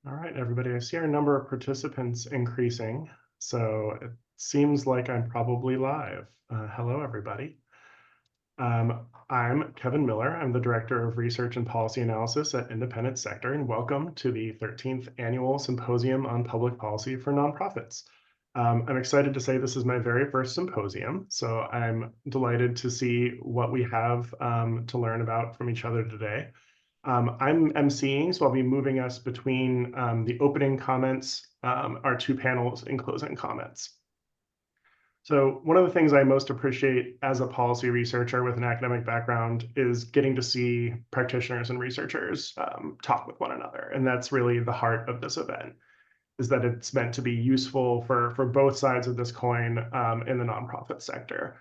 All right, everybody. I see our number of participants increasing, so it seems like I'm probably live. Hello, everybody. I'm Kevin Miller. I'm the Director of Research and Policy Analysis at Independent Sector, and welcome to the 13th Annual Symposium on Public Policy for Nonprofits. I'm excited to say this is my very first symposium, so I'm delighted to see what we have to learn about from each other today. I'm emceeing, so I'll be moving us between the opening comments, our two panels, and closing comments. So one of the things I most appreciate as a policy researcher with an academic background is getting to see practitioners and researchers talk with one another. And that's really the heart of this event, is that it's meant to be useful for both sides of this coin in the nonprofit sector.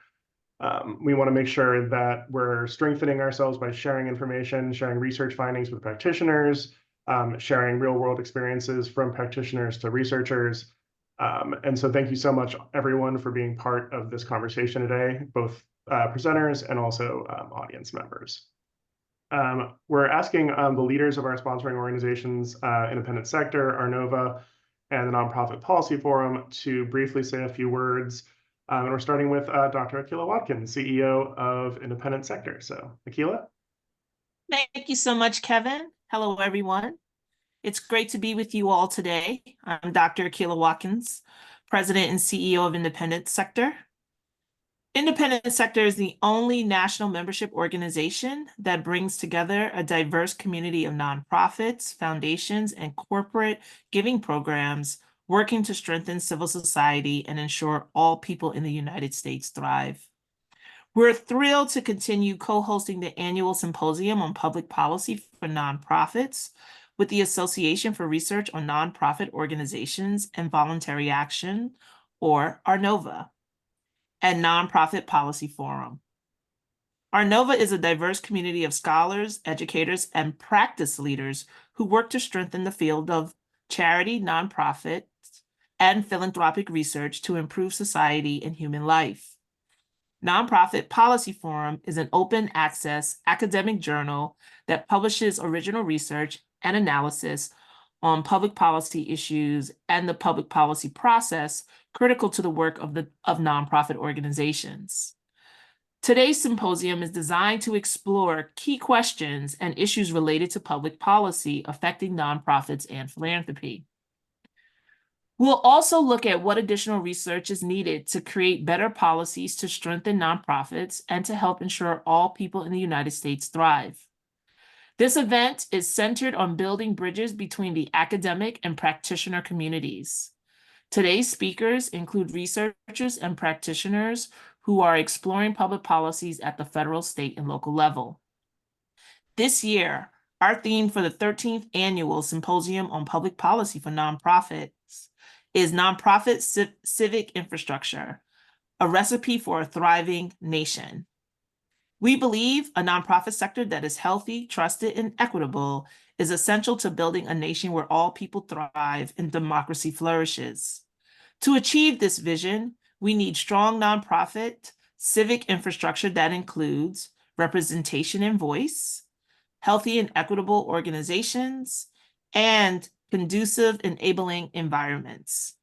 We want to make sure that we're strengthening ourselves by sharing information, sharing research findings with practitioners, sharing real world experiences from practitioners to researchers. And so thank you so much, everyone, for being part of this conversation today, both presenters and also audience members. We're asking the leaders of our sponsoring organizations, Independent Sector, Arnova, and the Nonprofit Policy Forum to briefly say a few words. And we're starting with Dr. Akilah Watkins, CEO of Independent Sector. So, Akilah? Thank you so much, Kevin. Hello, everyone. It's great to be with you all today. I'm Dr. Akilah Watkins, President and CEO of Independent Sector. Independent Sector is the only national membership organization that brings together a diverse community of nonprofits, foundations, and corporate giving programs working to strengthen civil society and ensure all people in the United States thrive. We're thrilled to continue co-hosting the annual Symposium on Public Policy for Nonprofits with the Association for Research on Nonprofit Organizations and Voluntary Action, or Arnova, and Nonprofit Policy Forum. Arnova is a diverse community of scholars, educators, and practice leaders who work to strengthen the field of charity, nonprofit, and philanthropic research to improve society and human life. Nonprofit Policy Forum is an open access academic journal that publishes original research and analysis on public policy issues and the public policy process critical to the work of nonprofit organizations. Today's symposium is designed to explore key questions and issues related to public policy affecting nonprofits and philanthropy. We'll also look at what additional research is needed to create better policies to strengthen nonprofits and to help ensure all people in the United States thrive. This event is centered on building bridges between the academic and practitioner communities. Today's speakers include researchers and practitioners who are exploring public policies at the federal, state, and local level. This year, our theme for the 13th Annual Symposium on Public Policy for Nonprofits is Nonprofit Civic Infrastructure, a recipe for a thriving nation. We believe a nonprofit sector that is healthy, trusted, and equitable is essential to building a nation where all people thrive and democracy flourishes. To achieve this vision, we need strong nonprofit civic infrastructure that includes representation and voice, healthy and equitable organizations, and conducive, enabling environments.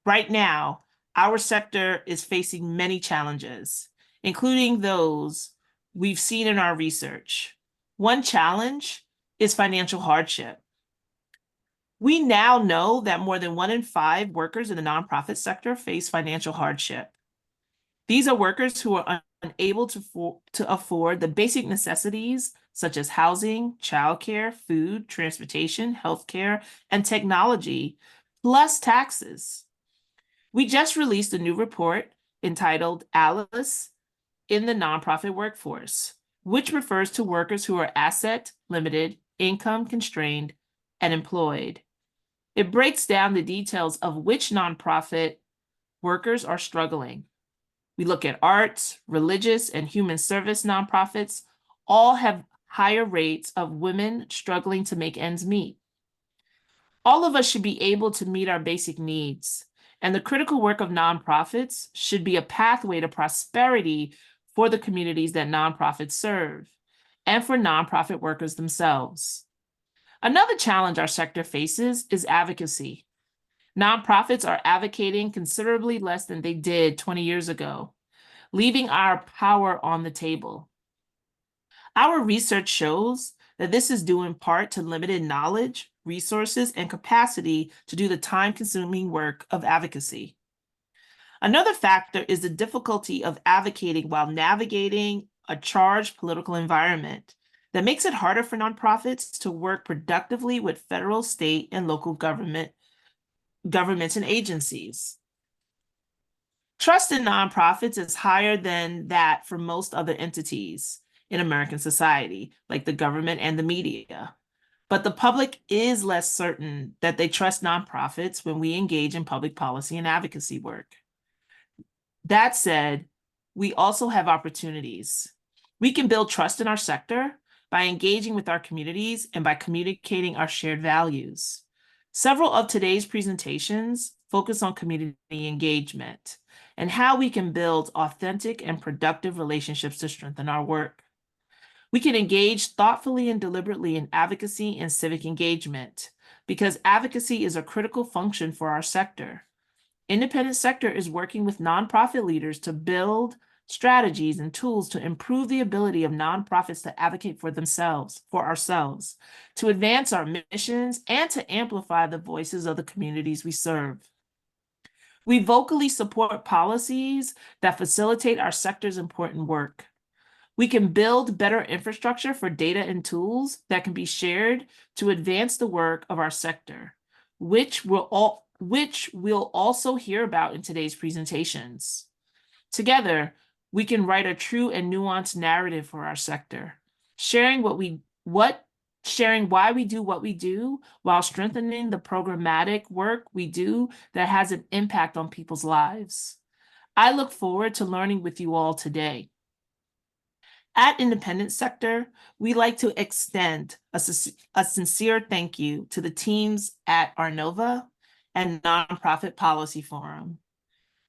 Right now, our sector is facing many challenges, including those we've seen in our research. One challenge is financial hardship. We now know that more than 1 in 5 workers in the nonprofit sector face financial hardship. These are workers who are unable to afford the basic necessities such as housing, childcare, food, transportation, healthcare, and technology, plus taxes. We just released a new report entitled Alice in the Nonprofit Workforce, which refers to workers who are asset limited, income constrained, and employed. It breaks down the details of which nonprofit workers are struggling. We look at arts, religious, and human service nonprofits. All have higher rates of women struggling to make ends meet. All of us should be able to meet our basic needs, and the critical work of nonprofits should be a pathway to prosperity for the communities that nonprofits serve and for nonprofit workers themselves. Another challenge our sector faces is advocacy. Nonprofits are advocating considerably less than they did 20 years ago, leaving our power on the table. Our research shows that this is due in part to limited knowledge, resources, and capacity to do the time-consuming work of advocacy. Another factor is the difficulty of advocating while navigating a charged political environment that makes it harder for nonprofits to work productively with federal, state, and local governments and agencies. Trust in nonprofits is higher than that for most other entities in American society, like the government and the media. But the public is less certain that they trust nonprofits when we engage in public policy and advocacy work. That said, we also have opportunities. We can build trust in our sector by engaging with our communities and by communicating our shared values. Several of today's presentations focus on community engagement and how we can build authentic and productive relationships to strengthen our work. We can engage thoughtfully and deliberately in advocacy and civic engagement because advocacy is a critical function for our sector. Independent sector is working with nonprofit leaders to build strategies and tools to improve the ability of nonprofits to advocate for themselves, for ourselves, to advance our missions, and to amplify the voices of the communities we serve. We vocally support policies that facilitate our sector's important work. We can build better infrastructure for data and tools that can be shared to advance the work of our sector, which we'll also hear about in today's presentations. Together, we can write a true and nuanced narrative for our sector, sharing why we do what we do while strengthening the programmatic work we do that has an impact on people's lives. I look forward to learning with you all today. At Independent Sector, we like to extend a sincere thank you to the teams at Arnova and Nonprofit Policy Forum.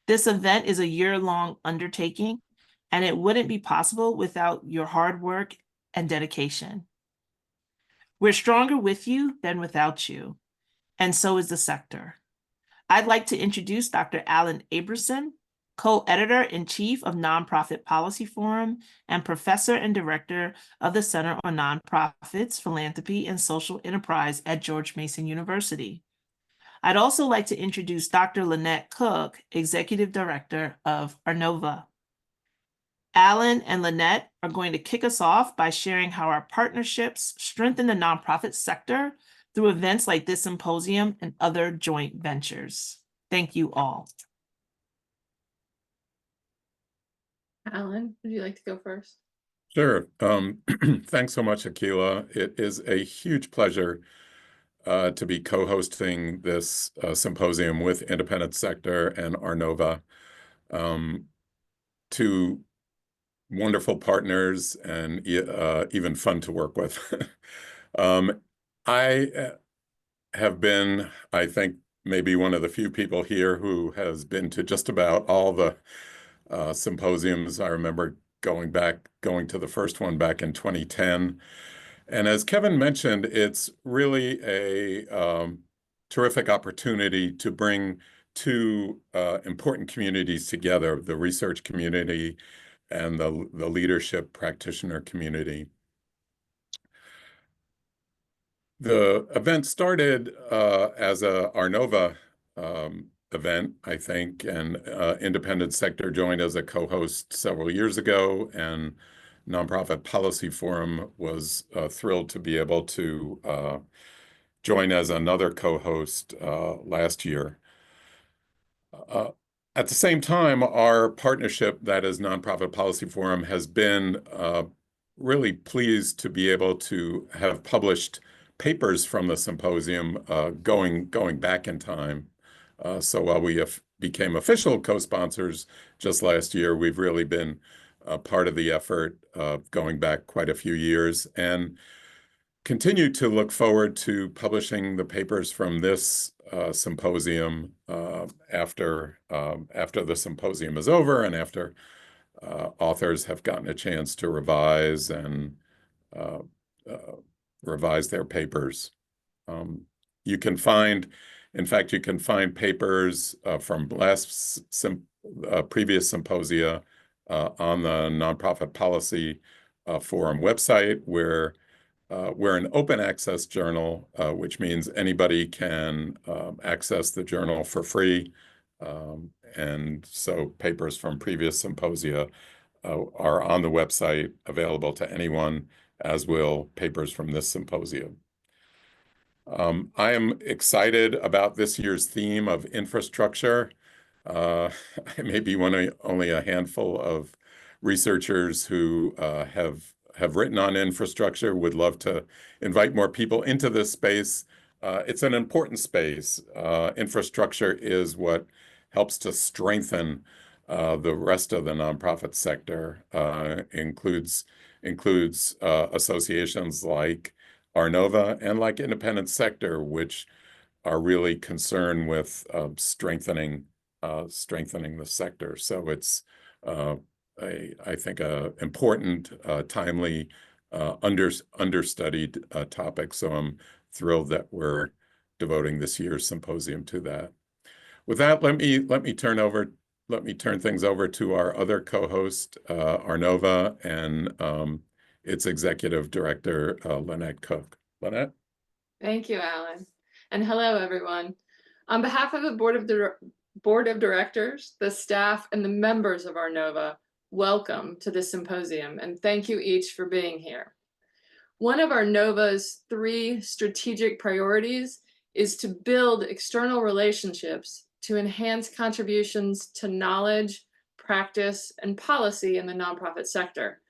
This event is a year-long undertaking, and it wouldn't be possible without your hard work and dedication. We're stronger with you than without you, and so is the sector. I'd like to introduce Dr. Alan Aberson, co-editor-in-chief of Nonprofit Policy Forum and professor and director of the Center on Nonprofits, Philanthropy, and Social Enterprise at George Mason University. I'd also like to introduce Dr. Lynette Cook, executive director of Arnova. Alan and Lynette are going to kick us off by sharing how our partnerships strengthen the nonprofit sector through events like this symposium and other joint ventures. Thank you all. Alan, would you like to go first? Sure. Thanks so much, Akila. It is a huge pleasure to be co-hosting this symposium with Independent Sector and Arnova, two wonderful partners and even fun to work with. I have been, I think, maybe one of the few people here who has been to just about all the symposiums. I remember going to the first one back in 2010. And as Kevin mentioned, it's really a terrific opportunity to bring two important communities together, the research community and the leadership practitioner community. The event started as a Arnova event, I think, and Independent Sector joined as a co-host several years ago, and Nonprofit Policy Forum was thrilled to be able to join as another co-host last year. At the same time, our partnership, that is Nonprofit Policy Forum, has been really pleased to be able to have published papers from the symposium going back in time. So while we became official co-sponsors just last year, we've really been part of the effort going back quite a few years and continue to look forward to publishing the papers from this symposium after the symposium is over and after authors have gotten a chance to revise and revise their papers. You can find, in fact, you can find papers from previous symposia on the Nonprofit Policy Forum website. We're an open access journal, which means anybody can access the journal for free. And so papers from previous symposia are on the website, available to anyone, as will papers from this symposium. I am excited about this year's theme of infrastructure. I may be only a handful of researchers who have written on infrastructure. Would love to invite more people into this space. It's an important space. Infrastructure is what helps to strengthen the rest of the nonprofit sector. Includes associations like Arnova and like Independent Sector, which are really concerned with strengthening the sector. So it's I think a important, timely, understudied topic. So I'm thrilled that we're devoting this year's symposium to that. With that, let me turn things over to our other co-host, Arnova, and its executive director, Lynette Cook. Lynette? Thank you, Alan. And hello, everyone. On behalf of the Board of Directors, the staff, and the members of Arnova, welcome to this symposium, and thank you each for being here. One of Arnova's 3 strategic priorities is to build external relationships to enhance contributions to knowledge, practice, and policy in the nonprofit sector.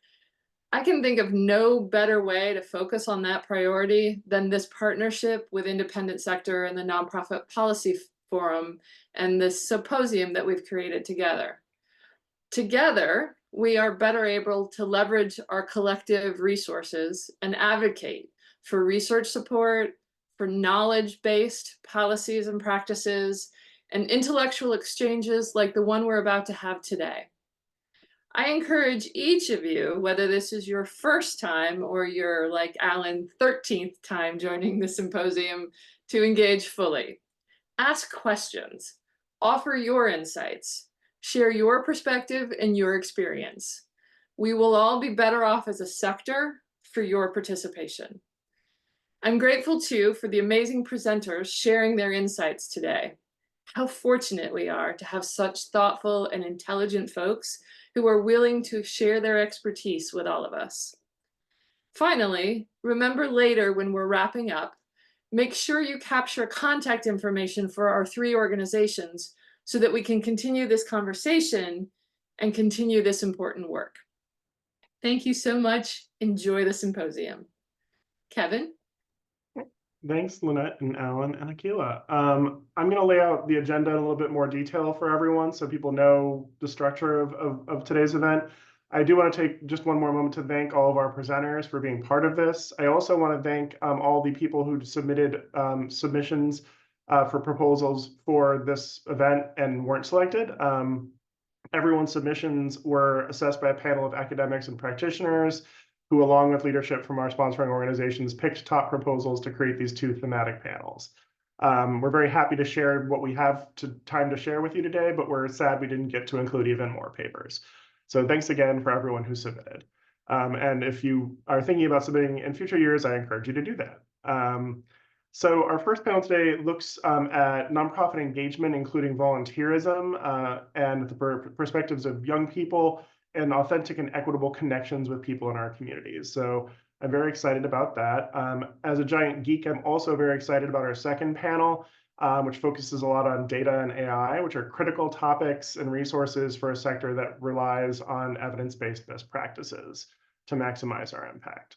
I can think of no better way to focus on that priority than this partnership with Independent Sector and the Nonprofit Policy Forum and this symposium that we've created together. Together, we are better able to leverage our collective resources and advocate for research support, for knowledge-based policies and practices, and intellectual exchanges like the one we're about to have today. I encourage each of you, whether this is your first time or your, like Alan, 13th time joining the symposium, to engage fully. Ask questions, offer your insights, share your perspective and your experience. We will all be better off as a sector for your participation. I'm grateful too for the amazing presenters sharing their insights today. How fortunate we are to have such thoughtful and intelligent folks who are willing to share their expertise with all of us. Finally, remember later when we're wrapping up, make sure you capture contact information for our 3 organizations so that we can continue this conversation and continue this important work. Thank you so much. Enjoy the symposium. Kevin? Thanks, Lynette and Alan and Akila. I'm going to lay out the agenda in a little bit more detail for everyone so people know the structure of today's event. I do want to take just one more moment to thank all of our presenters for being part of this. I also want to thank all the people who submitted submissions for proposals for this event and weren't selected. Everyone's submissions were assessed by a panel of academics and practitioners who, along with leadership from our sponsoring organizations, picked top proposals to create these 2 thematic panels. We're very happy to share what we have time to share with you today, but we're sad we didn't get to include even more papers. So thanks again for everyone who submitted. And if you are thinking about submitting in future years, I encourage you to do that. So our first panel today looks at nonprofit engagement, including volunteerism and the perspectives of young people and authentic and equitable connections with people in our communities. So I'm very excited about that. As a giant geek, I'm also very excited about our second panel, which focuses a lot on data and AI, which are critical topics and resources for a sector that relies on evidence-based best practices to maximize our impact.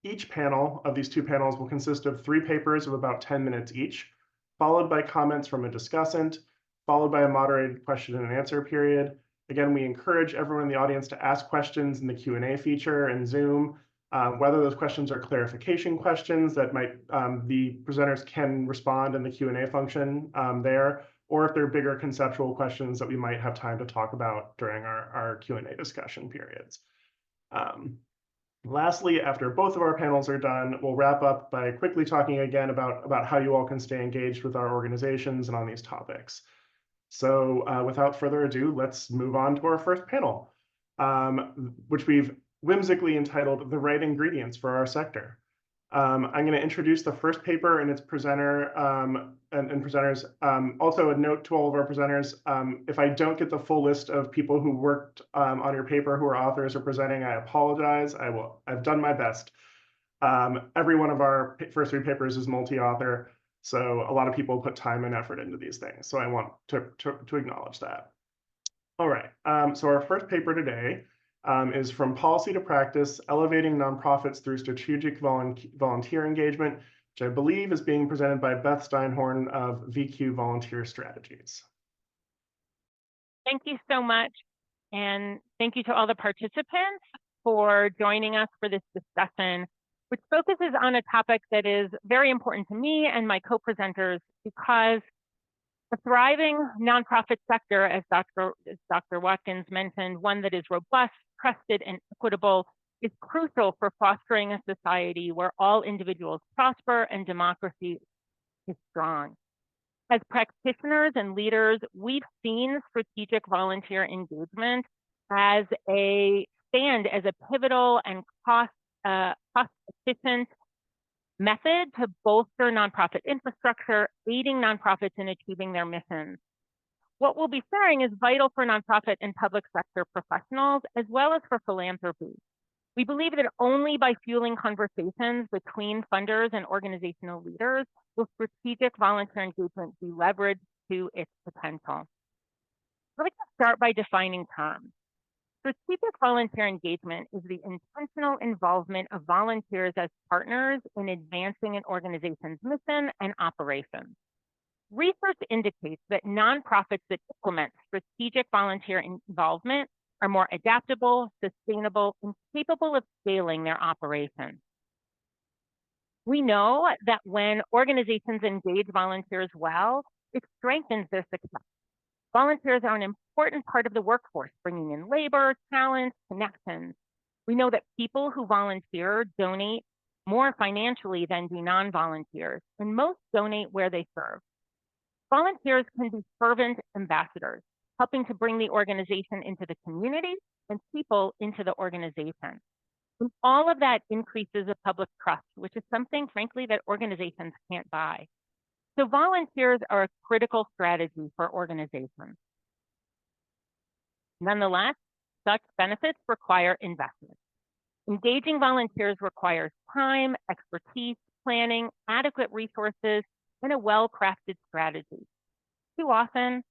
Each panel of these 2 panels will consist of 3 papers of about 10 minutes each, followed by comments from a discussant, followed by a moderated question and answer period. Again, we encourage everyone in the audience to ask questions in the Q&A feature in Zoom, whether those questions are clarification questions that the presenters can respond in the Q&A function there, or if they're bigger conceptual questions that we might have time to talk about during our Q&A discussion periods. Lastly, after both of our panels are done, we'll wrap up by quickly talking again about how you all can stay engaged with our organizations and on these topics. So without further ado, let's move on to our first panel, which we've whimsically entitled The Right Ingredients for Our Sector. I'm going to introduce the first paper and its presenter and presenters. Also, a note to all of our presenters, if I don't get the full list of people who worked on your paper, who are authors or presenting, I apologize. I've done my best. Every one of our first three papers is multi-author, so a lot of people put time and effort into these things. So I want to acknowledge that. All right, so our first paper today is From Policy to Practice, Elevating Nonprofits Through Strategic Volunteer Engagement, which I believe is being presented by Beth Steinhorn of VQ Volunteer Strategies. Thank you so much. And thank you to all the participants for joining us for this discussion, which focuses on a topic that is very important to me and my co-presenters, because a thriving nonprofit sector, as Dr. Watkins mentioned, one that is robust, trusted, and equitable, is crucial for fostering a society where all individuals prosper and democracy is strong. As practitioners and leaders, we've seen strategic volunteer engagement as a pivotal and cost-efficient method to bolster nonprofit infrastructure, aiding nonprofits in achieving their missions. What we'll be sharing is vital for nonprofit and public sector professionals, as well as for philanthropy. We believe that only by fueling conversations between funders and organizational leaders will strategic volunteer engagement be leveraged to its potential. I'd like to start by defining terms. Strategic volunteer engagement is the intentional involvement of volunteers as partners in advancing an organization's mission and operations. Research indicates that nonprofits that implement strategic volunteer involvement are more adaptable, sustainable, and capable of scaling their operations. We know that when organizations engage volunteers well, it strengthens their success. Volunteers are an important part of the workforce, bringing in labor, talent, connections. We know that people who volunteer donate more financially than do non-volunteers, and most donate where they serve. Volunteers can be fervent ambassadors, helping to bring the organization into the community and people into the organization. And all of that increases the public trust, which is something, frankly, that organizations can't buy. So volunteers are a critical strategy for organizations. Nonetheless, such benefits require investment. Engaging volunteers requires time, expertise, planning, adequate resources, and a well-crafted strategy. Too often,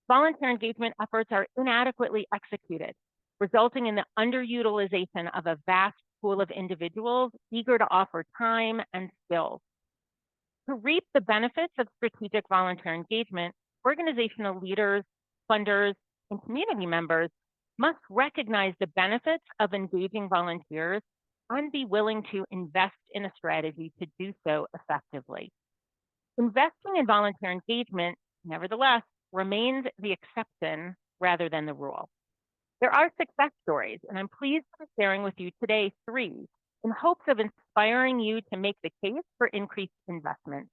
volunteer engagement efforts are inadequately executed, resulting in the underutilization of a vast pool of individuals eager to offer time and skills. To reap the benefits of strategic volunteer engagement, organizational leaders, funders, and community members must recognize the benefits of engaging volunteers and be willing to invest in a strategy to do so effectively. Investing in volunteer engagement, nevertheless, remains the exception rather than the rule. There are success stories, and I'm pleased to be sharing with you today 3 in hopes of inspiring you to make the case for increased investment,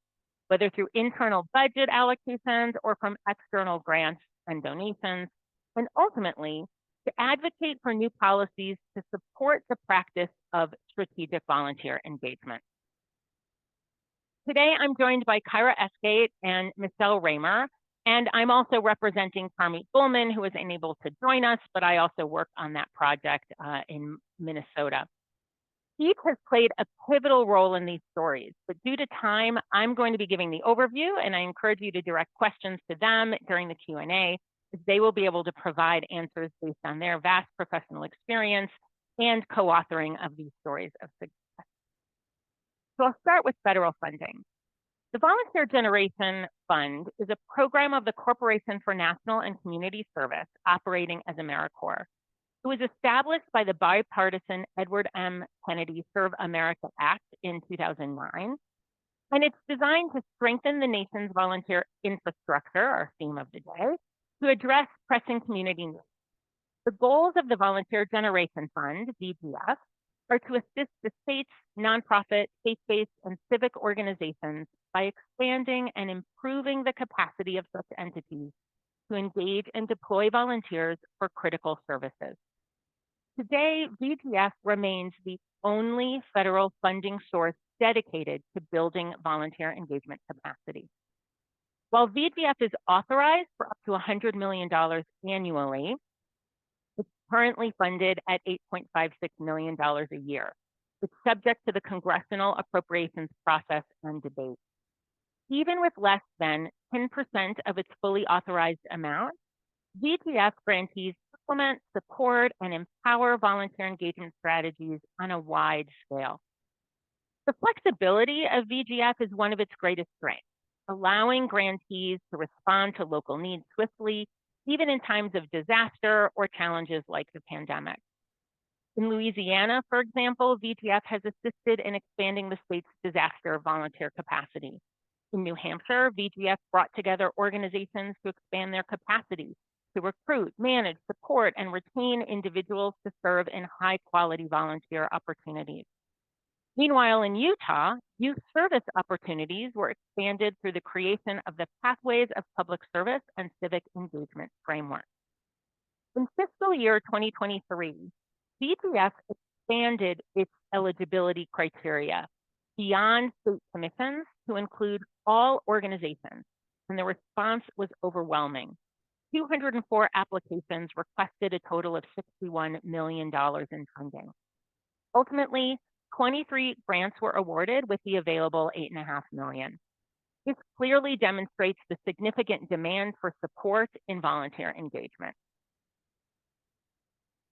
whether through internal budget allocations or from external grants and donations, and ultimately to advocate for new policies to support the practice of strategic volunteer engagement. Today, I'm joined by Kyra Esgate and Michelle Raymer, and I'm also representing Carmeet Bullman, who is unable to join us, but I also work on that project in Minnesota. Each has played a pivotal role in these stories, but due to time, I'm going to be giving the overview, and I encourage you to direct questions to them during the Q&A, as they will be able to provide answers based on their vast professional experience and co-authoring of these stories of success. So I'll start with federal funding. The Volunteer Generation Fund is a program of the Corporation for National and Community Service operating as AmeriCorps. It was established by the bipartisan Edward M. Kennedy Serve America Act in 2009, and it's designed to strengthen the nation's volunteer infrastructure, our theme of the day, to address pressing community needs. The goals of the Volunteer Generation Fund, VGF, are to assist the state's nonprofit, faith-based, and civic organizations by expanding and improving the capacity of such entities to engage and deploy volunteers for critical services. Today, VGF remains the only federal funding source dedicated to building volunteer engagement capacity. While VGF is authorized for up to $100 million annually, it's currently funded at $8.56 million a year. It's subject to the congressional appropriations process and debate. Even with less than 10% of its fully authorized amount, VGF grantees implement, support, and empower volunteer engagement strategies on a wide scale. The flexibility of VGF is one of its greatest strengths, allowing grantees to respond to local needs swiftly, even in times of disaster or challenges like the pandemic. In Louisiana, for example, VGF has assisted in expanding the state's disaster volunteer capacity. In New Hampshire, VGF brought together organizations to expand their capacity to recruit, manage, support, and retain individuals to serve in high-quality volunteer opportunities. Meanwhile, in Utah, youth service opportunities were expanded through the creation of the Pathways of Public Service and Civic Engagement Framework. In fiscal year 2023, VGF expanded its eligibility criteria beyond state commissions to include all organizations, and the response was overwhelming. 204 applications requested a total of $61 million in funding. Ultimately, 23 grants were awarded with the available $8.5 million. This clearly demonstrates the significant demand for support in volunteer engagement.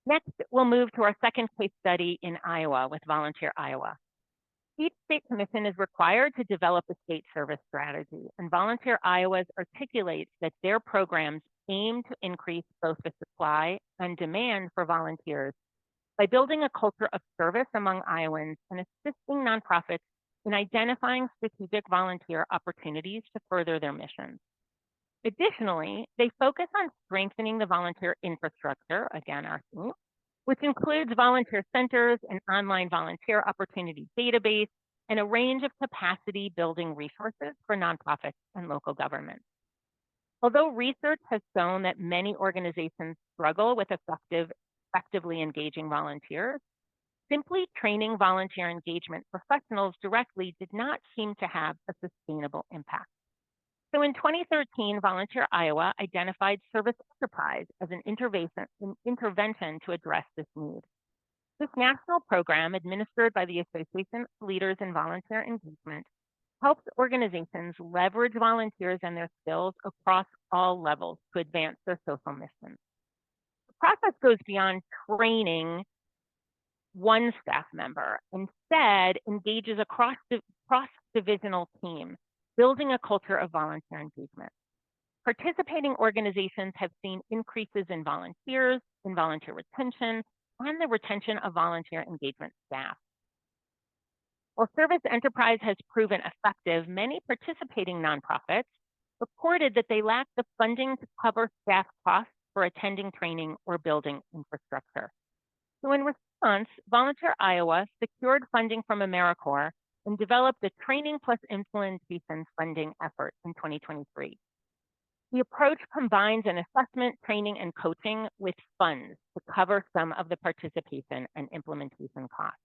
Next, we'll move to our second case study in Iowa with Volunteer Iowa. Each state commission is required to develop a state service strategy, and Volunteer Iowa articulates that their programs aim to increase both the supply and demand for volunteers by building a culture of service among Iowans and assisting nonprofits in identifying strategic volunteer opportunities to further their missions. Additionally, they focus on strengthening the volunteer infrastructure, again, our theme, which includes volunteer centers, an online volunteer opportunity database, and a range of capacity building resources for nonprofits and local governments. Although research has shown that many organizations struggle with effectively engaging volunteers, simply training volunteer engagement professionals directly did not seem to have a sustainable impact. So in 2013, Volunteer Iowa identified Service Enterprise as an intervention to address this need. This national program, administered by the Association of Leaders in Volunteer Engagement, helps organizations leverage volunteers and their skills across all levels to advance their social missions. The process goes beyond training one staff member, instead engages a cross-divisional team, building a culture of volunteer engagement. Participating organizations have seen increases in volunteers, in volunteer retention, and the retention of volunteer engagement staff. While Service Enterprise has proven effective, many participating nonprofits reported that they lacked the funding to cover staff costs for attending training or building infrastructure. So in response, Volunteer Iowa secured funding from AmeriCorps and developed a Training Plus Implementation funding effort in 2023. The approach combines an assessment, training, and coaching with funds to cover some of the participation and implementation costs.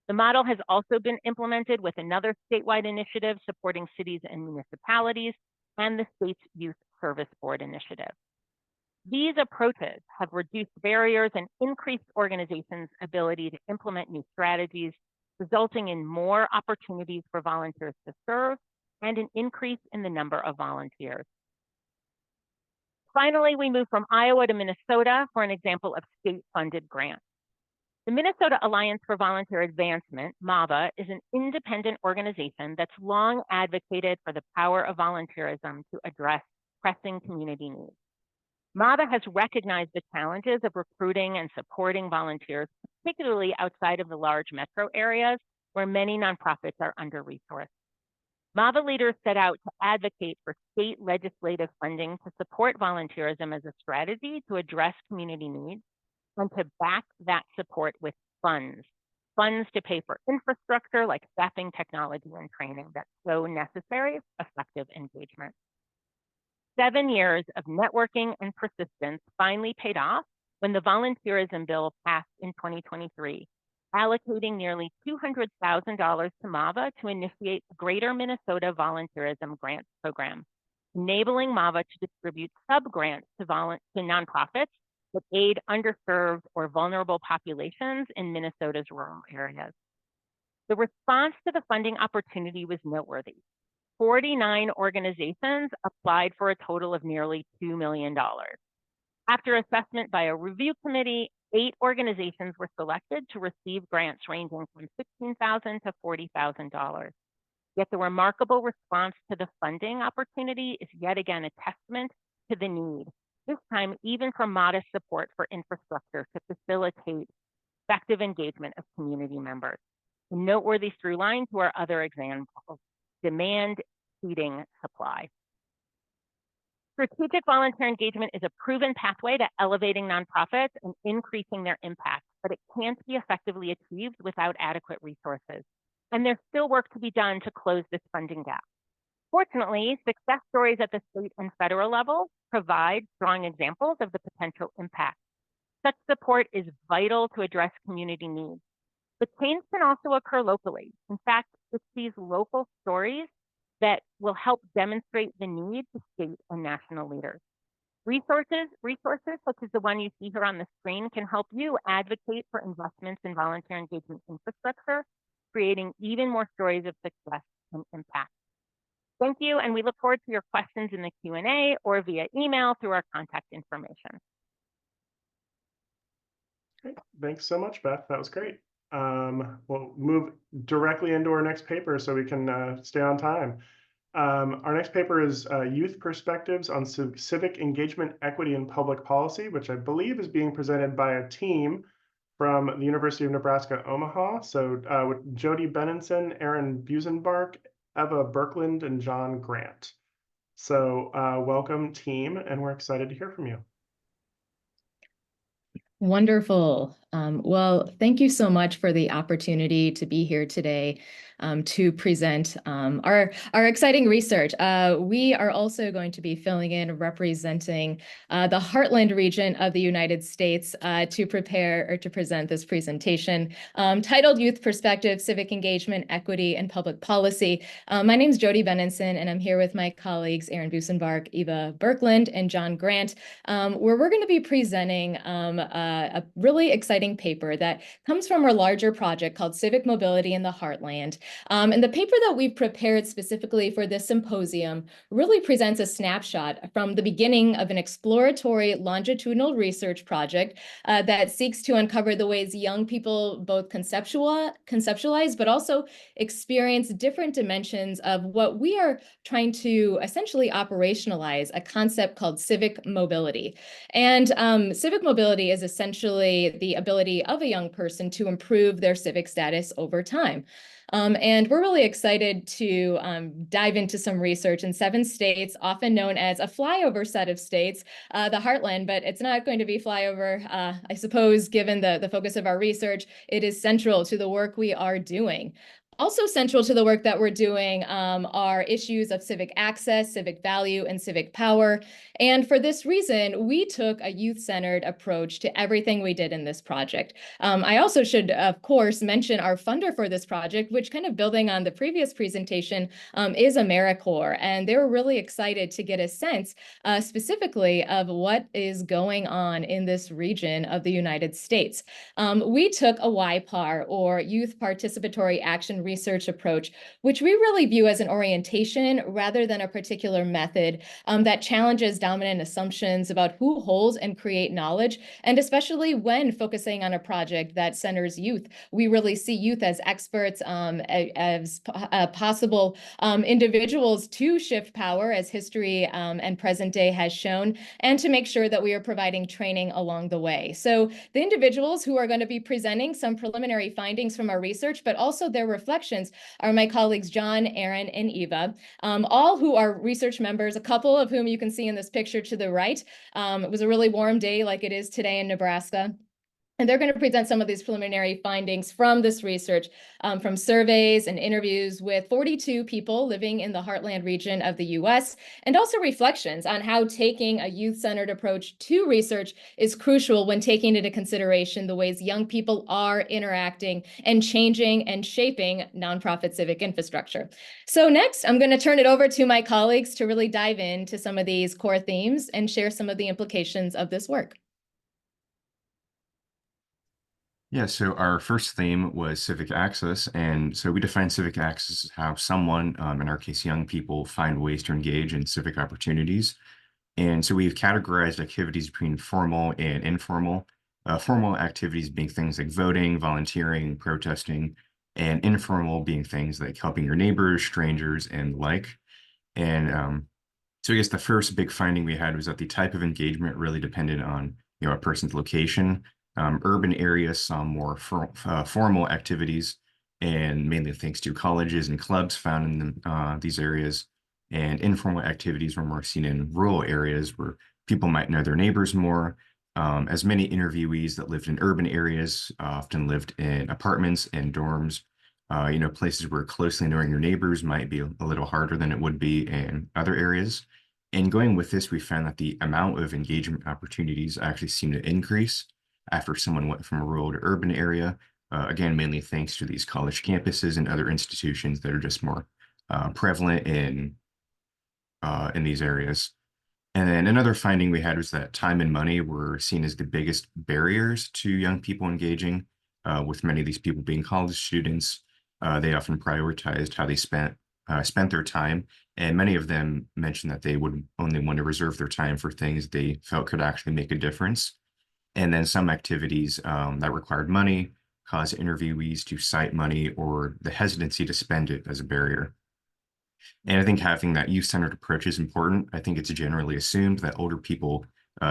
The model has also been implemented with another statewide initiative supporting cities and municipalities and the state's Youth Service Board initiative. These approaches have reduced barriers and increased organizations' ability to implement new strategies, resulting in more opportunities for volunteers to serve and an increase in the number of volunteers. Finally, we move from Iowa to Minnesota for an example of state-funded grants. The Minnesota Alliance for Volunteer Advancement, MAVA, is an independent organization that's long advocated for the power of volunteerism to address pressing community needs. MAVA has recognized the challenges of recruiting and supporting volunteers, particularly outside of the large metro areas where many nonprofits are under-resourced. MAVA leaders set out to advocate for state legislative funding to support volunteerism as a strategy to address community needs and to back that support with funds. funds to pay for infrastructure like staffing, technology, and training that's so necessary for effective engagement. 7 years of networking and persistence finally paid off when the volunteerism bill passed in 2023, allocating nearly $200,000 to MAVA to initiate the Greater Minnesota Volunteerism Grants Program, enabling MAVA to distribute sub-grants to nonprofits that aid underserved or vulnerable populations in Minnesota's rural areas. The response to the funding opportunity was noteworthy. 49 organizations applied for a total of nearly $2 million. After assessment by a review committee, 8 organizations were selected to receive grants ranging from $16,000 to $40,000. Yet the remarkable response to the funding opportunity is yet again a testament to the need, this time even for modest support for infrastructure to facilitate effective engagement of community members. A noteworthy through line to our other examples: demand feeding supply. Strategic volunteer engagement is a proven pathway to elevating nonprofits and increasing their impact, but it can't be effectively achieved without adequate resources. And there's still work to be done to close this funding gap. Fortunately, success stories at the state and federal level provide strong examples of the potential impact. Such support is vital to address community needs. But change can also occur locally. In fact, it's these local stories that will help demonstrate the need to state and national leaders. Resources such as the one you see here on the screen can help you advocate for investments in volunteer engagement infrastructure, creating even more stories of success and impact. Thank you, and we look forward to your questions in the Q&A or via email through our contact information. Great. Thanks so much, Beth. That was great. We'll move directly into our next paper so we can stay on time. Our next paper is Youth Perspectives on Civic Engagement, Equity, and Public Policy, which I believe is being presented by a team from the University of Nebraska, Omaha. So with Jody Benenson, Aaron Busenbark, Eva Berkland, and John Grant. So welcome, team, and we're excited to hear from you. Wonderful. Well, thank you so much for the opportunity to be here today to present our exciting research. We are also going to be filling in representing the Heartland region of the United States to prepare or to present this presentation titled Youth Perspective, Civic Engagement, Equity, and Public Policy. My name is Jody Benenson, and I'm here with my colleagues Aaron Busenbark, Eva Berkland, and John Grant, where we're going to be presenting a really exciting paper that comes from our larger project called Civic Mobility in the Heartland. And the paper that we've prepared specifically for this symposium really presents a snapshot from the beginning of an exploratory longitudinal research project that seeks to uncover the ways young people both conceptualize, but also experience different dimensions of what we are trying to essentially operationalize, a concept called civic mobility. And civic mobility is essentially the ability of a young person to improve their civic status over time. And we're really excited to dive into some research in 7 states, often known as a flyover set of states, the Heartland, but it's not going to be flyover, I suppose, given the focus of our research. It is central to the work we are doing. Also central to the work that we're doing are issues of civic access, civic value, and civic power. And for this reason, we took a youth-centered approach to everything we did in this project. I also should, of course, mention our funder for this project, which, kind of building on the previous presentation, is AmeriCorps. And they were really excited to get a sense specifically of what is going on in this region of the United States. We took a YPAR, or Youth Participatory Action Research approach, which we really view as an orientation rather than a particular method that challenges dominant assumptions about who holds and create knowledge, and especially when focusing on a project that centers youth. We really see youth as experts, as possible individuals to shift power, as history and present day has shown, and to make sure that we are providing training along the way. So the individuals who are going to be presenting some preliminary findings from our research, but also their reflections, are my colleagues John, Aaron, and Eva, all who are research members, a couple of whom you can see in this picture to the right. It was a really warm day like it is today in Nebraska. And they're going to present some of these preliminary findings from this research, from surveys and interviews with 42 people living in the heartland region of the US, and also reflections on how taking a youth-centered approach to research is crucial when taking into consideration the ways young people are interacting and changing and shaping nonprofit civic infrastructure. So next, I'm going to turn it over to my colleagues to really dive into some of these core themes and share some of the implications of this work. Yeah, so our first theme was civic access. And so we define civic access as how someone, in our case, young people, find ways to engage in civic opportunities. And so we've categorized activities between formal and informal. Formal activities being things like voting, volunteering, protesting, and informal being things like helping your neighbors, strangers, and the like. And so I guess the first big finding we had was that the type of engagement really depended on, a person's location. Urban areas saw more formal activities, and mainly thanks to colleges and clubs found in these areas. And informal activities were more seen in rural areas where people might know their neighbors more. As many interviewees that lived in urban areas often lived in apartments and dorms. Places where closely knowing your neighbors might be a little harder than it would be in other areas. And going with this, we found that the amount of engagement opportunities actually seemed to increase after someone went from a rural to urban area. Again, mainly thanks to these college campuses and other institutions that are just more prevalent in these areas. And then another finding we had was that time and money were seen as the biggest barriers to young people engaging, with many of these people being college students. They often prioritized how they spent their time, and many of them mentioned that they would only want to reserve their time for things they felt could actually make a difference. And then some activities that required money caused interviewees to cite money or the hesitancy to spend it as a barrier. And I think having that youth-centered approach is important. I think it's generally assumed that older people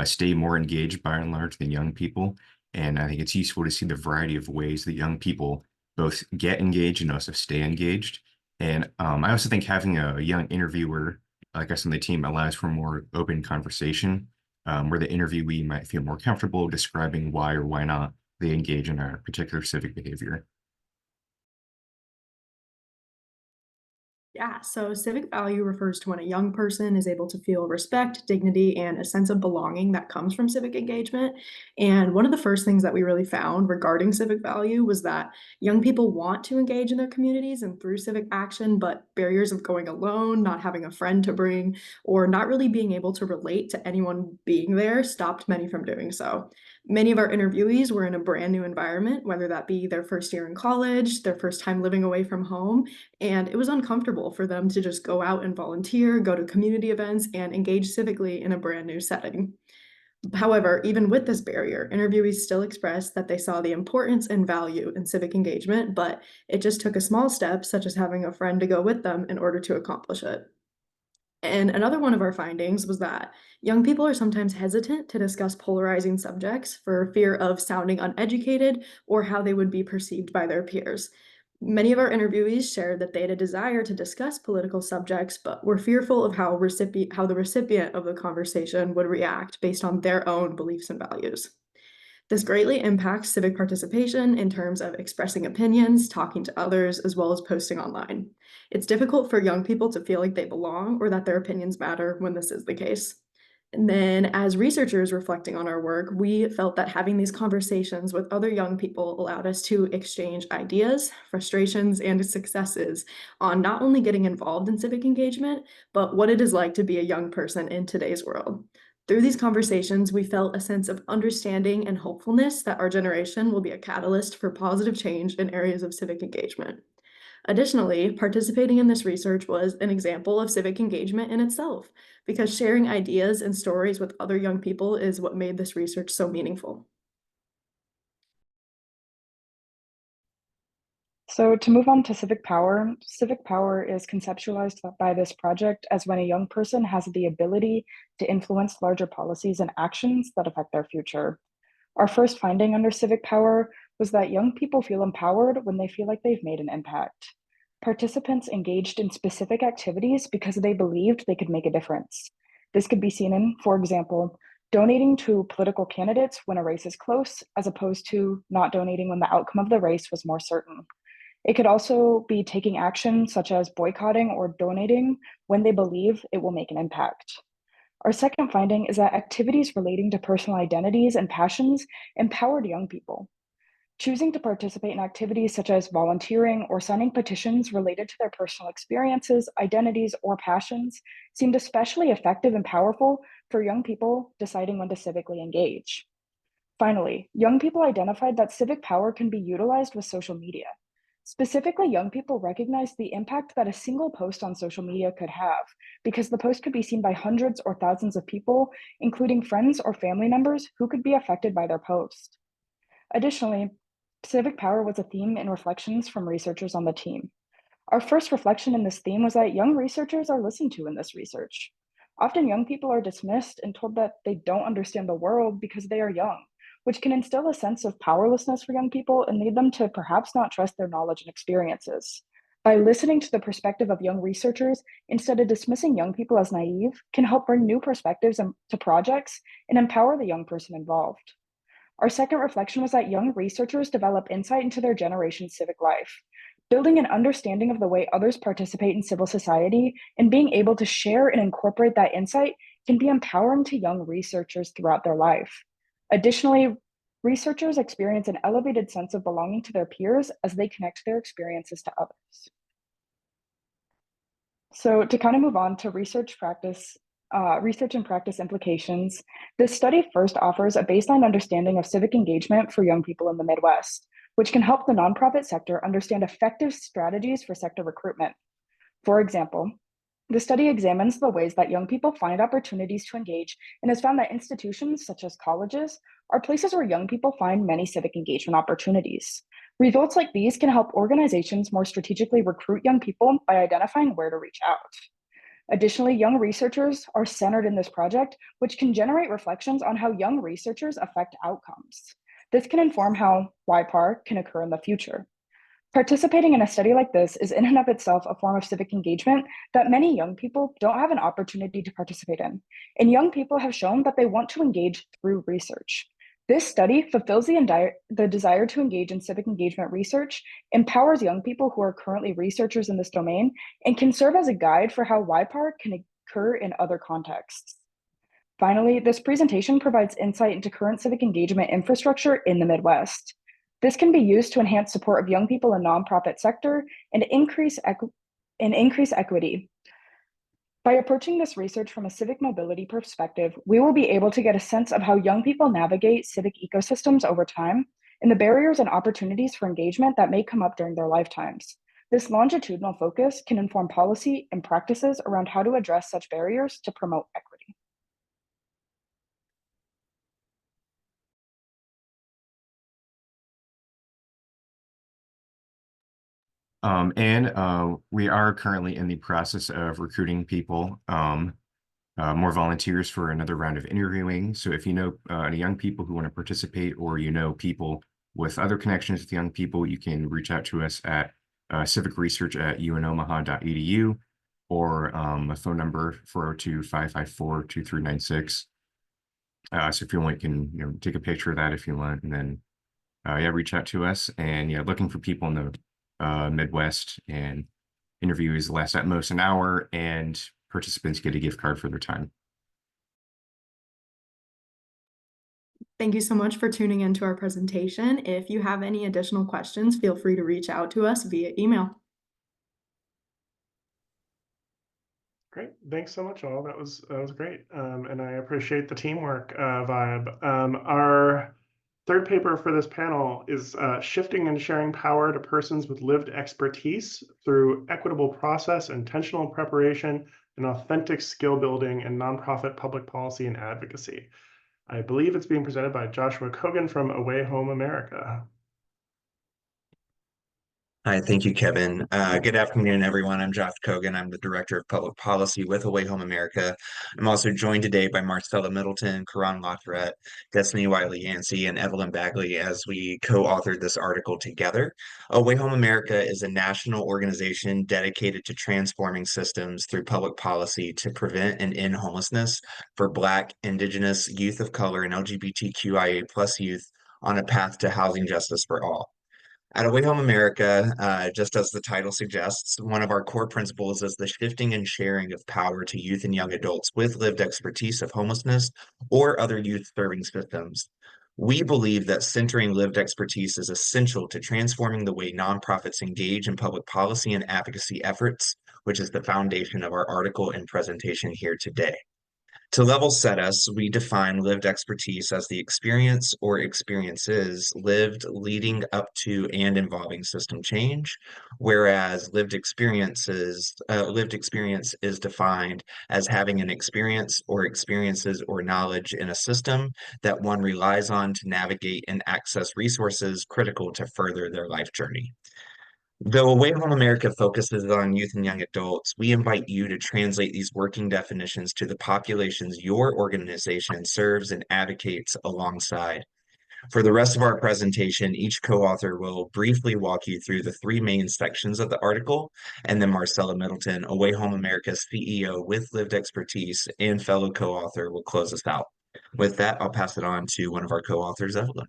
stay more engaged by and large than young people. And I think it's useful to see the variety of ways that young people both get engaged and also stay engaged. And I also think having a young interviewer like us on the team allows for more open conversation, where the interviewee might feel more comfortable describing why or why not they engage in a particular civic behavior. Yeah, so civic value refers to when a young person is able to feel respect, dignity, and a sense of belonging that comes from civic engagement. And one of the first things that we really found regarding civic value was that young people want to engage in their communities and through civic action, but barriers of going alone, not having a friend to bring, or not really being able to relate to anyone being there stopped many from doing so. Many of our interviewees were in a brand new environment, whether that be their first year in college, their first time living away from home, and it was uncomfortable for them to just go out and volunteer, go to community events, and engage civically in a brand new setting. However, even with this barrier, interviewees still expressed that they saw the importance and value in civic engagement, but it just took a small step, such as having a friend to go with them in order to accomplish it. And another one of our findings was that young people are sometimes hesitant to discuss polarizing subjects for fear of sounding uneducated or how they would be perceived by their peers. Many of our interviewees shared that they had a desire to discuss political subjects, but were fearful of how the recipient of the conversation would react based on their own beliefs and values. This greatly impacts civic participation in terms of expressing opinions, talking to others, as well as posting online. It's difficult for young people to feel like they belong or that their opinions matter when this is the case. And then, as researchers reflecting on our work, we felt that having these conversations with other young people allowed us to exchange ideas, frustrations, and successes on not only getting involved in civic engagement, but what it is like to be a young person in today's world. Through these conversations, we felt a sense of understanding and hopefulness that our generation will be a catalyst for positive change in areas of civic engagement. Additionally, participating in this research was an example of civic engagement in itself, because sharing ideas and stories with other young people is what made this research so meaningful. So to move on to civic power is conceptualized by this project as when a young person has the ability to influence larger policies and actions that affect their future. Our first finding under civic power was that young people feel empowered when they feel like they've made an impact. Participants engaged in specific activities because they believed they could make a difference. This could be seen in, for example, donating to political candidates when a race is close, as opposed to not donating when the outcome of the race was more certain. It could also be taking action such as boycotting or donating when they believe it will make an impact. Our second finding is that activities relating to personal identities and passions empowered young people. Choosing to participate in activities such as volunteering or signing petitions related to their personal experiences, identities, or passions seemed especially effective and powerful for young people deciding when to civically engage. Finally, young people identified that civic power can be utilized with social media. Specifically, young people recognized the impact that a single post on social media could have, because the post could be seen by hundreds or thousands of people, including friends or family members who could be affected by their post. Additionally, civic power was a theme in reflections from researchers on the team. Our first reflection in this theme was that young researchers are listened to in this research. Often young people are dismissed and told that they don't understand the world because they are young, which can instill a sense of powerlessness for young people and lead them to perhaps not trust their knowledge and experiences. By listening to the perspective of young researchers, instead of dismissing young people as naive, can help bring new perspectives to projects and empower the young person involved. Our second reflection was that young researchers develop insight into their generation's civic life. Building an understanding of the way others participate in civil society and being able to share and incorporate that insight can be empowering to young researchers throughout their life. Additionally, researchers experience an elevated sense of belonging to their peers as they connect their experiences to others. So to kind of move on to research and practice implications, this study first offers a baseline understanding of civic engagement for young people in the Midwest, which can help the nonprofit sector understand effective strategies for sector recruitment. For example, the study examines the ways that young people find opportunities to engage and has found that institutions such as colleges are places where young people find many civic engagement opportunities. Results like these can help organizations more strategically recruit young people by identifying where to reach out. Additionally, young researchers are centered in this project, which can generate reflections on how young researchers affect outcomes. This can inform how YPAR can occur in the future. Participating in a study like this is in and of itself a form of civic engagement that many young people don't have an opportunity to participate in. And young people have shown that they want to engage through research. This study fulfills the desire to engage in civic engagement research, empowers young people who are currently researchers in this domain, and can serve as a guide for how YPAR can occur in other contexts. Finally, this presentation provides insight into current civic engagement infrastructure in the Midwest. This can be used to enhance support of young people in the nonprofit sector and increase equity. By approaching this research from a civic mobility perspective, we will be able to get a sense of how young people navigate civic ecosystems over time and the barriers and opportunities for engagement that may come up during their lifetimes. This longitudinal focus can inform policy and practices around how to address such barriers to promote equity. We are currently in the process of recruiting people, more volunteers for another round of interviewing. So if you know any young people who want to participate, or you know people with other connections with young people, you can reach out to us at civicresearch@unomaha.edu, or a phone number 402-554-2396. So if you want, you can take a picture of that if you want, and then reach out to us. And looking for people in the Midwest, and interviews last at most an hour, and participants get a gift card for their time. Thank you so much for tuning into our presentation. If you have any additional questions, feel free to reach out to us via email. Great. Thanks so much, all. That was great. And I appreciate the teamwork vibe. Our third paper for this panel is Shifting and Sharing Power to Persons with Lived Expertise Through Equitable Process, Intentional Preparation, and Authentic Skill Building in Nonprofit Public Policy and Advocacy. I believe it's being presented by Joshua Kogan from Away Home America. Hi, thank you, Kevin. Good afternoon, everyone. I'm Josh Kogan. I'm the Director of Public Policy with Away Home America. I'm also joined today by Marcella Middleton, Karan Lafayette, Destiny Wiley-Yancey, and Evelyn Bagley as we co-authored this article together. Away Home America is a national organization dedicated to transforming systems through public policy to prevent and end homelessness for Black, Indigenous, youth of color, and LGBTQIA+ youth on a path to housing justice for all. At Away Home America, just as the title suggests, one of our core principles is the shifting and sharing of power to youth and young adults with lived expertise of homelessness or other youth-serving systems. We believe that centering lived expertise is essential to transforming the way nonprofits engage in public policy and advocacy efforts, which is the foundation of our article and presentation here today. To level set us, we define lived expertise as the experience or experiences lived leading up to and involving system change, whereas lived experience is defined as having an experience or experiences or knowledge in a system that one relies on to navigate and access resources critical to further their life journey. Though Away Home America focuses on youth and young adults, we invite you to translate these working definitions to the populations your organization serves and advocates alongside. For the rest of our presentation, each co-author will briefly walk you through the three main sections of the article, and then Marcella Middleton, Away Home America's CEO with lived expertise and fellow co-author, will close us out. With that, I'll pass it on to one of our co-authors, Evelyn.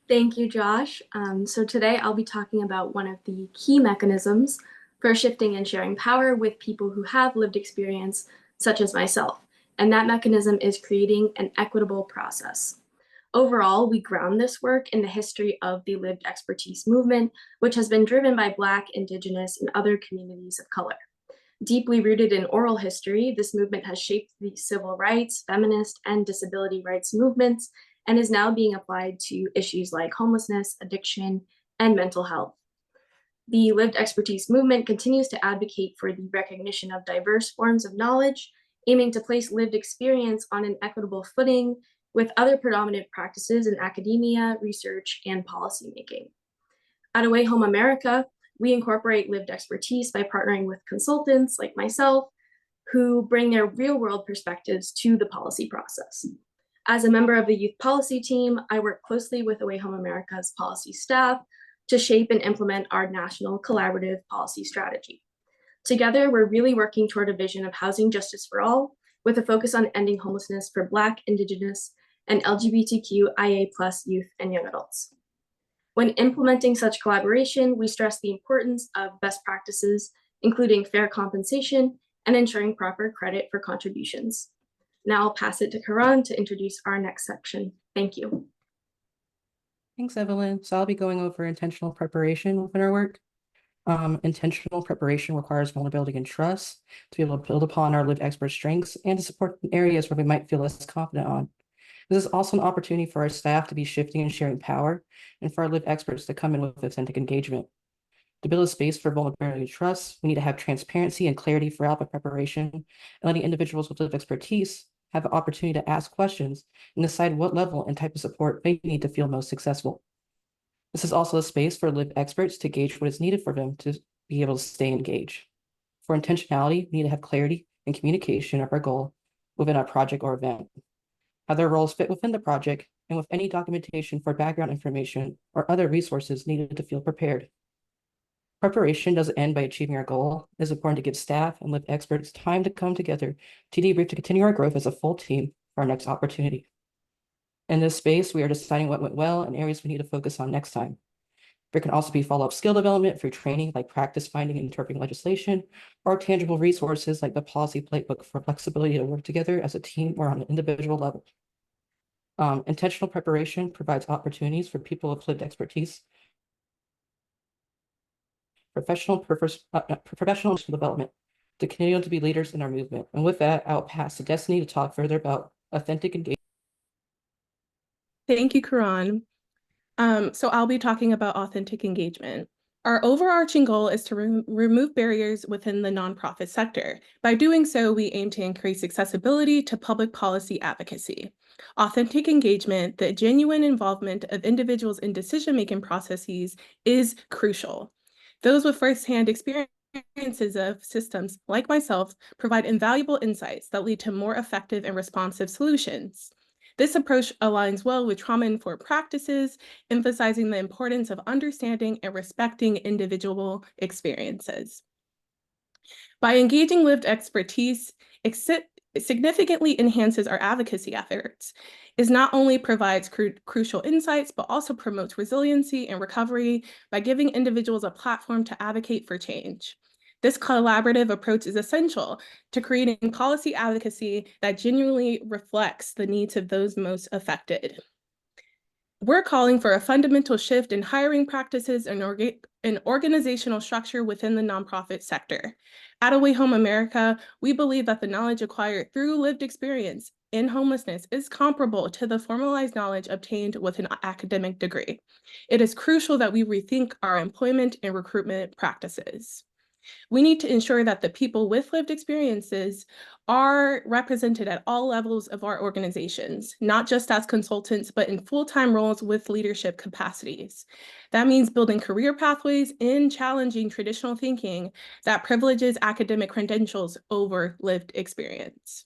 Thank you, Josh. So today I'll be talking about one of the key mechanisms for shifting and sharing power with people who have lived experience, such as myself. And that mechanism is creating an equitable process. Overall, we ground this work in the history of the lived expertise movement, which has been driven by Black, Indigenous, and other communities of color. Deeply rooted in oral history, this movement has shaped the civil rights, feminist, and disability rights movements, and is now being applied to issues like homelessness, addiction, and mental health. The lived expertise movement continues to advocate for the recognition of diverse forms of knowledge, aiming to place lived experience on an equitable footing with other predominant practices in academia, research, and policymaking. At Away Home America, we incorporate lived expertise by partnering with consultants like myself, who bring their real-world perspectives to the policy process. As a member of the youth policy team, I work closely with Away Home America's policy staff to shape and implement our national collaborative policy strategy. Together, we're really working toward a vision of housing justice for all, with a focus on ending homelessness for Black, Indigenous, and LGBTQIA+ youth and young adults. When implementing such collaboration, we stress the importance of best practices, including fair compensation and ensuring proper credit for contributions. Now I'll pass it to Karan to introduce our next section. Thank you. Thanks, Evelyn. So I'll be going over intentional preparation within our work. Intentional preparation requires vulnerability and trust to be able to build upon our lived expert strengths and to support in areas where we might feel less confident on. This is also an opportunity for our staff to be shifting and sharing power, and for our lived experts to come in with authentic engagement. To build a space for vulnerability and trust, we need to have transparency and clarity throughout the preparation, and letting individuals with lived expertise have an opportunity to ask questions and decide what level and type of support they need to feel most successful. This is also a space for lived experts to gauge what is needed for them to be able to stay engaged. For intentionality, we need to have clarity and communication of our goal within our project or event, how their roles fit within the project, and with any documentation for background information or other resources needed to feel prepared. Preparation doesn't end by achieving our goal. It is important to give staff and lived experts time to come together to debrief to continue our growth as a full team for our next opportunity. In this space, we are deciding what went well and areas we need to focus on next time. There can also be follow-up skill development through training like practice finding and interpreting legislation, or tangible resources like the policy playbook for flexibility to work together as a team or on an individual level. Intentional preparation provides opportunities for people with lived expertise, professional development to continue to be leaders in our movement. And with that, I'll pass to Destiny to talk further about authentic engagement. Thank you, Karan. So I'll be talking about authentic engagement. Our overarching goal is to remove barriers within the nonprofit sector. By doing so, we aim to increase accessibility to public policy advocacy. Authentic engagement, the genuine involvement of individuals in decision-making processes is crucial. Those with firsthand experiences of systems, like myself, provide invaluable insights that lead to more effective and responsive solutions. This approach aligns well with trauma-informed practices, emphasizing the importance of understanding and respecting individual experiences. By engaging lived expertise, it significantly enhances our advocacy efforts. It not only provides crucial insights, but also promotes resiliency and recovery by giving individuals a platform to advocate for change. This collaborative approach is essential to creating policy advocacy that genuinely reflects the needs of those most affected. We're calling for a fundamental shift in hiring practices and organizational structure within the nonprofit sector. At Away Home America, we believe that the knowledge acquired through lived experience in homelessness is comparable to the formalized knowledge obtained with an academic degree. It is crucial that we rethink our employment and recruitment practices. We need to ensure that the people with lived experiences are represented at all levels of our organizations, not just as consultants, but in full-time roles with leadership capacities. That means building career pathways in challenging traditional thinking that privileges academic credentials over lived experience.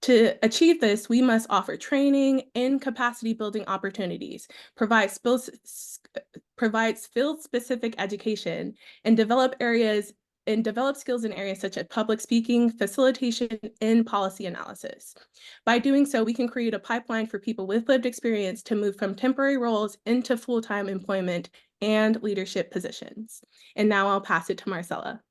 To achieve this, we must offer training and capacity building opportunities, provide field-specific education, and develop skills in areas such as public speaking, facilitation, and policy analysis. By doing so, we can create a pipeline for people with lived experience to move from temporary roles into full-time employment and leadership positions. And now I'll pass it to Marcella.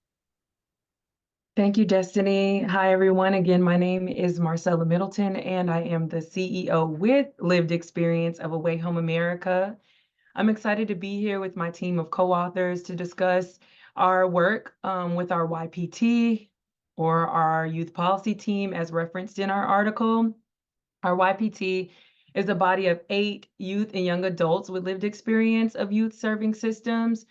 Thank you, Destiny. Hi, everyone. Again, my name is Marcella Middleton, and I am the CEO with Lived Experience of Away Home America. I'm excited to be here with my team of co-authors to discuss our work with our YPT, or our youth policy team, as referenced in our article. Our YPT is a body of 8 youth and young adults with lived experience of youth serving systems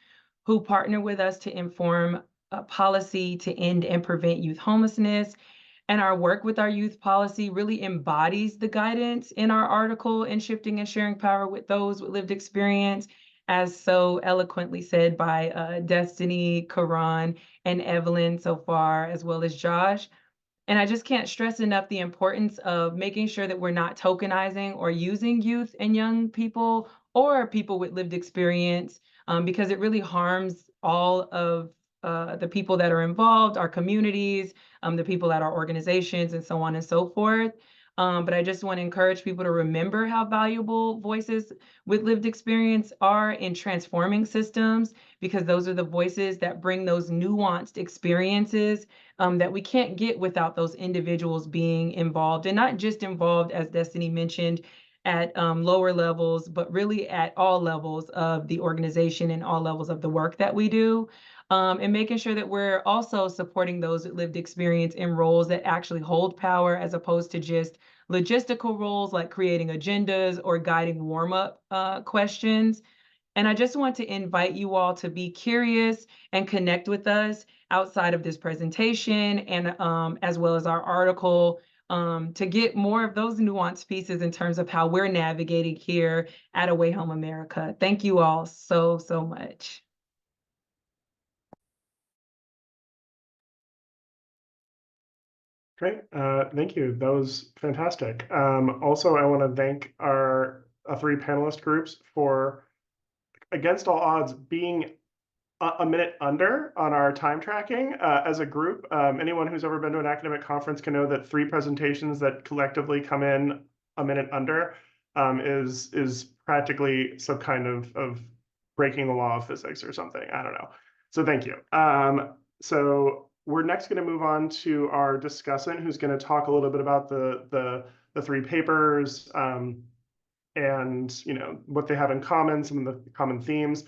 who partner with us to inform policy to end and prevent youth homelessness. And our work with our youth policy really embodies the guidance in our article in Shifting and Sharing Power with Those with Lived Experience, as so eloquently said by Destiny, Karan, and Evelyn so far, as well as Josh. And I just can't stress enough the importance of making sure that we're not tokenizing or using youth and young people or people with lived experience, because it really harms all of the people that are involved, our communities, the people at our organizations, and so on and so forth. But I just want to encourage people to remember how valuable voices with lived experience are in transforming systems, because those are the voices that bring those nuanced experiences that we can't get without those individuals being involved, and not just involved, as Destiny mentioned, at lower levels, but really at all levels of the organization and all levels of the work that we do. And making sure that we're also supporting those with lived experience in roles that actually hold power, as opposed to just logistical roles like creating agendas or guiding warm-up questions. And I just want to invite you all to be curious and connect with us outside of this presentation, and as well as our article, to get more of those nuanced pieces in terms of how we're navigating here at Away Home America. Thank you all so much. Great, thank you. That was fantastic. Also, I want to thank our 3 panelist groups for, against all odds, being a minute under on our time tracking as a group. Anyone who's ever been to an academic conference can know that 3 presentations that collectively come in a minute under is practically some kind of breaking the law of physics or something. I don't know. So thank you. So we're next going to move on to our discussant, who's going to talk a little bit about the 3 papers and what they have in common, some of the common themes.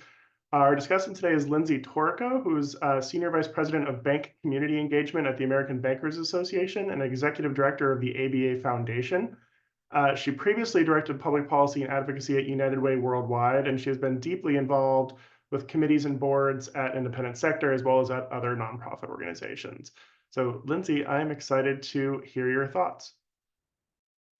Our discussant today is Lindsay Torrico, who's Senior Vice President of Bank Community Engagement at the American Bankers Association and Executive Director of the ABA Foundation. She previously directed public policy and advocacy at United Way Worldwide, and she has been deeply involved with committees and boards at independent sector as well as at other nonprofit organizations. So Lindsay, I'm excited to hear your thoughts.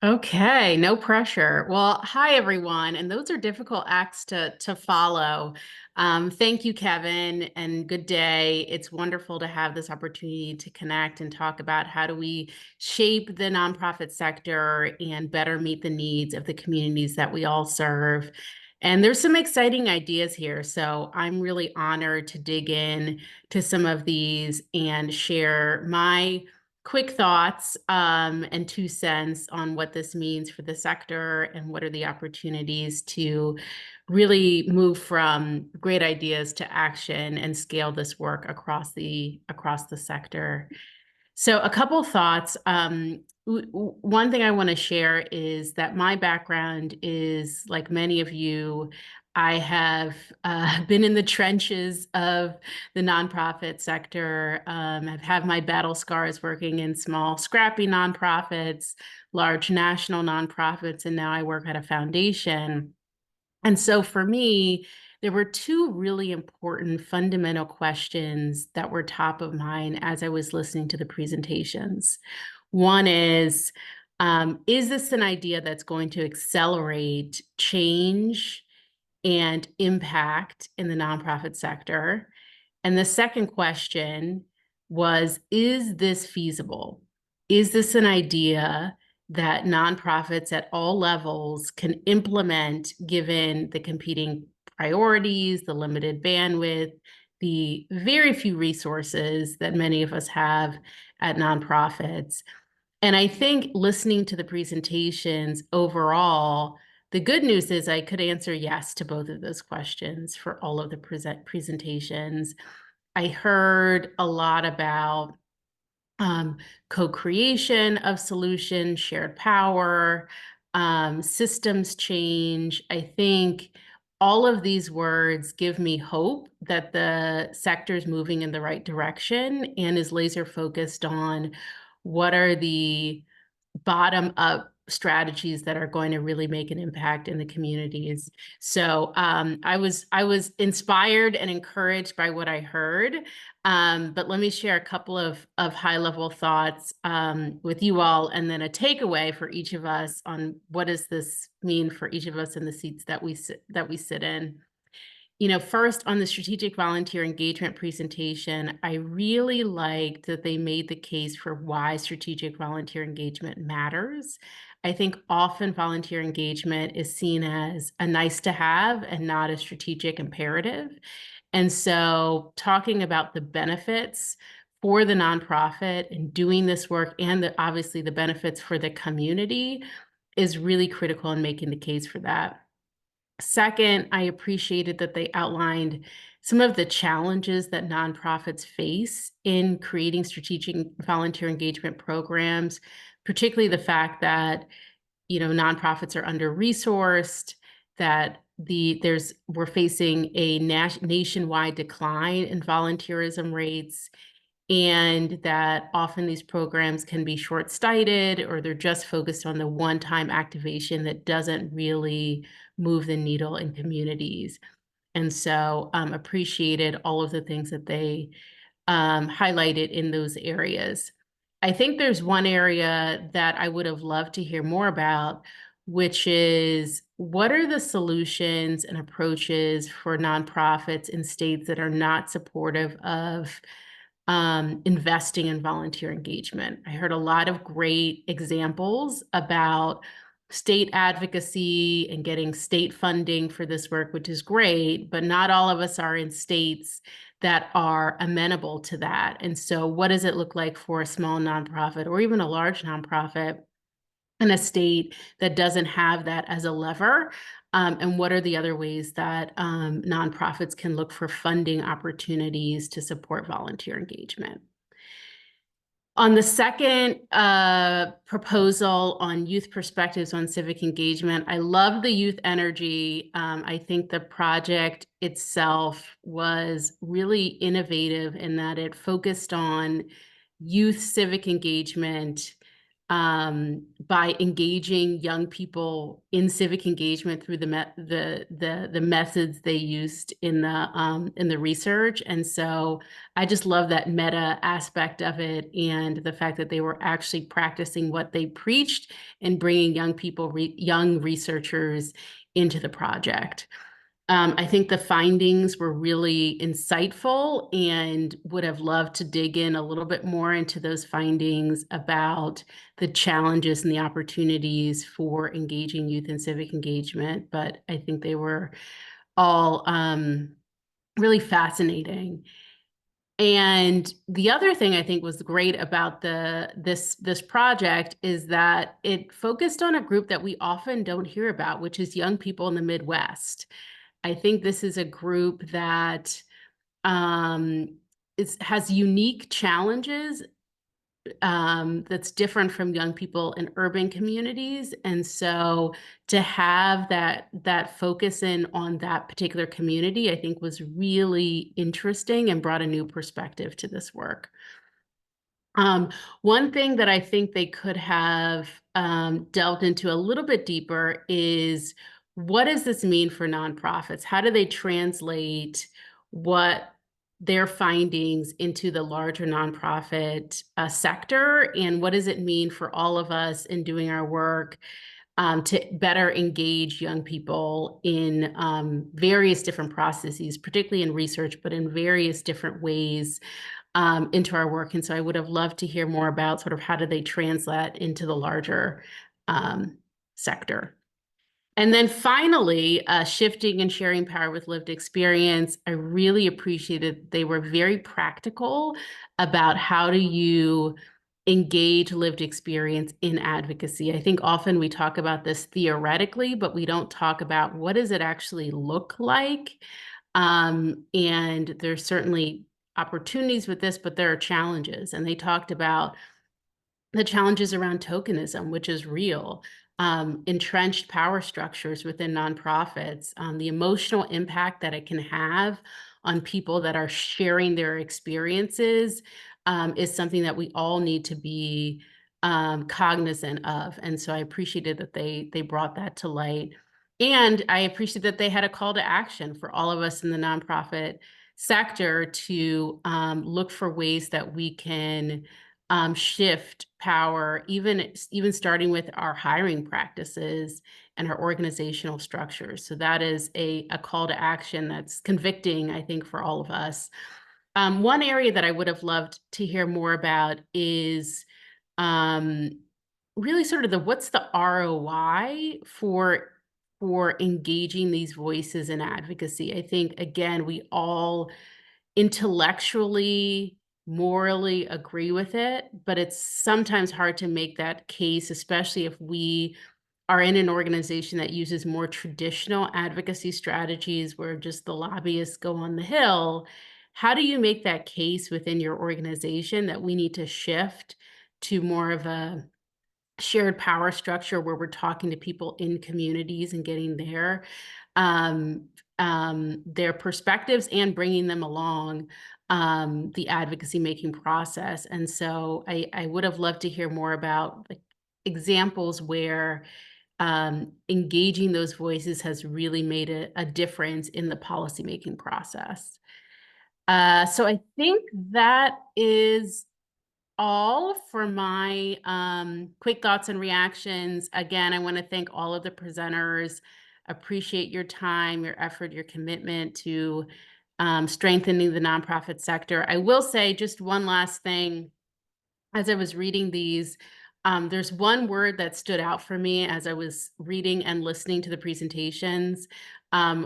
Okay, no pressure. Well, hi everyone, and those are difficult acts to follow. Thank you, Kevin, and good day. It's wonderful to have this opportunity to connect and talk about how do we shape the nonprofit sector and better meet the needs of the communities that we all serve. And there's some exciting ideas here, so I'm really honored to dig in to some of these and share my quick thoughts and 2 cents on what this means for the sector and what are the opportunities to really move from great ideas to action and scale this work across the sector. So a couple thoughts. One thing I want to share is that my background is, like many of you, I have been in the trenches of the nonprofit sector. I've had my battle scars working in small, scrappy nonprofits, large national nonprofits, and now I work at a foundation. And so for me, there were two really important fundamental questions that were top of mind as I was listening to the presentations. One is this an idea that's going to accelerate change and impact in the nonprofit sector? And the second question was, is this feasible? Is this an idea that nonprofits at all levels can implement given the competing priorities, the limited bandwidth, the very few resources that many of us have at nonprofits? And I think listening to the presentations overall, the good news is I could answer yes to both of those questions for all of the presentations. I heard a lot about co-creation of solutions, shared power, systems change. I think all of these words give me hope that the sector is moving in the right direction and is laser focused on what are the bottom-up strategies that are going to really make an impact in the communities. So I was inspired and encouraged by what I heard. But let me share a couple of high-level thoughts with you all, and then a takeaway for each of us on what does this mean for each of us in the seats that we sit in. You know, first on the strategic volunteer engagement presentation, I really liked that they made the case for why strategic volunteer engagement matters. I think often volunteer engagement is seen as a nice to have and not a strategic imperative. And so talking about the benefits for the nonprofit and doing this work and obviously the benefits for the community is really critical in making the case for that. Second, I appreciated that they outlined some of the challenges that nonprofits face in creating strategic volunteer engagement programs, particularly the fact that, you know, nonprofits are under-resourced, that we're facing a nationwide decline in volunteerism rates, and that often these programs can be short-sighted or they're just focused on the one-time activation that doesn't really move the needle in communities. And so appreciated all of the things that they highlighted in those areas. I think there's one area that I would have loved to hear more about, which is what are the solutions and approaches for nonprofits in states that are not supportive of investing in volunteer engagement. I heard a lot of great examples about state advocacy and getting state funding for this work, which is great, but not all of us are in states that are amenable to that. And so what does it look like for a small nonprofit or even a large nonprofit in a state that doesn't have that as a lever? And what are the other ways that nonprofits can look for funding opportunities to support volunteer engagement? On the second proposal on youth perspectives on civic engagement, I love the youth energy. I think the project itself was really innovative in that it focused on youth civic engagement by engaging young people in civic engagement through the methods they used in the research. And so I just love that meta aspect of it, and the fact that they were actually practicing what they preached and bringing young people, young researchers into the project. I think the findings were really insightful, and would have loved to dig in a little bit more into those findings about the challenges and the opportunities for engaging youth in civic engagement. But I think they were all really fascinating. And the other thing I think was great about this project is that it focused on a group that we often don't hear about, which is young people in the Midwest. I think this is a group that has unique challenges that's different from young people in urban communities. And so to have that focus in on that particular community, I think was really interesting and brought a new perspective to this work. One thing that I think they could have delved into a little bit deeper is, what does this mean for nonprofits? How do they translate what their findings into the larger nonprofit sector? And what does it mean for all of us in doing our work to better engage young people in various different processes, particularly in research, but in various different ways into our work? And so I would have loved to hear more about sort of how do they translate into the larger sector. And then finally, shifting and sharing power with lived experience. I really appreciated they were very practical about how do you engage lived experience in advocacy. I think often we talk about this theoretically, but we don't talk about what does it actually look like. And there's certainly opportunities with this, but there are challenges. And they talked about the challenges around tokenism, which is real, entrenched power structures within nonprofits, the emotional impact that it can have on people that are sharing their experiences is something that we all need to be cognizant of. And so I appreciated that they brought that to light. And I appreciate that they had a call to action for all of us in the nonprofit sector to look for ways that we can shift power, even starting with our hiring practices and our organizational structures. So that is a call to action that's convicting, I think, for all of us. One area that I would have loved to hear more about is really sort of what's the ROI for engaging these voices in advocacy. I think, again, we all intellectually, morally agree with it, but it's sometimes hard to make that case, especially if we are in an organization that uses more traditional advocacy strategies where just the lobbyists go on the Hill. How do you make that case within your organization that we need to shift to more of a shared power structure where we're talking to people in communities and getting their perspectives and bringing them along the advocacy making process? And so I would have loved to hear more about examples where engaging those voices has really made a difference in the policymaking process. So I think that is all for my quick thoughts and reactions. Again, I want to thank all of the presenters. Appreciate your time, your effort, your commitment to strengthening the nonprofit sector. I will say just one last thing. As I was reading these, there's one word that stood out for me as I was reading and listening to the presentations.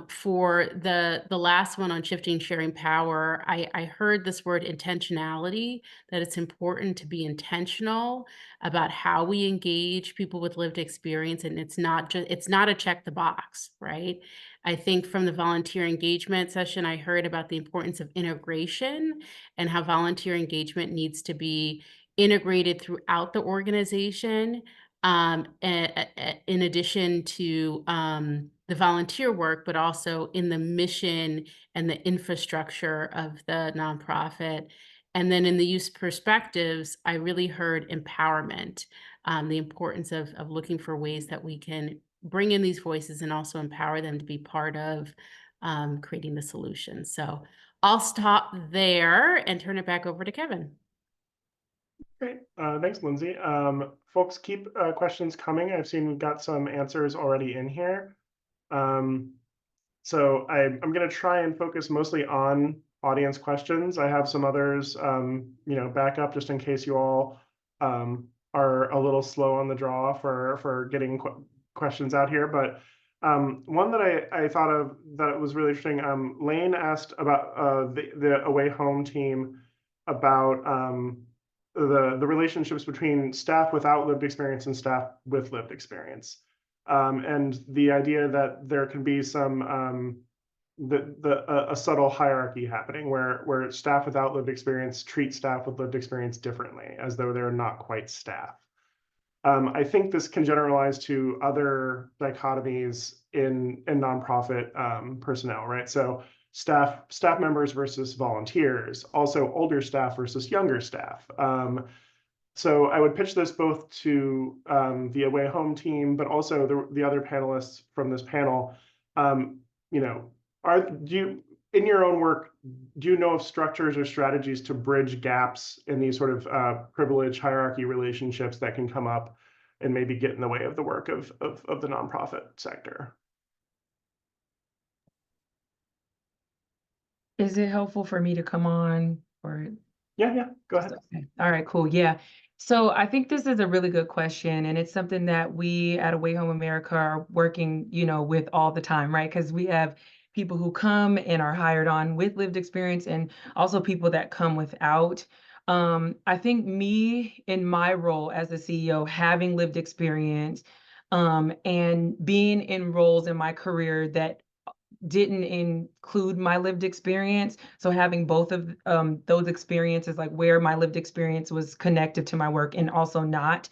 For the last one on shifting, sharing power, I heard this word intentionality, that it's important to be intentional about how we engage people with lived experience. And it's not a check the box, right? I think from the volunteer engagement session, I heard about the importance of integration and how volunteer engagement needs to be integrated throughout the organization, in addition to the volunteer work, but also in the mission and the infrastructure of the nonprofit. And then in the youth perspectives, I really heard empowerment, the importance of looking for ways that we can bring in these voices and also empower them to be part of creating the solution. So I'll stop there and turn it back over to Kevin. Great. Thanks, Lindsay. Folks, keep questions coming. I've seen we've got some answers already in here. So I'm going to try and focus mostly on audience questions. I have some others, back up just in case you all are a little slow on the draw for getting questions out here. But one that I thought of that was really interesting. Lane asked about the Away Home team about the relationships between staff without lived experience and staff with lived experience. And the idea that there can be some a subtle hierarchy happening where staff without lived experience treat staff with lived experience differently, as though they're not quite staff. I think this can generalize to other dichotomies in nonprofit personnel, right? So staff members versus volunteers, also older staff versus younger staff. So I would pitch this both to the Away Home team, but also the other panelists from this panel. In your own work, do you know of structures or strategies to bridge gaps in these sort of privilege hierarchy relationships that can come up and maybe get in the way of the work of the nonprofit sector? Is it helpful for me to come on or? Yeah, go ahead. Okay. All right, cool. Yeah. So I think this is a really good question, and it's something that we at Away Home America are working, with all the time, right? Because we have people who come and are hired on with lived experience, and also people that come without. I think me in my role as a CEO, having lived experience, and being in roles in my career that didn't include my lived experience. So having both of those experiences, like where my lived experience was connected to my work and also not,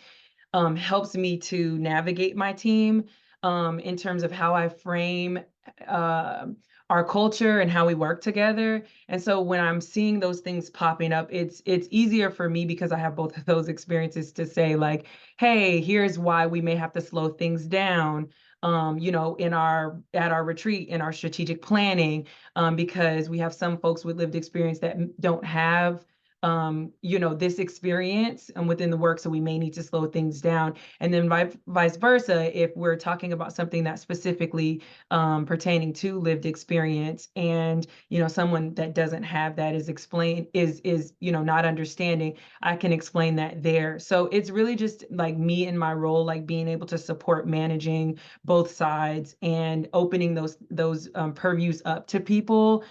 helps me to navigate my team in terms of how I frame our culture and how we work together. And so when I'm seeing those things popping up, it's easier for me because I have both of those experiences to say like, hey, here's why we may have to slow things down. At our retreat, in our strategic planning, because we have some folks with lived experience that don't have this experience within the work, so we may need to slow things down. And then vice versa, if we're talking about something that's specifically pertaining to lived experience, and someone that doesn't have that is not understanding, I can explain that there. So it's really just like me in my role, like being able to support managing both sides and opening those purviews up to people,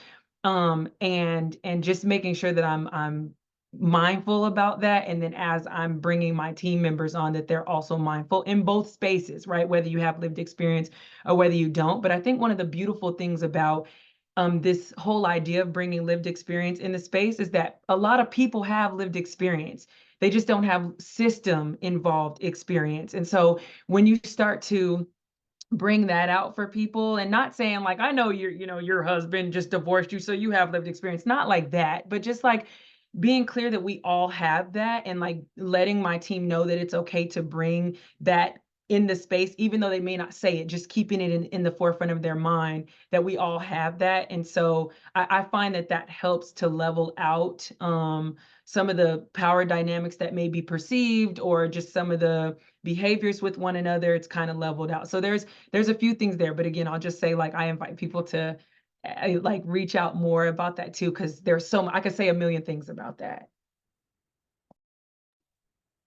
and just making sure that I'm mindful about that. And then as I'm bringing my team members on, that they're also mindful in both spaces, right? Whether you have lived experience or whether you don't. But I think one of the beautiful things about this whole idea of bringing lived experience in the space is that a lot of people have lived experience. They just don't have system involved experience. And so when you start to bring that out for people, and not saying like, I know your husband just divorced you, so you have lived experience, not like that, but just like being clear that we all have that, and like letting my team know that it's okay to bring that in the space, even though they may not say it, just keeping it in the forefront of their mind that we all have that. And so I find that helps to level out some of the power dynamics that may be perceived, or just some of the behaviors with one another. It's kind of leveled out. So there's a few things there, but again, I'll just say, like, I invite people to like reach out more about that too, because there's I could say a million things about that.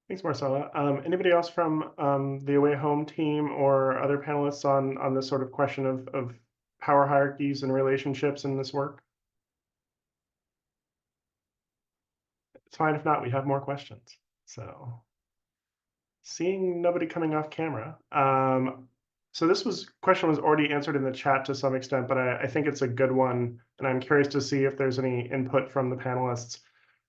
Thanks, Marcella. Anybody else from the Away Home team or other panelists on this sort of question of power hierarchies and relationships in this work? It's fine if not, we have more questions. So seeing nobody coming off camera. So this question was already answered in the chat to some extent, but I think it's a good one, and I'm curious to see if there's any input from the panelists.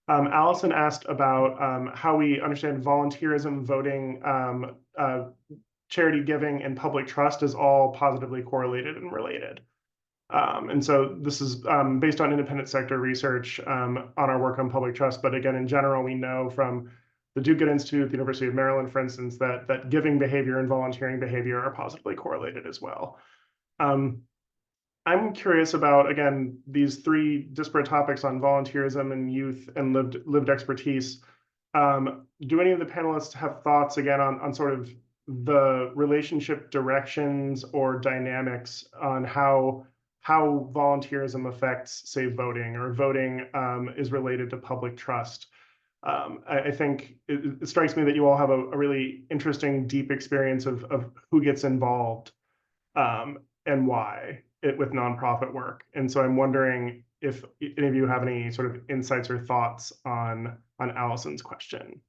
Allison asked about how we understand volunteerism, voting, charity giving, and public trust is all positively correlated and related. And so this is based on independent sector research on our work on public trust. But again, in general, we know from the Do-Good Institute at the University of Maryland, for instance, that giving behavior and volunteering behavior are positively correlated as well. I'm curious about, again, these three disparate topics on volunteerism and youth and lived expertise. Do any of the panelists have thoughts, again, on sort of the relationship directions or dynamics on how volunteerism affects, say, voting, or voting is related to public trust? I think it strikes me that you all have a really interesting, deep experience of who gets involved and why with nonprofit work. And so I'm wondering if any of you have any sort of insights or thoughts on Allison's question.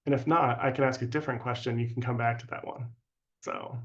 And if not, I can ask a different question. You can come back to that one. So.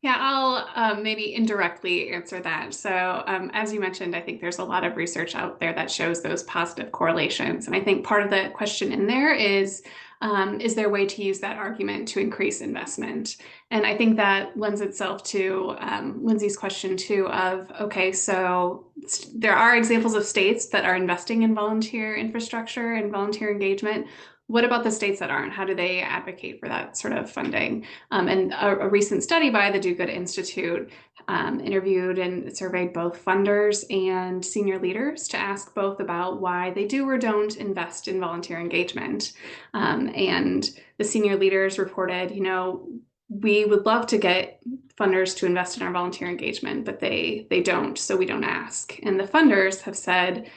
Yeah, I'll maybe indirectly answer that. So as you mentioned, I think there's a lot of research out there that shows those positive correlations. And I think part of the question in there is there a way to use that argument to increase investment? And I think that lends itself to Lindsay's question too of, okay, so there are examples of states that are investing in volunteer infrastructure and volunteer engagement. What about the states that aren't? How do they advocate for that sort of funding? And a recent study by the Do-Good Institute interviewed and surveyed both funders and senior leaders to ask both about why they do or don't invest in volunteer engagement. And the senior leaders reported, you know, we would love to get funders to invest in our volunteer engagement, but they don't, so we don't ask. And the funders have said,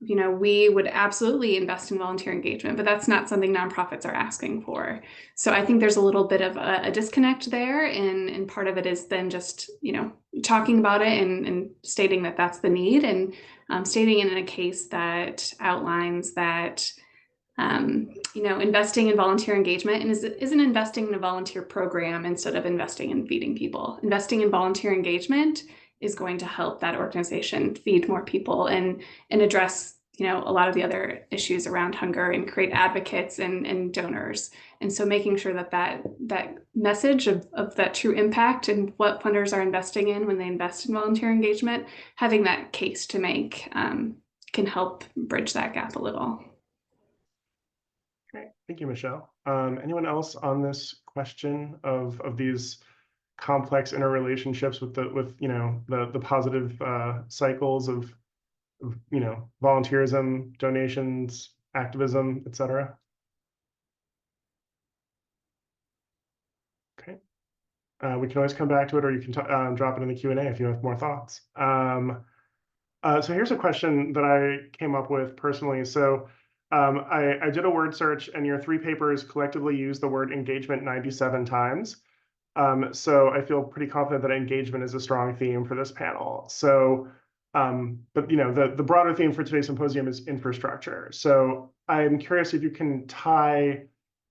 you know, we would absolutely invest in volunteer engagement, but that's not something nonprofits are asking for. So I think there's a little bit of a disconnect there, and part of it is then just, you know, talking about it and stating that that's the need, and stating it in a case that outlines that, you know, investing in volunteer engagement and isn't investing in a volunteer program instead of investing in feeding people. Investing in volunteer engagement is going to help that organization feed more people and address, you know, a lot of the other issues around hunger and create advocates and donors. And so making sure that that message of that true impact and what funders are investing in when they invest in volunteer engagement, having that case to make can help bridge that gap a little. Great, thank you, Michelle. Anyone else on this question of these complex interrelationships with you know, the positive cycles of you know, volunteerism, donations, activism, etc.? Okay, we can always come back to it, or you can drop it in the Q&A if you have more thoughts. So here's a question that I came up with personally. So I did a word search, and your three papers collectively use the word engagement 97 times. So I feel pretty confident that engagement is a strong theme for this panel. So, but you know, the broader theme for today's symposium is infrastructure. So I'm curious if you can tie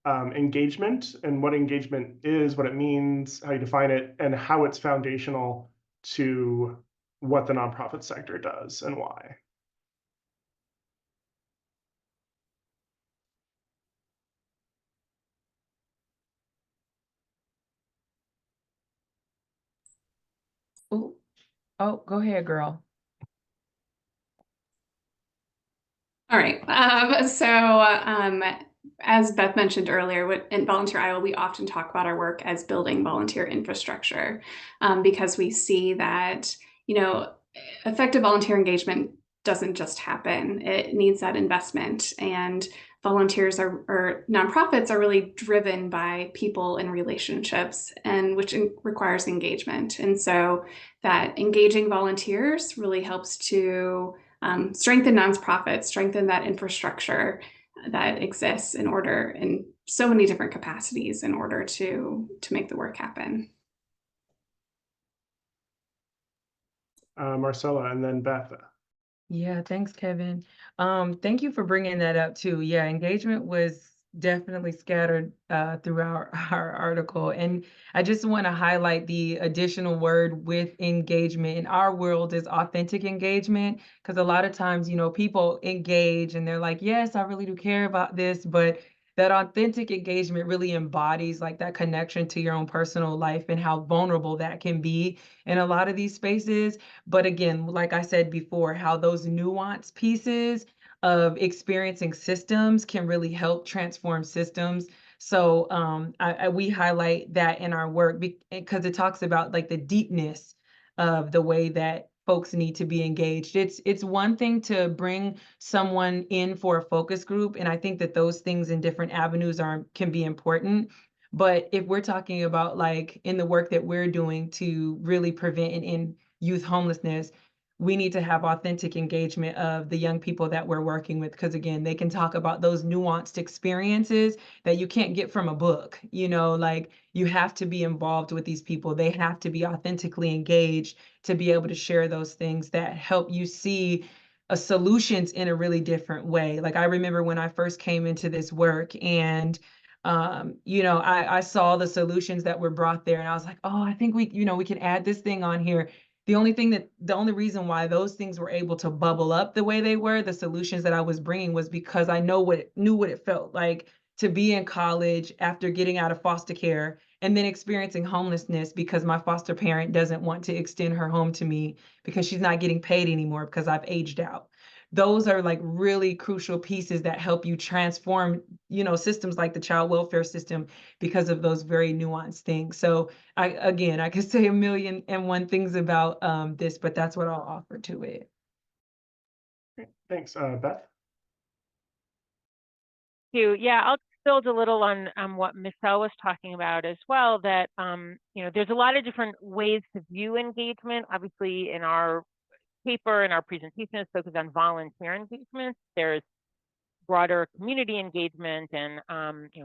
engagement and what engagement is, what it means, how you define it, and how it's foundational to what the nonprofit sector does and why. Ooh. Oh, go ahead, girl. All right. As Beth mentioned earlier, in Volunteer Iowa, we often talk about our work as building volunteer infrastructure, because we see that, you know, effective volunteer engagement doesn't just happen. It needs that investment, and volunteers or nonprofits are really driven by people and relationships, and which requires engagement. And so that engaging volunteers really helps to strengthen nonprofits, strengthen that infrastructure that exists in so many different capacities in order to make the work happen. Marcella, and then Beth. Yeah, thanks, Kevin. Thank you for bringing that up too. Yeah, engagement was definitely scattered through our article. And I just want to highlight the additional word with engagement in our world is authentic engagement. Because a lot of times, you know, people engage and they're like, yes, I really do care about this, but that authentic engagement really embodies like that connection to your own personal life and how vulnerable that can be in a lot of these spaces. But again, like I said before, how those nuanced pieces of experiencing systems can really help transform systems. So we highlight that in our work because it talks about like the deepness of the way that folks need to be engaged. It's one thing to bring someone in for a focus group, and I think that those things in different avenues can be important. But if we're talking about like in the work that we're doing to really prevent and end youth homelessness, we need to have authentic engagement of the young people that we're working with, because again, they can talk about those nuanced experiences that you can't get from a book. Like you have to be involved with these people. They have to be authentically engaged to be able to share those things that help you see solutions in a really different way. Like I remember when I first came into this work and I saw the solutions that were brought there and I was like, oh, I think we can add this thing on here. The only reason why those things were able to bubble up the way they were, the solutions that I was bringing, was because I knew what it felt like to be in college after getting out of foster care and then experiencing homelessness because my foster parent doesn't want to extend her home to me because she's not getting paid anymore because I've aged out. Those are like really crucial pieces that help you transform, systems like the child welfare system because of those very nuanced things. So I could say a million and one things about this, but that's what I'll offer to it. Great. Thanks, Beth. Yeah, I'll build a little on what Michelle was talking about as well, that there's a lot of different ways to view engagement. Obviously, in our paper and our presentation is focused on volunteer engagement. There's broader community engagement and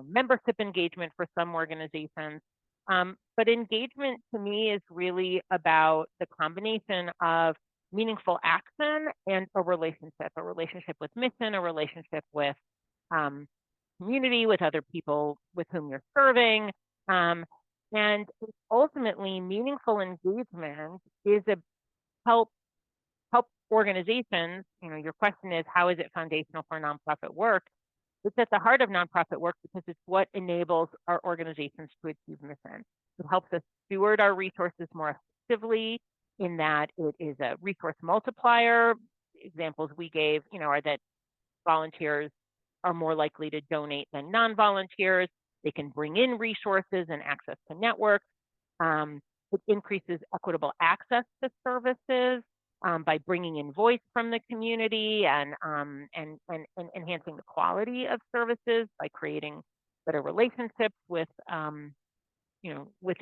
membership engagement for some organizations. But engagement to me is really about the combination of meaningful action and a relationship with mission, a relationship with community, with other people with whom you're serving. And ultimately, meaningful engagement is a help organizations. Your question is, how is it foundational for nonprofit work? It's at the heart of nonprofit work because it's what enables our organizations to achieve mission. It helps us steward our resources more effectively in that it is a resource multiplier. Examples we gave, are that volunteers are more likely to donate than non-volunteers. They can bring in resources and access to networks. It increases equitable access to services by bringing in voice from the community and enhancing the quality of services by creating better relationships with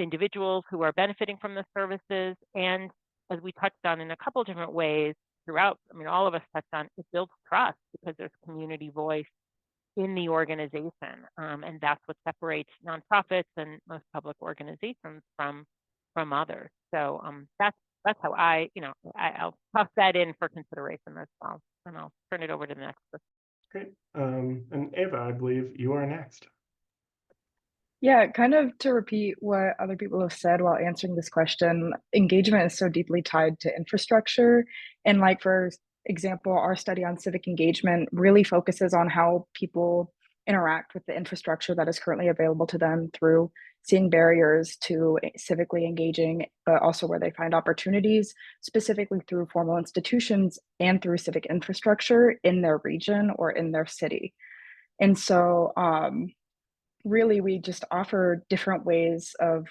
individuals who are benefiting from the services. And as we touched on in a couple different ways throughout, all of us touched on, it builds trust because there's community voice in the organization. And that's what separates nonprofits and most public organizations from others. So that's how I'll toss that in for consideration as well. And I'll turn it over to the next person. Great. And Ava, I believe you are next. Yeah, kind of to repeat what other people have said while answering this question, engagement is so deeply tied to infrastructure. And like, for example, our study on civic engagement really focuses on how people interact with the infrastructure that is currently available to them through seeing barriers to civically engaging, but also where they find opportunities, specifically through formal institutions and through civic infrastructure in their region or in their city. And so really, we just offer different ways of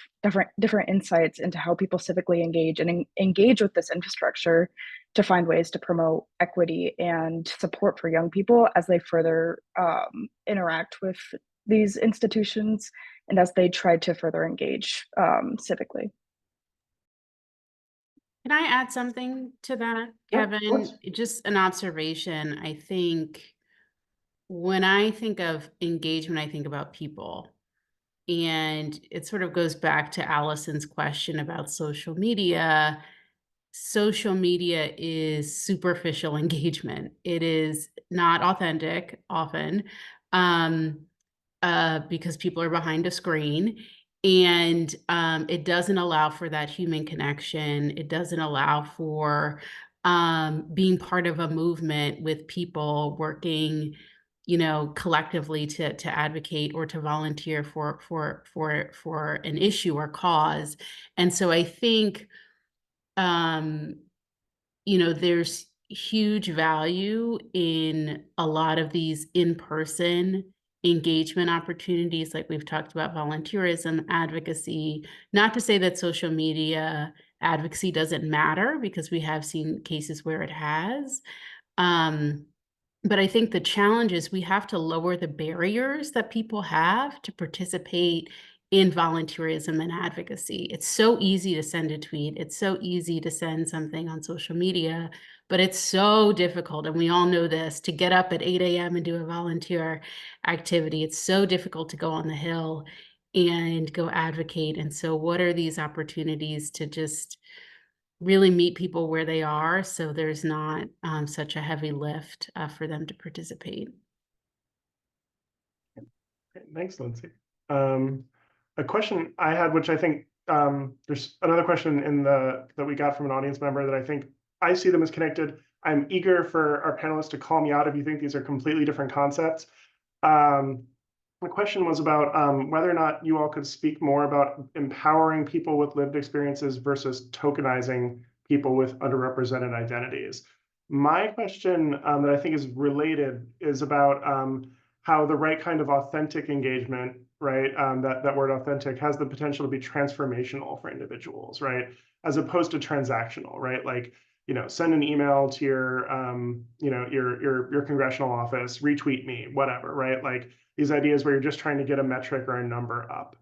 different insights into how people civically engage and engage with this infrastructure to find ways to promote equity and support for young people as they further interact with these institutions and as they try to further engage civically. Can I add something to that, Kevin? Just an observation. I think when I think of engagement, I think about people. And it sort of goes back to Allison's question about social media. Social media is superficial engagement. It is not authentic often because people are behind a screen. And it doesn't allow for that human connection. It doesn't allow for being part of a movement with people working collectively to advocate or to volunteer for an issue or cause. And so I think, there's huge value in a lot of these in-person engagement opportunities, like we've talked about volunteerism, advocacy. Not to say that social media advocacy doesn't matter, because we have seen cases where it has. But I think the challenge is we have to lower the barriers that people have to participate in volunteerism and advocacy. It's so easy to send a tweet. It's so easy to send something on social media, but it's so difficult, and we all know this, to get up at 8 a.m. and do a volunteer activity. It's so difficult to go on the Hill and go advocate. And so what are these opportunities to just really meet people where they are, so there's not such a heavy lift for them to participate? Thanks, Lindsay. A question I had, which I think there's another question that we got from an audience member that I think I see them as connected. I'm eager for our panelists to call me out if you think these are completely different concepts. The question was about whether or not you all could speak more about empowering people with lived experiences versus tokenizing people with underrepresented identities. My question that I think is related is about how the right kind of authentic engagement, right, that word authentic, has the potential to be transformational for individuals, right, as opposed to transactional, right? Like, send an email to your, your congressional office, retweet me, whatever, right? Like these ideas where you're just trying to get a metric or a number up.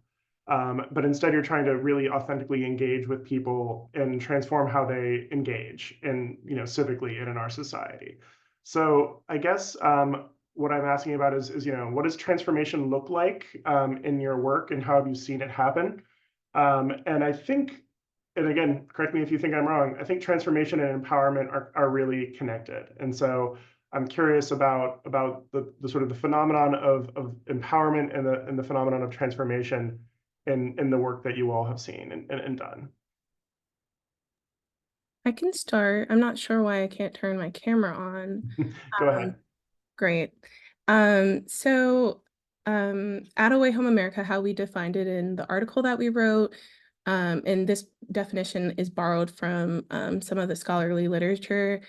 But instead you're trying to really authentically engage with people and transform how they engage in, civically and in our society. So I guess what I'm asking about is, what does transformation look like in your work, and how have you seen it happen? And I think, and again, correct me if you think I'm wrong, I think transformation and empowerment are really connected. And so I'm curious about the sort of the phenomenon of empowerment and the phenomenon of transformation in the work that you all have seen and done. I can start. I'm not sure why I can't turn my camera on. Go ahead. Great. At Away Home America, how we defined it in the article that we wrote, and this definition is borrowed from some of the scholarly literature.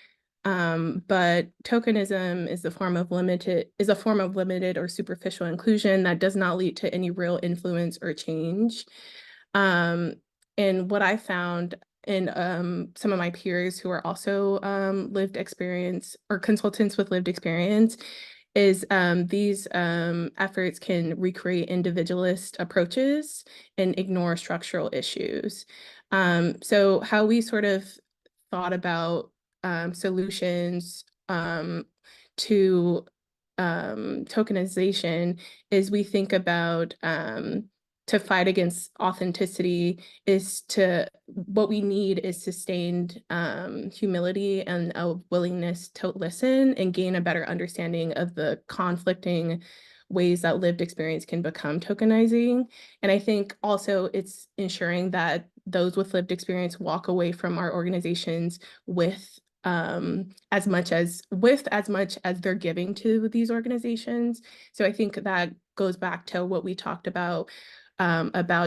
But tokenism is a form of limited or superficial inclusion that does not lead to any real influence or change. And what I found in some of my peers who are also lived experience or consultants with lived experience is these efforts can recreate individualist approaches and ignore structural issues. So how we sort of thought about solutions to tokenization is we think about to fight against authenticity what we need is sustained humility and a willingness to listen and gain a better understanding of the conflicting ways that lived experience can become tokenizing. And I think also it's ensuring that those with lived experience walk away from our organizations with as much as they're giving to these organizations. So I think that goes back to what we talked about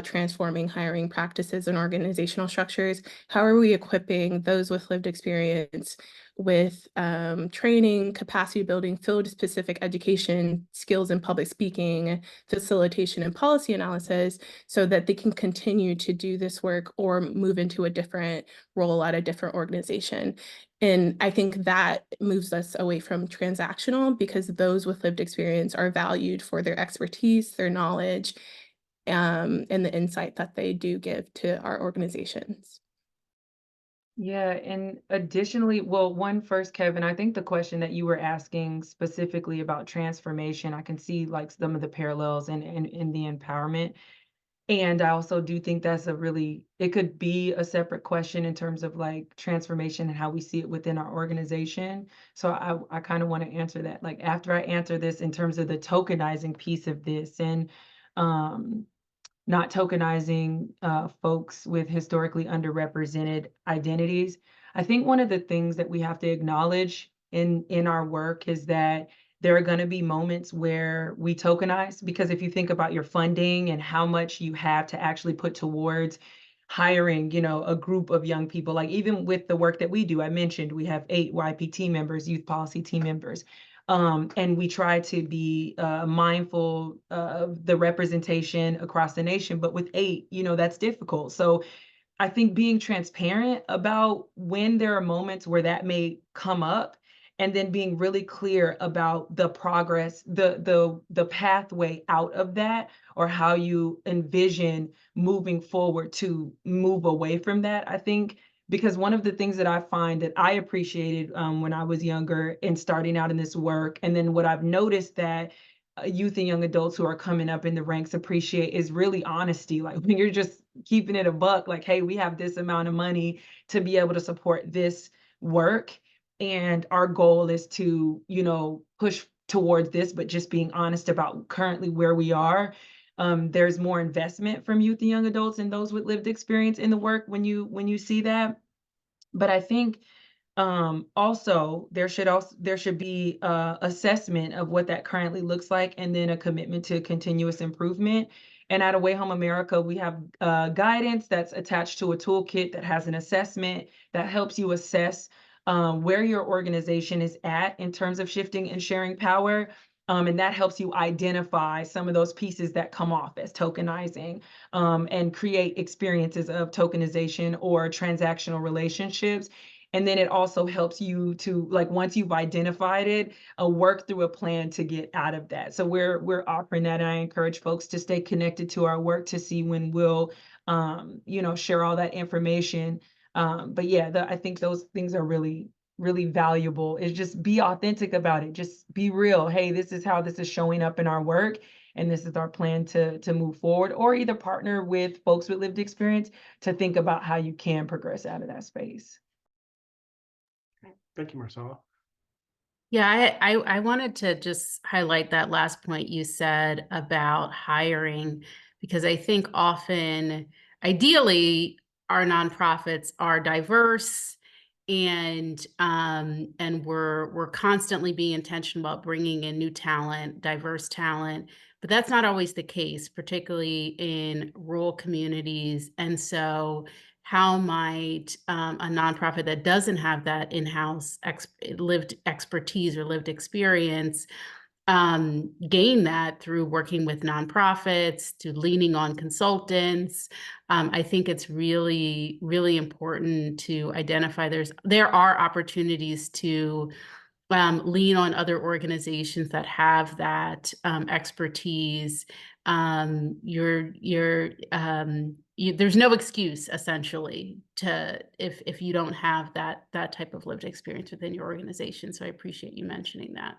transforming hiring practices and organizational structures. How are we equipping those with lived experience with training, capacity building, field-specific education, skills in public speaking, facilitation, and policy analysis, so that they can continue to do this work or move into a different role at a different organization? And I think that moves us away from transactional, because those with lived experience are valued for their expertise, their knowledge, and the insight that they do give to our organizations. Yeah, and additionally, well, first, Kevin, I think the question that you were asking specifically about transformation, I can see like some of the parallels in the empowerment. And I also do think that's it could be a separate question in terms of like transformation and how we see it within our organization. So I kind of want to answer that. Like after I answer this in terms of the tokenizing piece of this, and not tokenizing folks with historically underrepresented identities. I think one of the things that we have to acknowledge in our work is that there are going to be moments where we tokenize, because if you think about your funding and how much you have to actually put towards hiring, you know, a group of young people, like even with the work that we do, I mentioned we have 8 YP members, youth policy team members. And we try to be mindful of the representation across the nation, but with 8, you know, that's difficult. So I think being transparent about when there are moments where that may come up, and then being really clear about the progress, the pathway out of that, or how you envision moving forward to move away from that. I think because one of the things that I find that I appreciated when I was younger and starting out in this work, and then what I've noticed that youth and young adults who are coming up in the ranks appreciate is really honesty. Like when you're just keeping it a buck, like, hey, we have this amount of money to be able to support this work. And our goal is to, you know, push towards this, but just being honest about currently where we are. There's more investment from youth and young adults and those with lived experience in the work when you see that. But I think also there should be assessment of what that currently looks like, and then a commitment to continuous improvement. And at Away Home America, we have guidance that's attached to a toolkit that has an assessment that helps you assess where your organization is at in terms of shifting and sharing power. And that helps you identify some of those pieces that come off as tokenizing, and create experiences of tokenization or transactional relationships. And then it also helps you to, like, once you've identified it, work through a plan to get out of that. So we're offering that, and I encourage folks to stay connected to our work to see when we'll, you know, share all that information. But yeah, I think those things are really, really valuable. Is just be authentic about it. Just be real. Hey, this is how this is showing up in our work, and this is our plan to move forward, or either partner with folks with lived experience to think about how you can progress out of that space. Thank you, Marcella. Yeah, I wanted to just highlight that last point you said about hiring, because I think often, ideally, our nonprofits are diverse, and we're constantly being intentional about bringing in new talent, diverse talent, but that's not always the case, particularly in rural communities. And so how might a nonprofit that doesn't have that in-house lived expertise or lived experience gain that through working with nonprofits, to leaning on consultants? I think it's really, really important to identify there are opportunities to lean on other organizations that have that expertise. There's no excuse, essentially, if you don't have that type of lived experience within your organization. So I appreciate you mentioning that.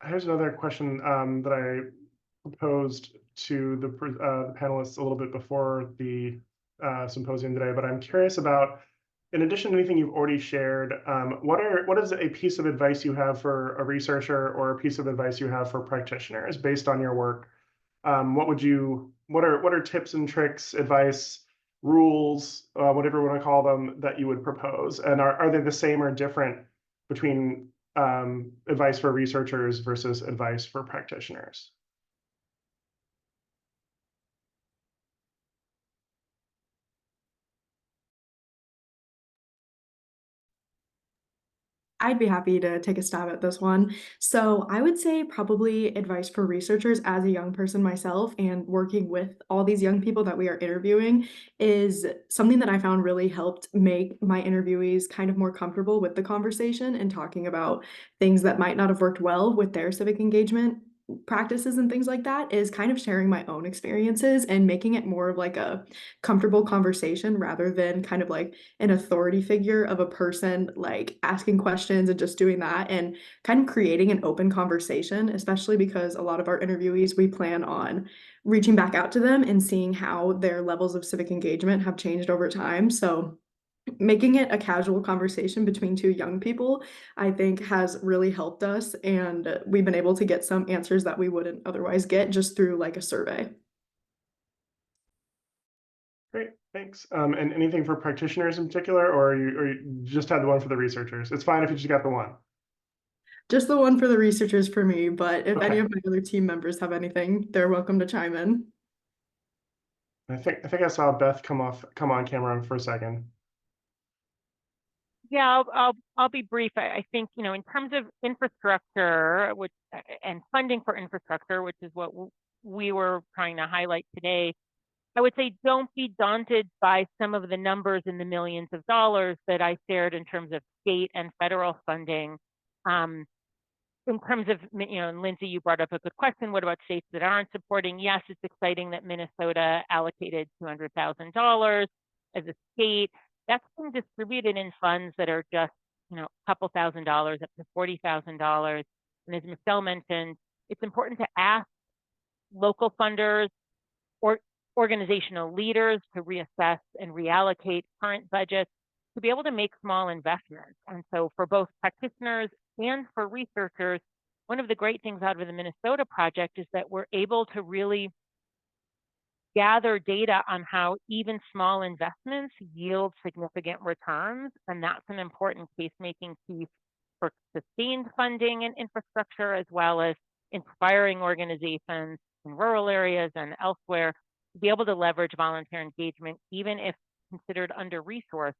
Here's another question that I proposed to the panelists a little bit before the symposium today, but I'm curious about, in addition to anything you've already shared, what is a piece of advice you have for a researcher, or a piece of advice you have for practitioners based on your work? What are tips and tricks, advice, rules, whatever you want to call them, that you would propose? And are they the same or different between advice for researchers versus advice for practitioners? I'd be happy to take a stab at this one. So I would say probably advice for researchers, as a young person myself and working with all these young people that we are interviewing, is something that I found really helped make my interviewees kind of more comfortable with the conversation and talking about things that might not have worked well with their civic engagement practices and things like that, is kind of sharing my own experiences and making it more of like a comfortable conversation, rather than kind of like an authority figure of a person like asking questions and just doing that, and kind of creating an open conversation, especially because a lot of our interviewees, we plan on reaching back out to them and seeing how their levels of civic engagement have changed over time. So making it a casual conversation between two young people, I think, has really helped us, and we've been able to get some answers that we wouldn't otherwise get just through like a survey. Great, thanks. And anything for practitioners in particular, or you just had the one for the researchers? It's fine if you just got the one. Just the one for the researchers for me, but if any Okay. of my other team members have anything, they're welcome to chime in. I think I saw Beth come on camera for a second. Yeah, I'll be brief. I think, you know, in terms of infrastructure, which and funding for infrastructure, which is what we were trying to highlight today, I would say don't be daunted by some of the numbers in the millions of dollars that I shared in terms of state and federal funding. In terms of, you know, and Lindsay, you brought up a good question. What about states that aren't supporting? Yes, it's exciting that Minnesota allocated $200,000 as a state. That's been distributed in funds that are just, you know, a couple $1,000s up to $40,000. And as Michelle mentioned, it's important to ask local funders or organizational leaders to reassess and reallocate current budgets to be able to make small investments. And so for both practitioners and for researchers, one of the great things out of the Minnesota project is that we're able to really gather data on how even small investments yield significant returns. And that's an important case-making piece for sustained funding and infrastructure, as well as inspiring organizations in rural areas and elsewhere to be able to leverage volunteer engagement, even if considered under-resourced,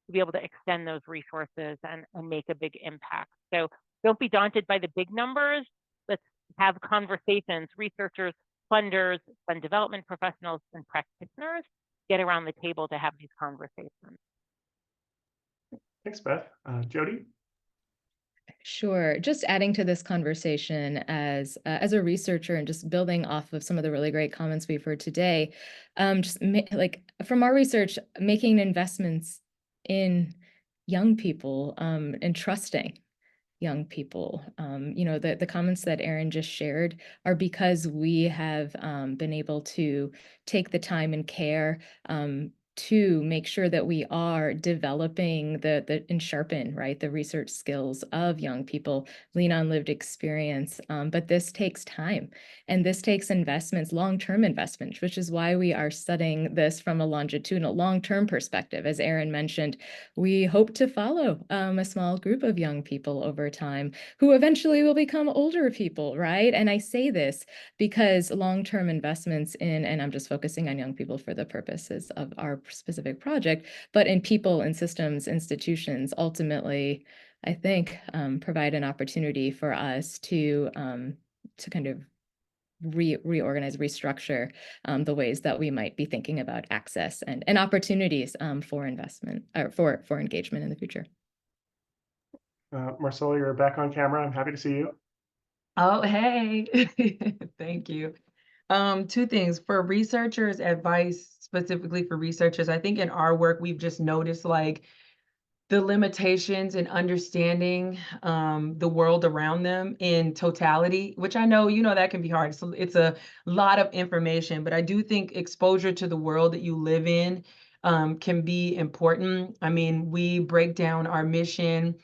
to be able to extend those resources and make a big impact. So don't be daunted by the big numbers. Let's have conversations, researchers, funders, fund development professionals, and practitioners get around the table to have these conversations. Thanks, Beth. Jody? Sure. Just adding to this conversation as a researcher and just building off of some of the really great comments we've heard today, like from our research, making investments in young people and trusting young people. You know, the comments that Erin just shared are because we have been able to take the time and care to make sure that we are developing and sharpen, right, the research skills of young people, lean on lived experience. But this takes time, and this takes investments, long-term investments, which is why we are studying this from a longitudinal, long-term perspective. As Erin mentioned, we hope to follow a small group of young people over time who eventually will become older people, right? And I say this because long-term investments in, and I'm just focusing on young people for the purposes of our specific project, but in people and systems, institutions, ultimately, I think provide an opportunity for us to kind of reorganize, restructure the ways that we might be thinking about access and opportunities for investment or for engagement in the future. Marcella, you're back on camera. I'm happy to see you. Oh, hey, thank you. Two things for researchers, advice specifically for researchers. I think in our work, we've just noticed like the limitations in understanding the world around them in totality, which I know, you know, that can be hard. So it's a lot of information, but I do think exposure to the world that you live in can be important. I mean, we break down our mission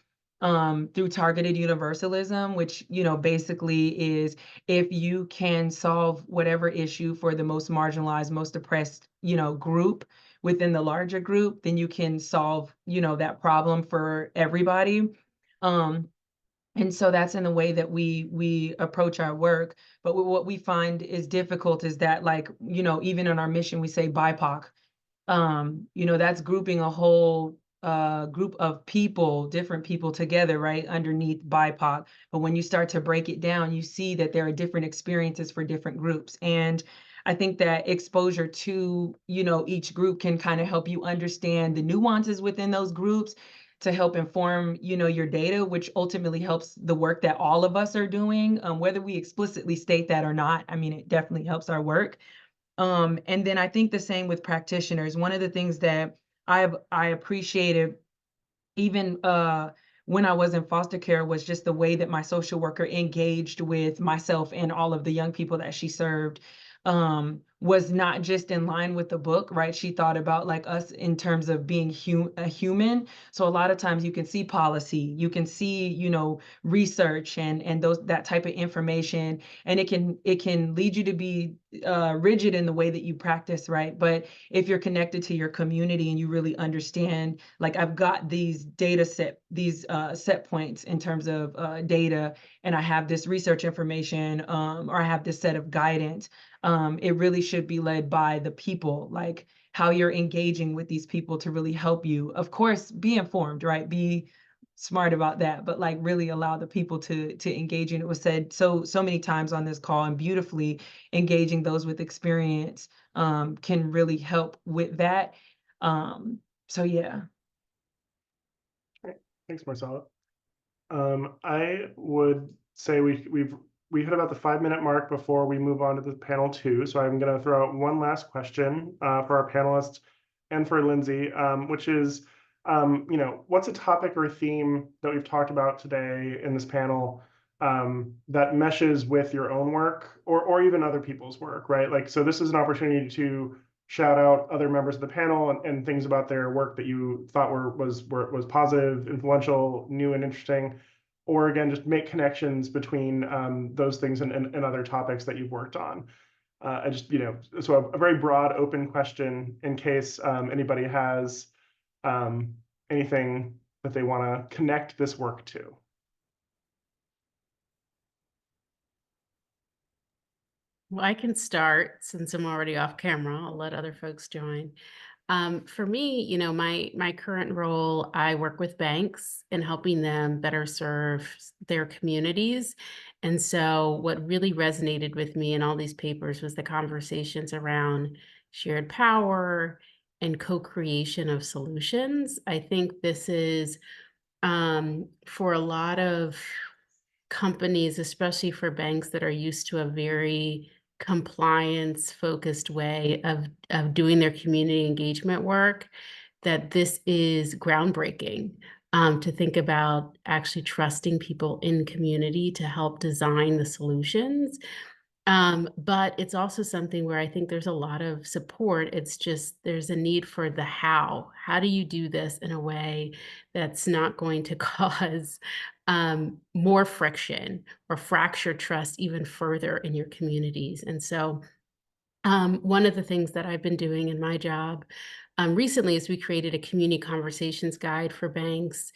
through targeted universalism, which, you know, basically is if you can solve whatever issue for the most marginalized, most oppressed, you know, group within the larger group, then you can solve, you know, that problem for everybody. And so that's in the way that we approach our work. But what we find is difficult is that, like, you know, even in our mission, we say BIPOC. You know, that's grouping a whole group of people, different people together, right, underneath BIPOC. But when you start to break it down, you see that there are different experiences for different groups. And I think that exposure to, you know, each group can kind of help you understand the nuances within those groups to help inform, you know, your data, which ultimately helps the work that all of us are doing, whether we explicitly state that or not. I mean, it definitely helps our work. And then I think the same with practitioners. One of the things that I appreciated even when I was in foster care was just the way that my social worker engaged with myself and all of the young people that she served. One was not just in line with the book, right? She thought about like us in terms of being a human. So a lot of times you can see policy, you can see, you know, research and that type of information, and it can lead you to be rigid in the way that you practice, right? But if you're connected to your community and you really understand, like I've got these set points in terms of data, and I have this research information, or I have this set of guidance, it really should be led by the people, like how you're engaging with these people to really help you. Of course, be informed, right? Be smart about that, but like really allow the people to engage in. It was said so many times on this call, and beautifully, engaging those with experience can really help with that. So yeah. Great. Thanks, Marcella. I would say we hit about the 5-minute mark before we move on to the panel 2. So I'm going to throw out one last question for our panelists and for Lindsay, which is, you know, what's a topic or a theme that we've talked about today in this panel that meshes with your own work or even other people's work, right? Like, so this is an opportunity to shout out other members of the panel and things about their work that you thought was positive, influential, new, and interesting, or again, just make connections between those things and other topics that you've worked on. I just, you know, so a very broad, open question in case anybody has anything that they want to connect this work to. Well, I can start since I'm already off camera. I'll let other folks join. For me, you know, my current role, I work with banks and helping them better serve their communities. And so what really resonated with me in all these papers was the conversations around shared power and co-creation of solutions. I think this is for a lot of companies, especially for banks that are used to a very compliance focused way of doing their community engagement work, that this is groundbreaking, to think about actually trusting people in community to help design the solutions. But it's also something where I think there's a lot of support. It's just there's a need for the how. How do you do this in a way that's not going to cause more friction or fracture trust even further in your communities? And so one of the things that I've been doing in my job recently is we created a community conversations guide for banks,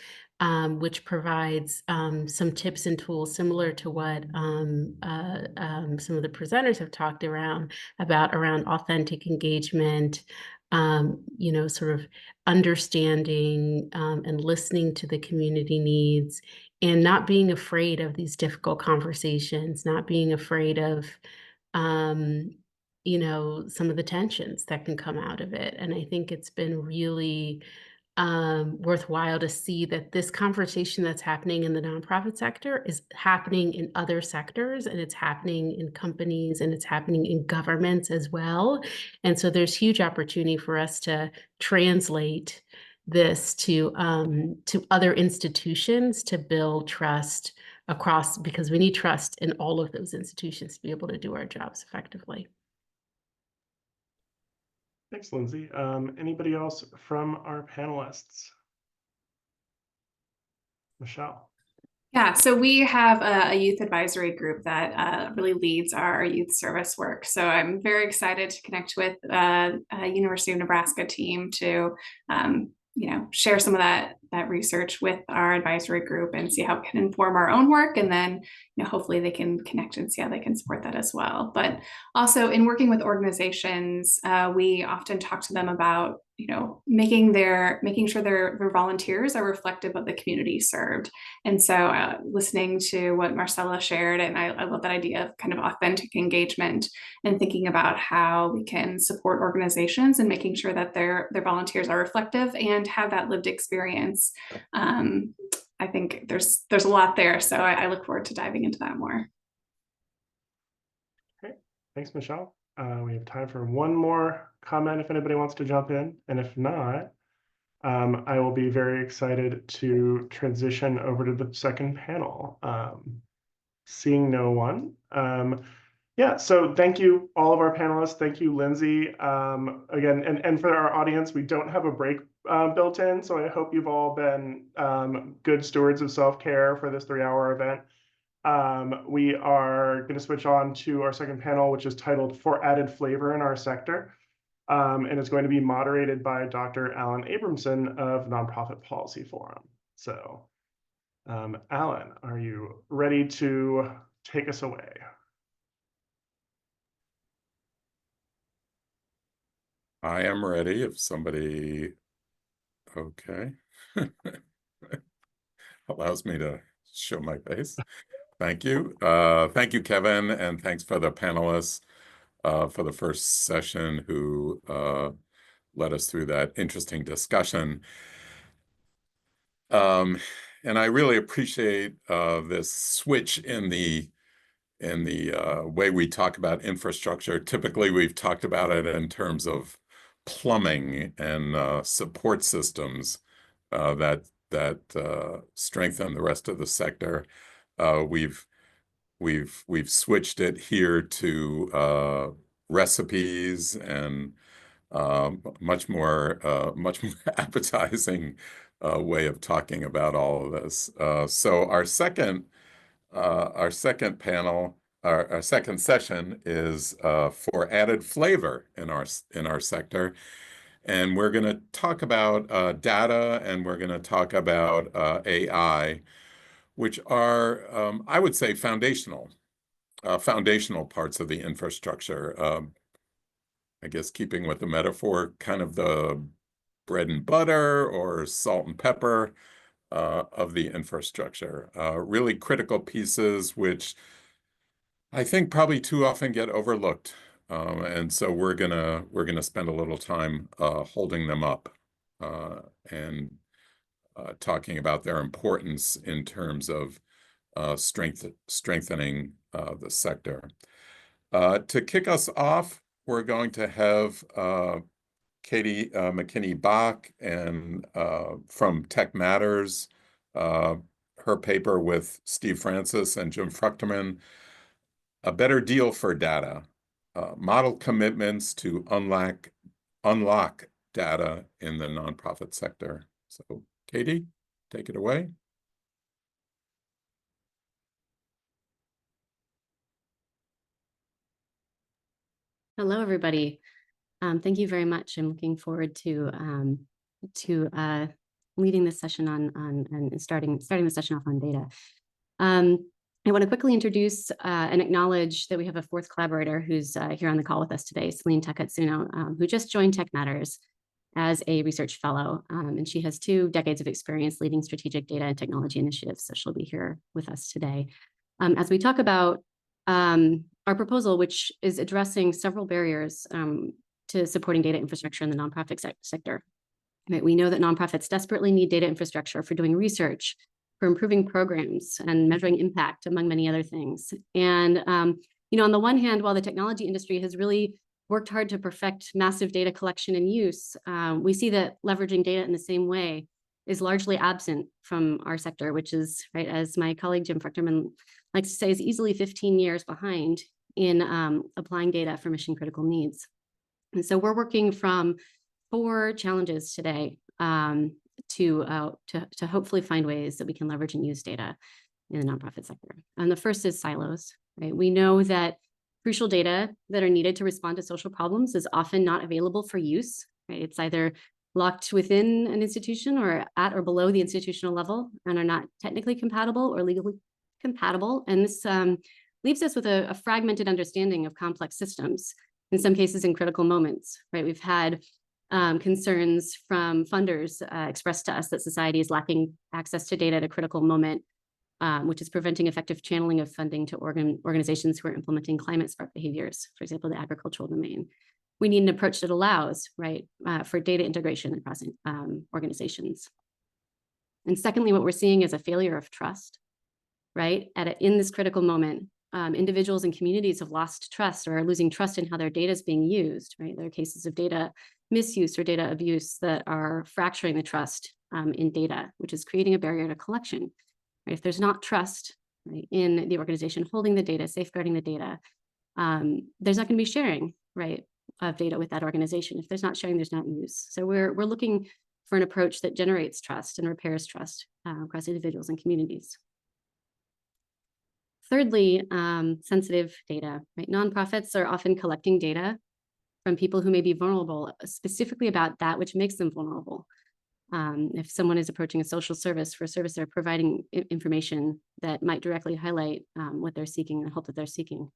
which provides some tips and tools similar to what some of the presenters have talked around authentic engagement, you know, sort of understanding and listening to the community needs, and not being afraid of these difficult conversations, not being afraid of you know, some of the tensions that can come out of it. And I think it's been really worthwhile to see that this conversation that's happening in the nonprofit sector is happening in other sectors, and it's happening in companies, and it's happening in governments as well. And so there's huge opportunity for us to translate this to other institutions to build trust across, because we need trust in all of those institutions to be able to do our jobs effectively. Thanks, Lindsay. Anybody else from our panelists? Michelle. Yeah, so we have a youth advisory group that really leads our youth service work. So I'm very excited to connect with a University of Nebraska team to you know, share some of that research with our advisory group and see how it can inform our own work. And then, you know, hopefully they can connect and see how they can support that as well. But also in working with organizations, we often talk to them about, you know, making sure their volunteers are reflective of the community served. And so listening to what Marcella shared, and I love that idea of kind of authentic engagement and thinking about how we can support organizations and making sure that their volunteers are reflective and have that lived experience. I think there's a lot there. So I look forward to diving into that more. Okay, thanks, Michelle. We have time for one more comment if anybody wants to jump in. And if not, I will be very excited to transition over to the second panel. Seeing no one, Yeah, so thank you, all of our panelists. Thank you, Lindsay. Again, and for our audience, we don't have a break built in, so I hope you've all been good stewards of self-care for this 3-hour event. We are going to switch on to our second panel, which is titled For Added Flavor in Our Sector. And it's going to be moderated by Dr. Alan Abramson of Nonprofit Policy Forum. So, Alan, are you ready to take us away? I am ready if somebody, okay, allows me to show my face. Thank you. Thank you, Kevin, and thanks for the panelists for the first session who led us through that interesting discussion. And I really appreciate this switch in the way we talk about infrastructure. Typically, we've talked about it in terms of plumbing and support systems that strengthen the rest of the sector. We've switched it here to recipes and much more appetizing way of talking about all of this. So our second panel, our second session is for added flavor in our sector, and we're going to talk about data, and we're going to talk about AI, which are I would say foundational parts of the infrastructure. I guess keeping with the metaphor, kind of the bread and butter or salt and pepper of the infrastructure. Really critical pieces, which I think probably too often get overlooked. And so we're gonna spend a little time holding them up and talking about their importance in terms of strengthening the sector. To kick us off, we're going to have Katie McKinney-Bach and from Tech Matters, her paper with Steve Francis and Jim Fruchterman, A Better Deal for Data, Model Commitments to Unlock Data in the Nonprofit Sector. So Katie, take it away. Hello, everybody. Thank you very much. I'm looking forward to leading this session on and starting the session off on data. I want to quickly introduce and acknowledge that we have a fourth collaborator who's here on the call with us today, Celine Takatsuno, who just joined Tech Matters as a research fellow, and she has 2 decades of experience leading strategic data and technology initiatives, so she'll be here with us today. As we talk about our proposal, which is addressing several barriers to supporting data infrastructure in the nonprofit sector. Right? We know that nonprofits desperately need data infrastructure for doing research, for improving programs and measuring impact, among many other things. And on the one hand, while the technology industry has really worked hard to perfect massive data collection and use, we see that leveraging data in the same way is largely absent from our sector, which is, right, as my colleague Jim Fruchterman likes to say, is easily 15 years behind in applying data for mission critical needs. And so we're working from 4 challenges today to hopefully find ways that we can leverage and use data in the nonprofit sector. And the first is silos, right? We know that crucial data that are needed to respond to social problems is often not available for use, right? It's either locked within an institution or at or below the institutional level and are not technically compatible or legally compatible. And this leaves us with a fragmented understanding of complex systems, in some cases in critical moments, right? We've had concerns from funders expressed to us that society is lacking access to data at a critical moment, which is preventing effective channeling of funding to organizations who are implementing climate smart behaviors, for example, the agricultural domain. We need an approach that allows, right, for data integration across organizations. And secondly, what we're seeing is a failure of trust, right? In this critical moment, individuals and communities have lost trust or are losing trust in how their data is being used, right? There are cases of data misuse or data abuse that are fracturing the trust in data, which is creating a barrier to collection. Right? If there's not trust, right, in the organization holding the data, safeguarding the data, there's not going to be sharing, right, of data with that organization. If there's not sharing, there's not use. So we're looking for an approach that generates trust and repairs trust across individuals and communities. Thirdly, sensitive data, right? Nonprofits are often collecting data from people who may be vulnerable, specifically about that which makes them vulnerable. If someone is approaching a social service for a service, they're providing information that might directly highlight what they're seeking, the help that they're seeking.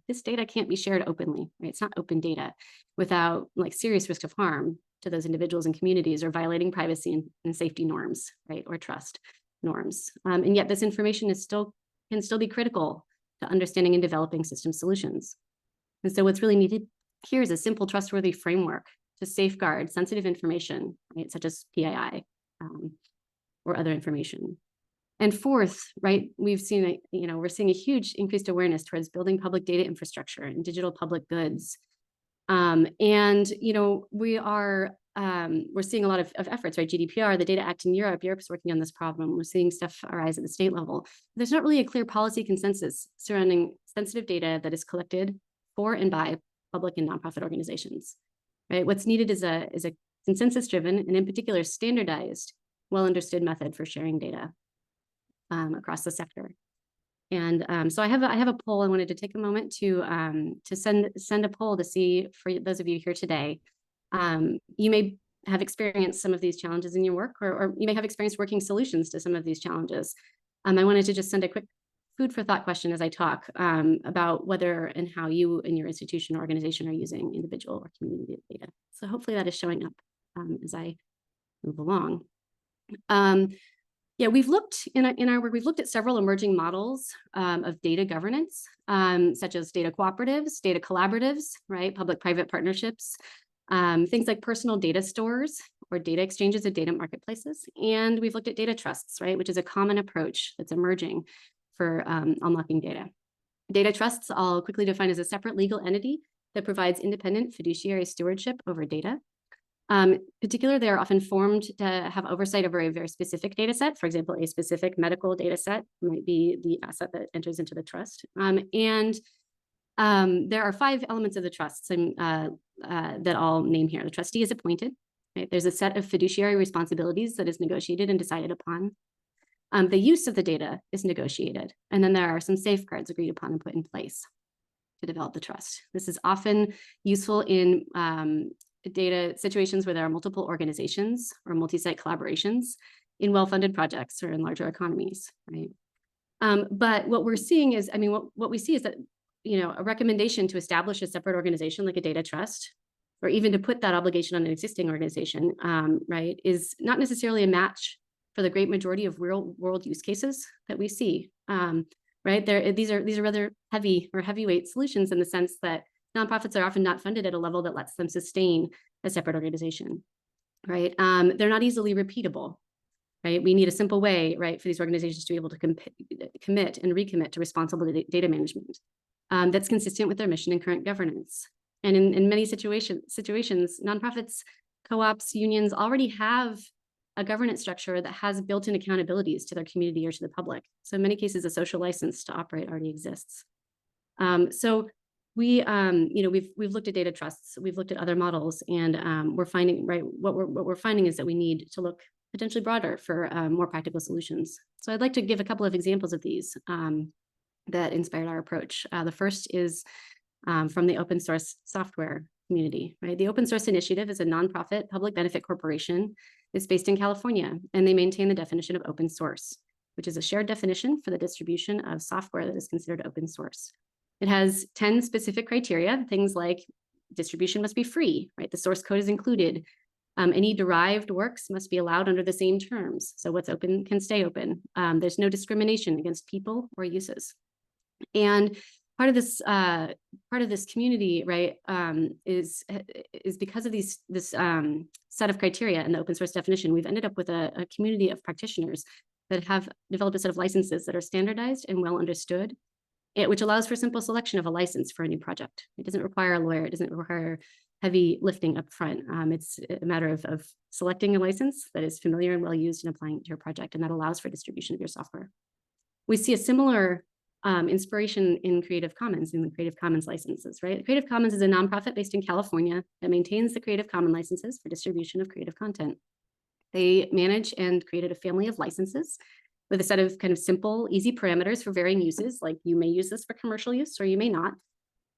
This data can't be shared openly, right? It's not open data without like serious risk of harm to those individuals and communities, or violating privacy and safety norms, right? Or trust norms. And yet this information can still be critical to understanding and developing system solutions. And so what's really needed here is a simple, trustworthy framework to safeguard sensitive information, right, such as PII or other information. And fourth, right, we're seeing a huge increased awareness towards building public data infrastructure and digital public goods. We're seeing a lot of efforts, right? GDPR, the Data Act in Europe's working on this problem. We're seeing stuff arise at the state level. There's not really a clear policy consensus surrounding sensitive data that is collected for and by public and nonprofit organizations, right? What's needed is a consensus-driven and in particular standardized, well-understood method for sharing data across the sector. And so I have a poll. I wanted to take a moment to send a poll to see, for those of you here today, you may have experienced some of these challenges in your work, or you may have experienced working solutions to some of these challenges. I wanted to just send a quick food for thought question as I talk about whether and how you and your institution or organization are using individual or community data. So hopefully that is showing up as I move along. Yeah, we've looked in our work, we've looked at several emerging models of data governance, such as data cooperatives, data collaboratives, right? Public-private partnerships, things like personal data stores or data exchanges of data marketplaces. And we've looked at data trusts, right? Which is a common approach that's emerging for unlocking data. Data trusts, I'll quickly define as a separate legal entity that provides independent fiduciary stewardship over data. In particular, they are often formed to have oversight over a very specific data set. For example, a specific medical data set might be the asset that enters into the trust. There are 5 elements of the trusts that I'll name here. The trustee is appointed. Right? There's a set of fiduciary responsibilities that is negotiated and decided upon. The use of the data is negotiated. And then there are some safeguards agreed upon and put in place to develop the trust. This is often useful in data situations where there are multiple organizations or multi-site collaborations in well-funded projects or in larger economies, right? But what we're seeing is, what we see is that, a recommendation to establish a separate organization like a data trust, or even to put that obligation on an existing organization, right, is not necessarily a match for the great majority of real-world use cases that we see, right? These are rather heavyweight solutions in the sense that nonprofits are often not funded at a level that lets them sustain a separate organization, right? They're not easily repeatable, right? We need a simple way, right, for these organizations to be able to commit and recommit to responsible data management that's consistent with their mission and current governance. And in many situations, nonprofits, co-ops, unions already have a governance structure that has built-in accountabilities to their community or to the public. So in many cases, a social license to operate already exists. So we've looked at data trusts, we've looked at other models, and we're finding, right, what we're finding is that we need to look potentially broader for more practical solutions. So I'd like to give a couple of examples of these that inspired our approach. The first is from the open source software community, right? The Open Source Initiative is a nonprofit public benefit corporation. It's based in California, and they maintain the definition of open source, which is a shared definition for the distribution of software that is considered open source. It has 10 specific criteria, things like distribution must be free, right? The source code is included. Any derived works must be allowed under the same terms. So what's open can stay open. There's no discrimination against people or uses. And part of this community, right, is because of this set of criteria and the open source definition, we've ended up with a community of practitioners that have developed a set of licenses that are standardized and well understood, which allows for simple selection of a license for a new project. It doesn't require a lawyer. It doesn't require heavy lifting up front. It's a matter of selecting a license that is familiar and well used and applying it to your project, and that allows for distribution of your software. We see a similar inspiration in Creative Commons and the Creative Commons licenses, right? Creative Commons is a nonprofit based in California that maintains the Creative Commons licenses for distribution of creative content. They manage and created a family of licenses with a set of kind of simple, easy parameters for varying uses, like you may use this for commercial use or you may not.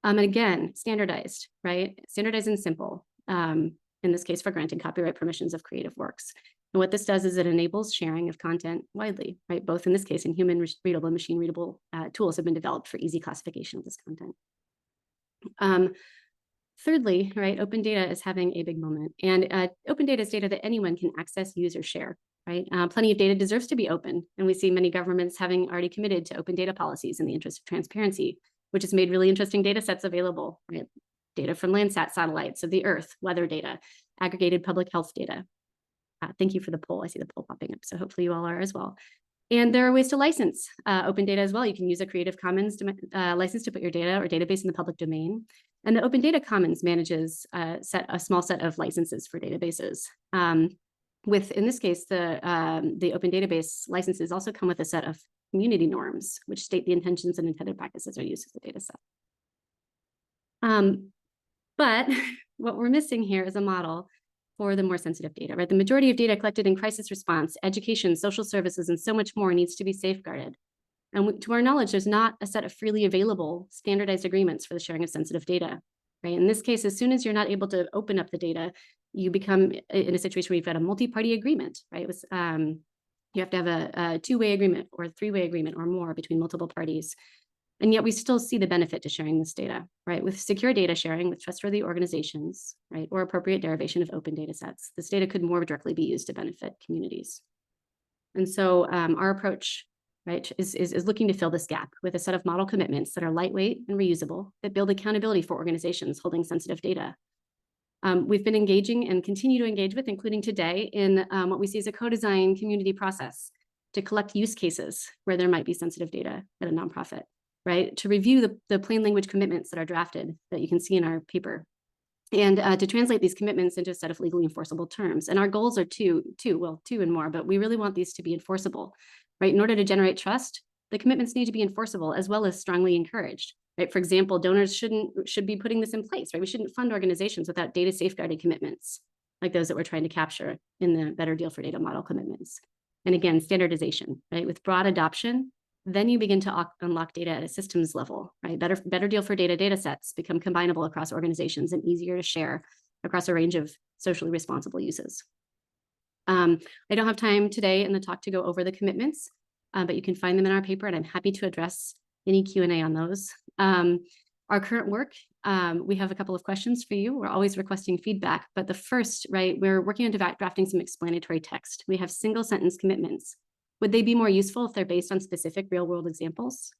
And again, standardized, right? Standardized and simple, in this case for granting copyright permissions of creative works. And what this does is it enables sharing of content widely, right? Both in this case in human readable and machine readable tools have been developed for easy classification of this content. Thirdly, right, open data is having a big moment, and open data is data that anyone can access, use, or share, right? Plenty of data deserves to be open, and we see many governments having already committed to open data policies in the interest of transparency, which has made really interesting data sets available, right? Data from Landsat satellites of the Earth, weather data, aggregated public health data. Thank you for the poll. I see the poll popping up, so hopefully you all are as well. And there are ways to license open data as well. You can use a Creative Commons license to put your data or database in the public domain. And the Open Data Commons manages a small set of licenses for databases. With, in this case, the Open Database licenses also come with a set of community norms, which state the intentions and intended practices are used as a data set. But what we're missing here is a model for the more sensitive data, right? The majority of data collected in crisis response, education, social services, and so much more needs to be safeguarded. And to our knowledge, there's not a set of freely available standardized agreements for the sharing of sensitive data, right? In this case, as soon as you're not able to open up the data, you become in a situation where you've got a multi-party agreement, right? You have to have a two-way agreement or a three-way agreement or more between multiple parties. And yet we still see the benefit to sharing this data, right? With secure data sharing with trustworthy organizations, right? Or appropriate derivation of open data sets. This data could more directly be used to benefit communities. And so our approach, right, is looking to fill this gap with a set of model commitments that are lightweight and reusable, that build accountability for organizations holding sensitive data. We've been engaging and continue to engage with, including today, in what we see as a co-design community process to collect use cases where there might be sensitive data at a nonprofit, right? To review the plain language commitments that are drafted that you can see in our paper, and to translate these commitments into a set of legally enforceable terms. And our goals are two and more, but we really want these to be enforceable, right? In order to generate trust, the commitments need to be enforceable as well as strongly encouraged, right? For example, donors should be putting this in place, right? We shouldn't fund organizations without data safeguarding commitments like those that we're trying to capture in the Better Deal for Data model commitments. And again, standardization, right? With broad adoption, then you begin to unlock data at a systems level, right? Better Deal for Data sets become combinable across organizations and easier to share across a range of socially responsible uses. I don't have time today in the talk to go over the commitments, but you can find them in our paper, and I'm happy to address any Q&A on those. Our current work, we have a couple of questions for you. We're always requesting feedback, but the first, right, we're working on drafting some explanatory text. We have single sentence commitments. Would they be more useful if they're based on specific real world examples?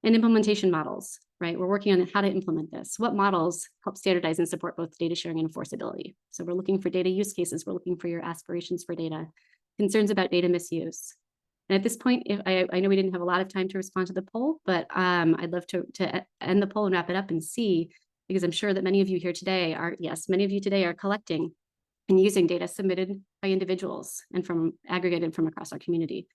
And implementation models, right? We're working on how to implement this. What models help standardize and support both data sharing and enforceability? So we're looking for data use cases. We're looking for your aspirations for data, concerns about data misuse. And at this point, if I know we didn't have a lot of time to respond to the poll, but I'd love to end the poll and wrap it up and see, because I'm sure that many of you here today are collecting and using data submitted by individuals and aggregated from across our community.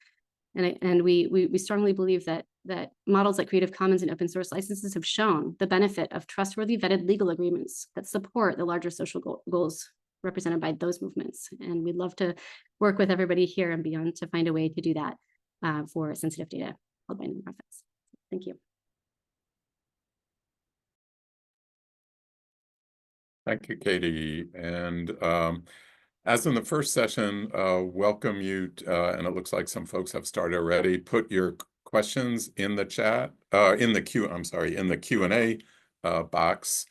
And we strongly believe that models like Creative Commons and open source licenses have shown the benefit of trustworthy vetted legal agreements that support the larger social goals represented by those movements. And we'd love to work with everybody here and beyond to find a way to do that for sensitive data held by nonprofits. Thank you. Thank you, Katie. And as in the first session, welcome you, and it looks like some folks have started already. Put your questions in the chat, in the Q&A box,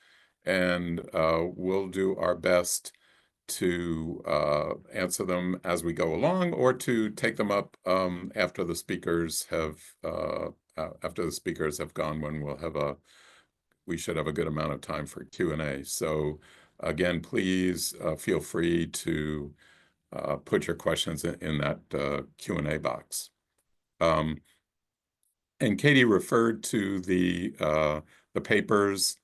and we'll do our best to answer them as we go along, or to take them up after the speakers have gone, when we should have a good amount of time for Q&A. So again, please feel free to put your questions in that Q&A box. And Katie referred to the papers,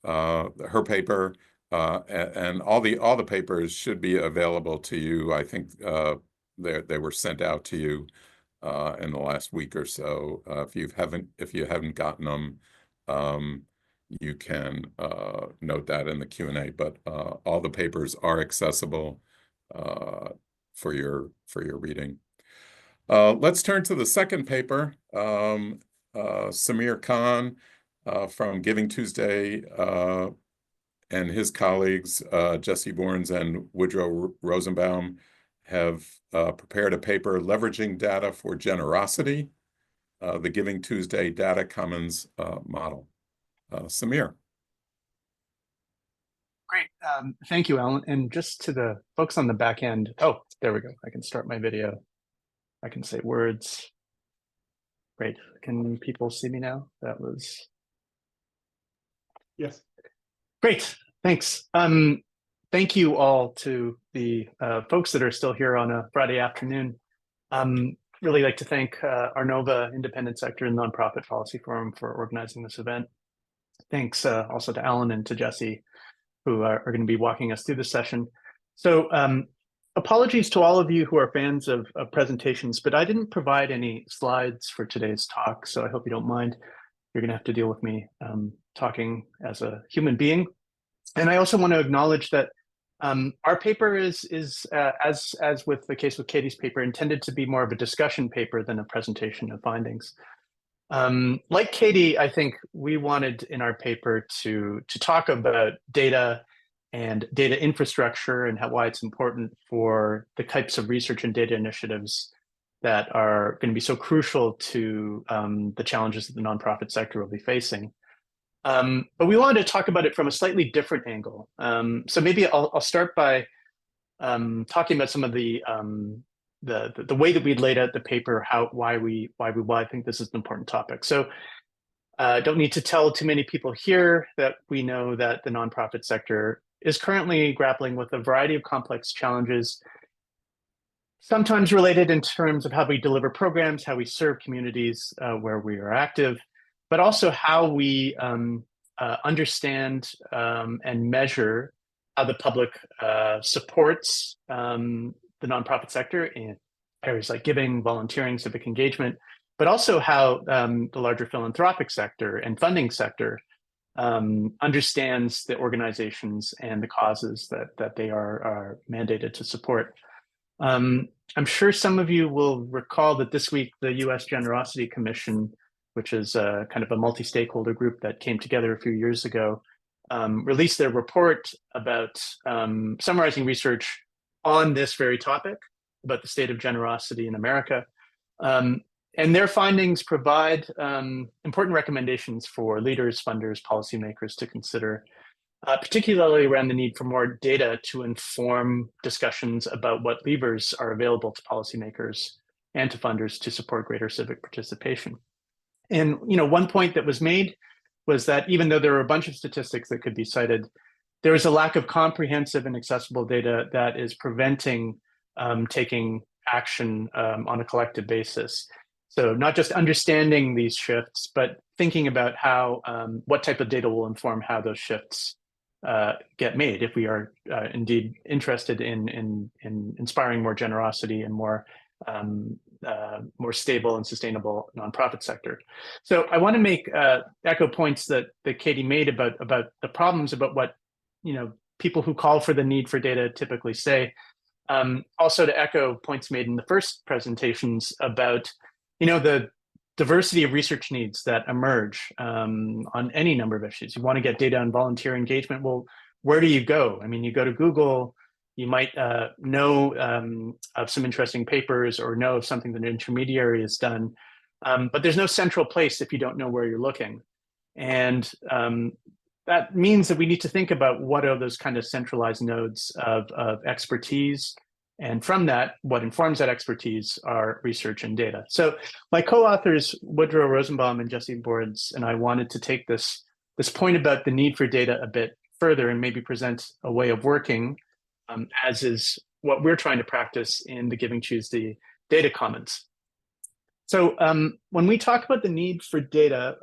her paper, and all the papers should be available to you. I think they were sent out to you in the last week or so. If you haven't gotten them, you can note that in the Q&A. But all the papers are accessible for your reading. Let's turn to the second paper. Samir Khan from Giving Tuesday and his colleagues, Jesse Borns and Woodrow Rosenbaum, have prepared a paper, Leveraging Data for Generosity, the Giving Tuesday Data Commons Model. Samir. Great. Thank you, Alan. And just to the folks on the back end, oh, there we go. I can start my video. I can say words. Great. Can people see me now? That was... Yes. Great. Thanks. Thank you all to the folks that are still here on a Friday afternoon. Really like to thank Arnova, Independent Sector and Nonprofit Policy Forum for organizing this event. Thanks also to Alan and to Jesse, who are going to be walking us through this session. So apologies to all of you who are fans of presentations, but I didn't provide any slides for today's talk, so I hope you don't mind. You're going to have to deal with me talking as a human being. And I also want to acknowledge that our paper is as with the case with Katie's paper, intended to be more of a discussion paper than a presentation of findings. Like Katie, I think we wanted in our paper to talk about data and data infrastructure and why it's important for the types of research and data initiatives that are going to be so crucial to the challenges that the nonprofit sector will be facing. But we wanted to talk about it from a slightly different angle. So maybe I'll start by talking about some of the way that we laid out the paper, why I think this is an important topic. So don't need to tell too many people here that we know that the nonprofit sector is currently grappling with a variety of complex challenges, sometimes related in terms of how we deliver programs, how we serve communities where we are active, but also how we understand and measure how the public supports the nonprofit sector in areas like giving, volunteering, civic engagement, but also how the larger philanthropic sector and funding sector understands the organizations and the causes that they are mandated to support. I'm sure some of you will recall that this week, the U.S. Generosity Commission, which is kind of a multi-stakeholder group that came together a few years ago, released their report about summarizing research on this very topic, about the state of generosity in America. And their findings provide important recommendations for leaders, funders, policymakers to consider, particularly around the need for more data to inform discussions about what levers are available to policymakers and to funders to support greater civic participation. And one point that was made was that even though there are a bunch of statistics that could be cited, there is a lack of comprehensive and accessible data that is preventing taking action on a collective basis. So not just understanding these shifts, but thinking about how what type of data will inform how those shifts get made if we are indeed interested in inspiring more generosity and more stable and sustainable nonprofit sector. So I want to make echo points that Katie made about the problems, about what people who call for the need for data typically say. Also to echo points made in the first presentations about the diversity of research needs that emerge on any number of issues. You want to get data on volunteer engagement. Well, where do you go? I mean, you go to Google, you might know of some interesting papers or know of something that an intermediary has done, but there's no central place if you don't know where you're looking. And that means that we need to think about what are those kind of centralized nodes of expertise. And from that, what informs that expertise are research and data. So my co-authors, Woodrow Rosenbaum and Jesse Borns, and I wanted to take this point about the need for data a bit further and maybe present a way of working, as is what we're trying to practice in the Giving Tuesday Data Commons. So when we talk about the need for data,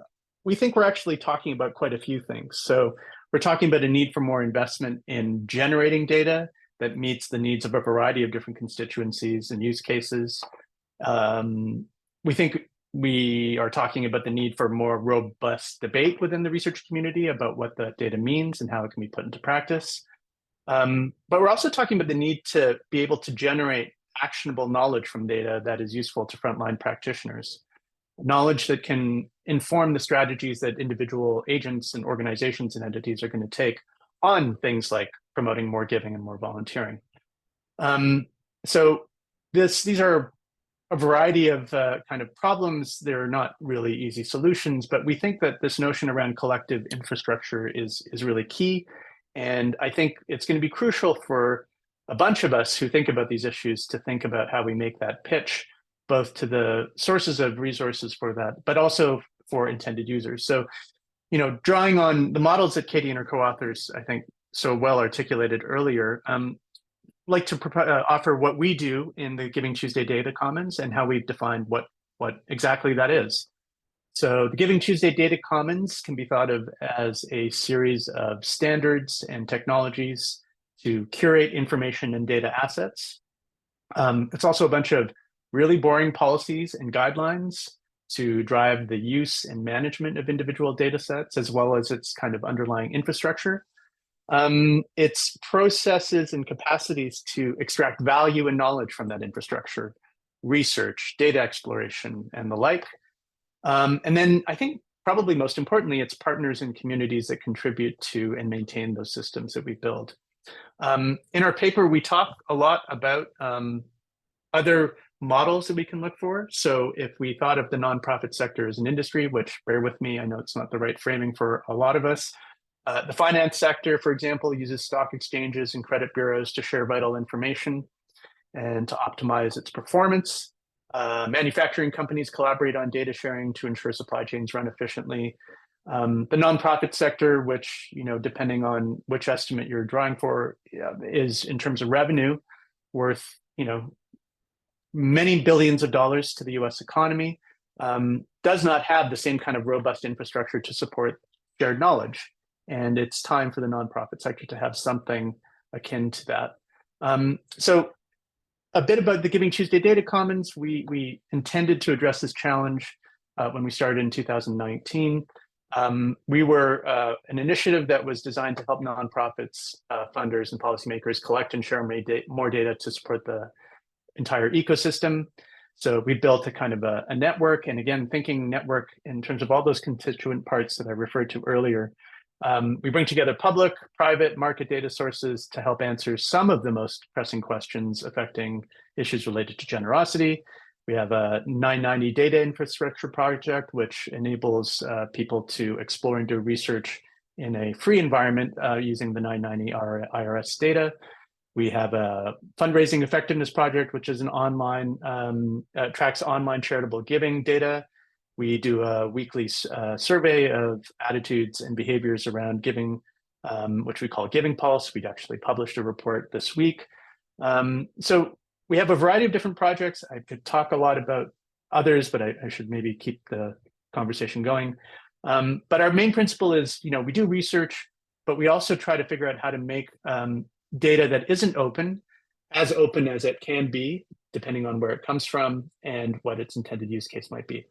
we think we're actually talking about quite a few things. So we're talking about a need for more investment in generating data that meets the needs of a variety of different constituencies and use cases. We think we are talking about the need for more robust debate within the research community about what the data means and how it can be put into practice. But we're also talking about the need to be able to generate actionable knowledge from data that is useful to frontline practitioners. Knowledge that can inform the strategies that individual agents and organizations and entities are going to take on things like promoting more giving and more volunteering. So these are a variety of kind of problems. They're not really easy solutions, but we think that this notion around collective infrastructure is really key. And I think it's going to be crucial for a bunch of us who think about these issues to think about how we make that pitch, both to the sources of resources for that, but also for intended users. So, drawing on the models that Katie and her co-authors, I think, so well articulated earlier, like to offer what we do in the Giving Tuesday Data Commons and how we've defined what exactly that is. So the Giving Tuesday Data Commons can be thought of as a series of standards and technologies to curate information and data assets. It's also a bunch of really boring policies and guidelines to drive the use and management of individual data sets, as well as its kind of underlying infrastructure. Its processes and capacities to extract value and knowledge from that infrastructure, research, data exploration, and the like. And then I think probably most importantly, it's partners and communities that contribute to and maintain those systems that we build. In our paper, we talk a lot about other models that we can look for. So if we thought of the nonprofit sector as an industry, which, bear with me, I know it's not the right framing for a lot of us. The finance sector, for example, uses stock exchanges and credit bureaus to share vital information and to optimize its performance. Manufacturing companies collaborate on data sharing to ensure supply chains run efficiently. The nonprofit sector, which, depending on which estimate you're drawing for, is in terms of revenue worth, many billions of dollars to the US economy, does not have the same kind of robust infrastructure to support shared knowledge. And it's time for the nonprofit sector to have something akin to that. So a bit about the Giving Tuesday Data Commons. We intended to address this challenge when we started in 2019. We were an initiative that was designed to help nonprofits, funders, and policymakers collect and share more data to support the entire ecosystem. So we built a kind of a network, and again, thinking network in terms of all those constituent parts that I referred to earlier. We bring together public, private, market data sources to help answer some of the most pressing questions affecting issues related to generosity. We have a 990 data infrastructure project, which enables people to explore and do research in a free environment using the 990 IRS data. We have a fundraising effectiveness project, which is an online, tracks online charitable giving data. We do a weekly survey of attitudes and behaviors around giving, which we call Giving Pulse. We'd actually published a report this week. So we have a variety of different projects. I could talk a lot about others, but I should maybe keep the conversation going. But our main principle is, we do research, but we also try to figure out how to make data that isn't open as it can be, depending on where it comes from and what its intended use case might be.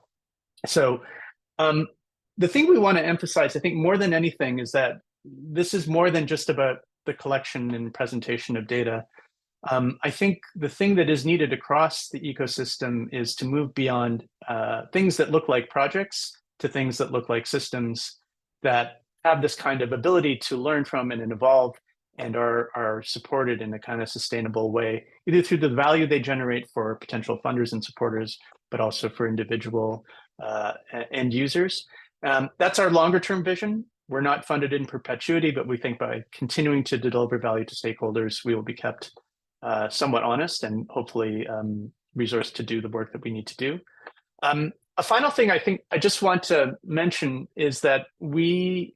So the thing we want to emphasize, I think more than anything, is that this is more than just about the collection and presentation of data. I think the thing that is needed across the ecosystem is to move beyond things that look like projects to things that look like systems that have this kind of ability to learn from and evolve and are supported in a kind of sustainable way, either through the value they generate for potential funders and supporters, but also for individual end users. That's our longer term vision. We're not funded in perpetuity, but we think by continuing to deliver value to stakeholders, we will be kept somewhat honest and hopefully resourced to do the work that we need to do. A final thing I think I just want to mention is that we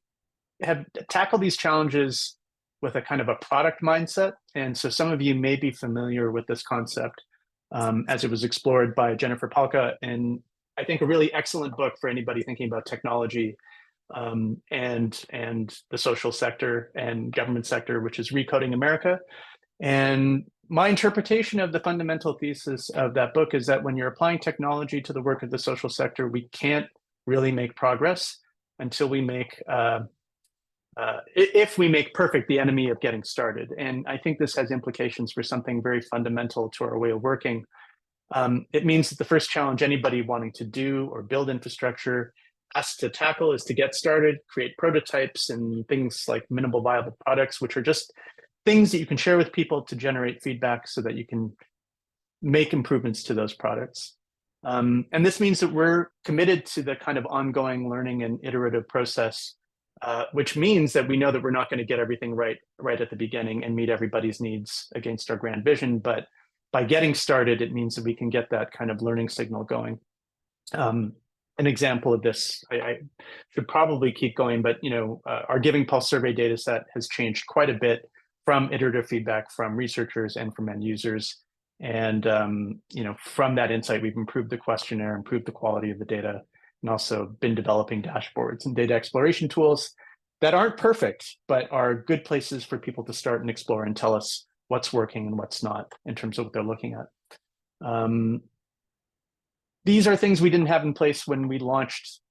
have tackled these challenges with a kind of a product mindset. And so some of you may be familiar with this concept as it was explored by Jennifer Palka, and I think a really excellent book for anybody thinking about technology and the social sector and government sector, which is Recoding America. And My interpretation of the fundamental thesis of that book is that when you're applying technology to the work of the social sector, we can't really make progress until we make, if we make perfect the enemy of getting started. And I think this has implications for something very fundamental to our way of working. It means that the first challenge anybody wanting to do or build infrastructure has to tackle is to get started, create prototypes and things like minimal viable products, which are just things that you can share with people to generate feedback so that you can make improvements to those products. And this means that we're committed to the kind of ongoing learning and iterative process, which means that we know that we're not going to get everything right at the beginning and meet everybody's needs against our grand vision. But by getting started, it means that we can get that kind of learning signal going. An example of this, I should probably keep going, but our Giving Pulse survey data set has changed quite a bit from iterative feedback from researchers and from end users. And from that insight, we've improved the questionnaire, improved the quality of the data, and also been developing dashboards and data exploration tools that aren't perfect, but are good places for people to start and explore and tell us what's working and what's not in terms of what they're looking at. These are things we didn't have in place when we launched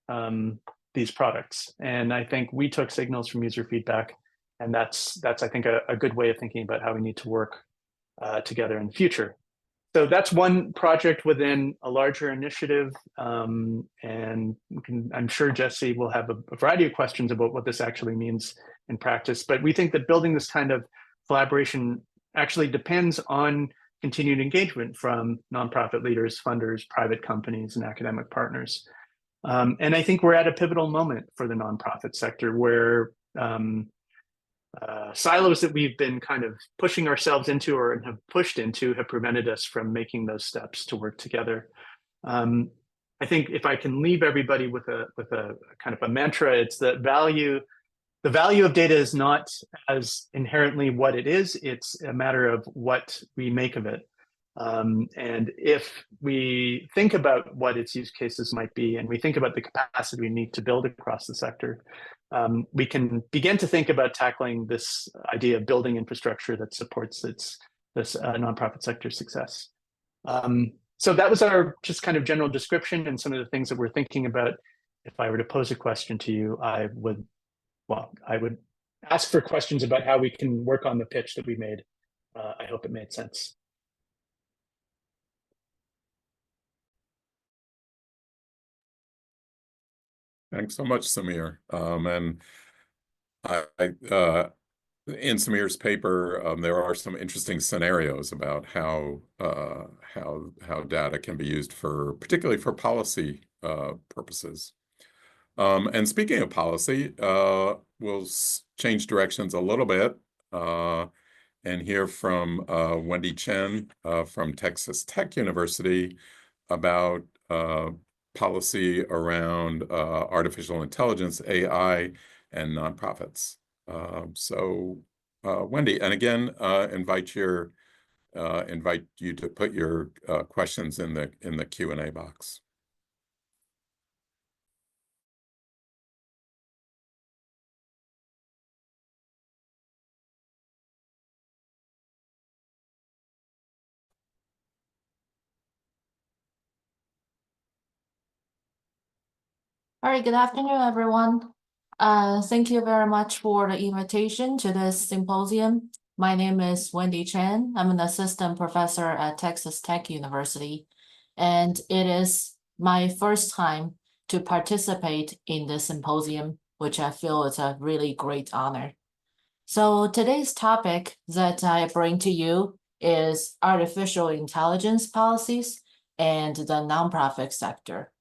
these products. And I think we took signals from user feedback, and that's I think, a good way of thinking about how we need to work together in the future. So that's one project within a larger initiative. And I'm sure Jesse will have a variety of questions about what this actually means in practice. But we think that building this kind of collaboration actually depends on continued engagement from nonprofit leaders, funders, private companies, and academic partners. And I think we're at a pivotal moment for the nonprofit sector where silos that we've been kind of pushing ourselves into or have pushed into have prevented us from making those steps to work together. I think if I can leave everybody with a kind of a mantra, it's that the value of data is not as inherently what it is, it's a matter of what we make of it. And if we think about what its use cases might be, and we think about the capacity we need to build across the sector, we can begin to think about tackling this idea of building infrastructure that supports this nonprofit sector success. So that was our just kind of general description and some of the things that we're thinking about. If I were to pose a question to you, I would ask for questions about how we can work on the pitch that we made. I hope it made sense. Thanks so much, Samir. And in Samir's paper, there are some interesting scenarios about how data can be used particularly for policy purposes. And speaking of policy, we'll change directions a little bit and hear from Wendy Chen from Texas Tech University about policy around artificial intelligence, AI, and nonprofits. So Wendy, and again, invite you to put your questions in the Q&A box. All right, good afternoon, everyone. Thank you very much for the invitation to this symposium. My name is Wendy Chen. I'm an assistant professor at Texas Tech University, and it is my first time to participate in this symposium, which I feel is a really great honor. So today's topic that I bring to you is artificial intelligence policies and the nonprofit sector.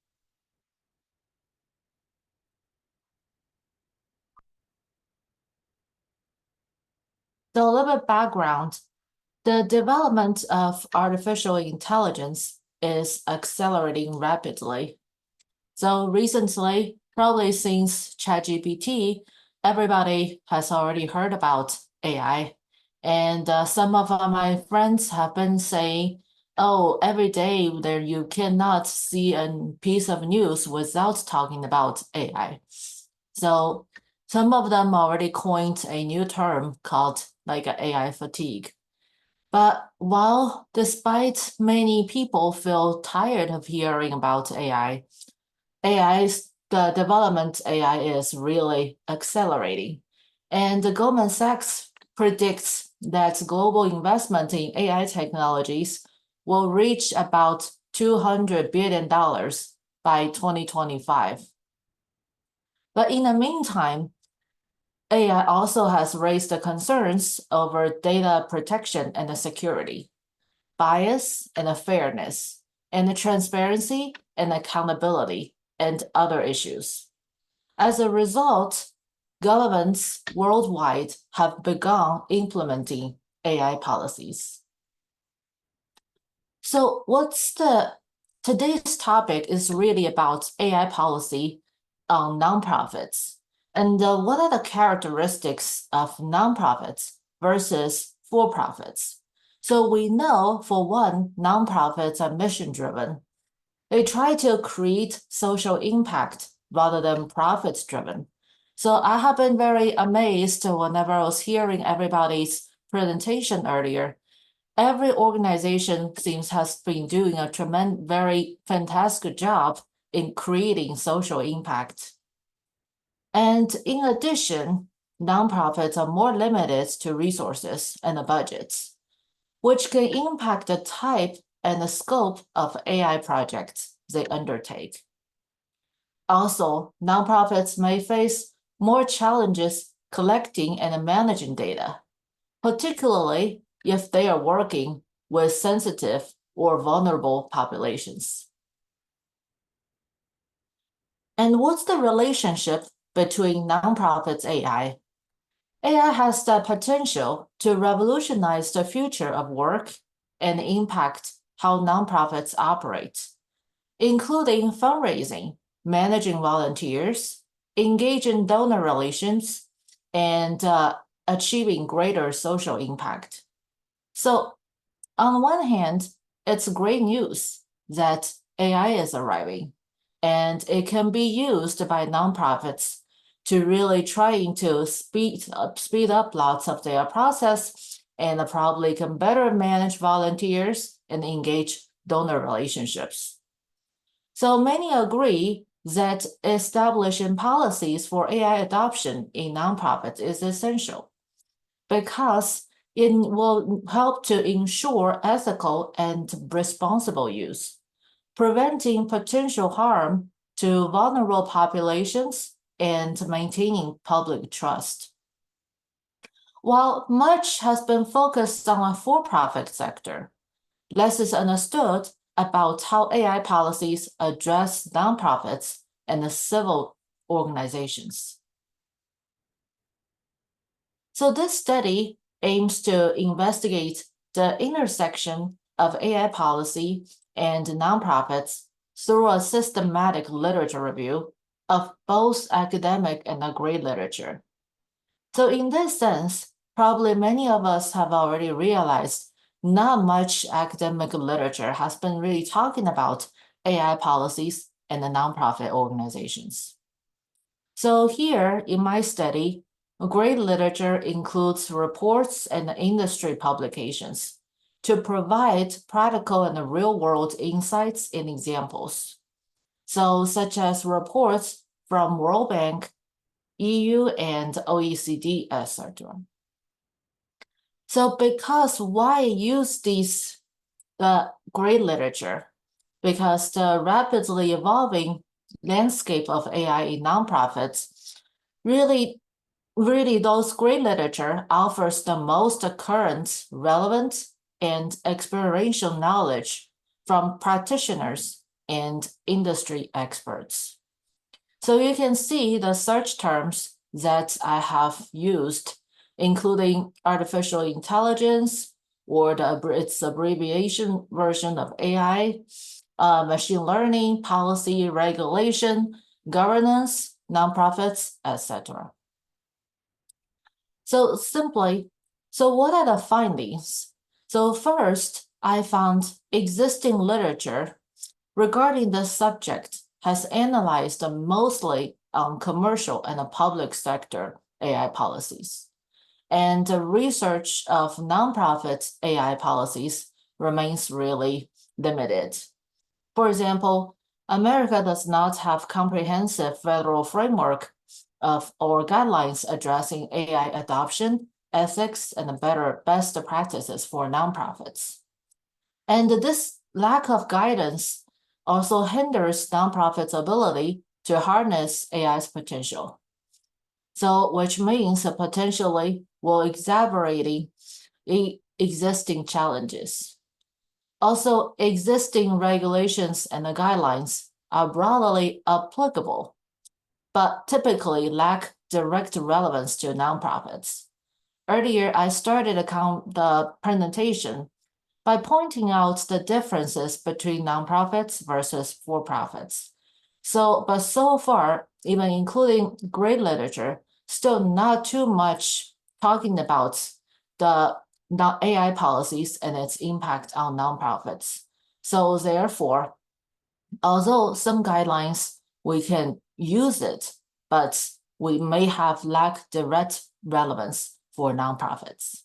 So a little bit background, the development of artificial intelligence is accelerating rapidly. So recently, probably since ChatGPT, everybody has already heard about AI. And some of my friends have been saying, oh, every day there you cannot see a piece of news without talking about AI. So some of them already coined a new term called like AI fatigue. But while despite many people feel tired of hearing about the development AI is really accelerating. And the Goldman Sachs predicts that global investment in AI technologies will reach about $200 billion by 2025. But in the meantime, AI also has raised the concerns over data protection and security, bias and fairness, and transparency and accountability, and other issues. As a result, governments worldwide have begun implementing AI policies. So today's topic is really about AI policy on nonprofits. And what are the characteristics of nonprofits versus for-profits? So we know, for one, nonprofits are mission-driven. They try to create social impact rather than profits-driven. So I have been very amazed whenever I was hearing everybody's presentation earlier. Every organization seems has been doing a very fantastic job in creating social impact. And in addition, nonprofits are more limited to resources and budgets, which can impact the type and the scope of AI projects they undertake. Also, nonprofits may face more challenges collecting and managing data, particularly if they are working with sensitive or vulnerable populations. And what's the relationship between nonprofits AI? AI has the potential to revolutionize the future of work and impact how nonprofits operate, including fundraising, managing volunteers, engaging donor relations, and achieving greater social impact. So on one hand, it's great news that AI is arriving, and it can be used by nonprofits to really trying to speed up lots of their process, and probably can better manage volunteers and engage donor relationships. So many agree that establishing policies for AI adoption in nonprofits is essential, because it will help to ensure ethical and responsible use, preventing potential harm to vulnerable populations and maintaining public trust. While much has been focused on a for-profit sector, less is understood about how AI policies address nonprofits and civil organizations. So this study aims to investigate the intersection of AI policy and nonprofits through a systematic literature review of both academic and great literature. So in this sense, probably many of us have already realized not much academic literature has been really talking about AI policies and the nonprofit organizations. So here in my study, great literature includes reports and industry publications to provide practical and real-world insights and examples. So such as reports from World Bank, EU, and OECD, etc. So because why use the great literature? Because the rapidly evolving landscape of AI in nonprofits really those great literature offers the most current, relevant, and experiential knowledge from practitioners and industry experts. So you can see the search terms that I have used, including artificial intelligence, or its abbreviation version of AI, machine learning, policy, regulation, governance, nonprofits, etc. So what are the findings? So first, I found existing literature regarding this subject has analyzed mostly on commercial and public sector AI policies. And the research of nonprofit AI policies remains really limited. For example, America does not have comprehensive federal framework or guidelines addressing AI adoption, ethics, and best practices for nonprofits. And this lack of guidance also hinders nonprofits' ability to harness AI's potential. So, which means that potentially will exacerbating existing challenges. Also, existing regulations and the guidelines are broadly applicable, but typically lack direct relevance to nonprofits. Earlier, I started the presentation by pointing out the differences between nonprofits versus for-profits. But so far, even including great literature, still not too much talking about the AI policies and its impact on nonprofits. So therefore, although some guidelines, we can use it, but we may have lack direct relevance for nonprofits.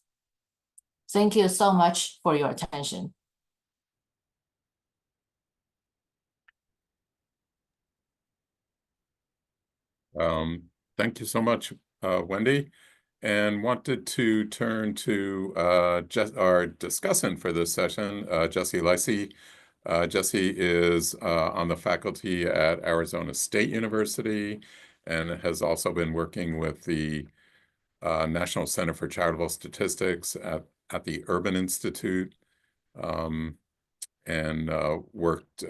Thank you so much for your attention. Thank you so much, Wendy. And wanted to turn to our discussant for this session, Jesse Lacey. Jesse is on the faculty at Arizona State University and has also been working with the National Center for Charitable Statistics at the Urban Institute, and worked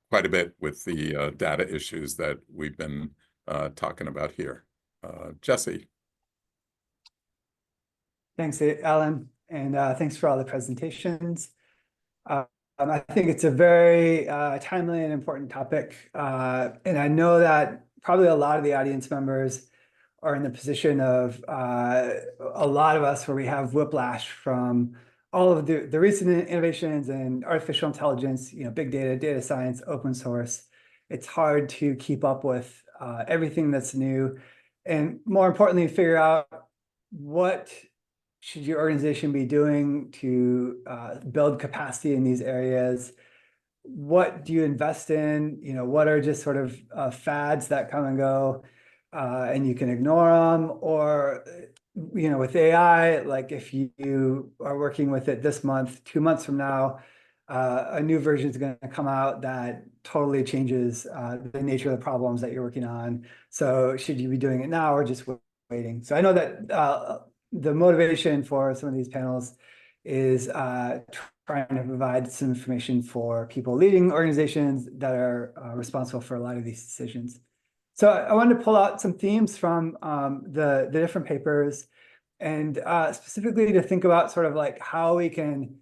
quite a bit with the data issues that we've been talking about here. Jesse. Thanks, Alan, and thanks for all the presentations. I think it's a very timely and important topic, and I know that probably a lot of the audience members are in the position of a lot of us where we have whiplash from all of the recent innovations in artificial intelligence, big data, data science, open source. It's hard to keep up with everything that's new, and more importantly, figure out what should your organization be doing to build capacity in these areas. What do you invest in? What are just sort of fads that come and go, and you can ignore them? Or, with AI, like if you are working with it this month, 2 months from now, a new version is going to come out that totally changes the nature of the problems that you're working on. So should you be doing it now or just waiting? So I know that the motivation for some of these panels is trying to provide some information for people leading organizations that are responsible for a lot of these decisions. So I wanted to pull out some themes from the different papers, and specifically to think about sort of like how we can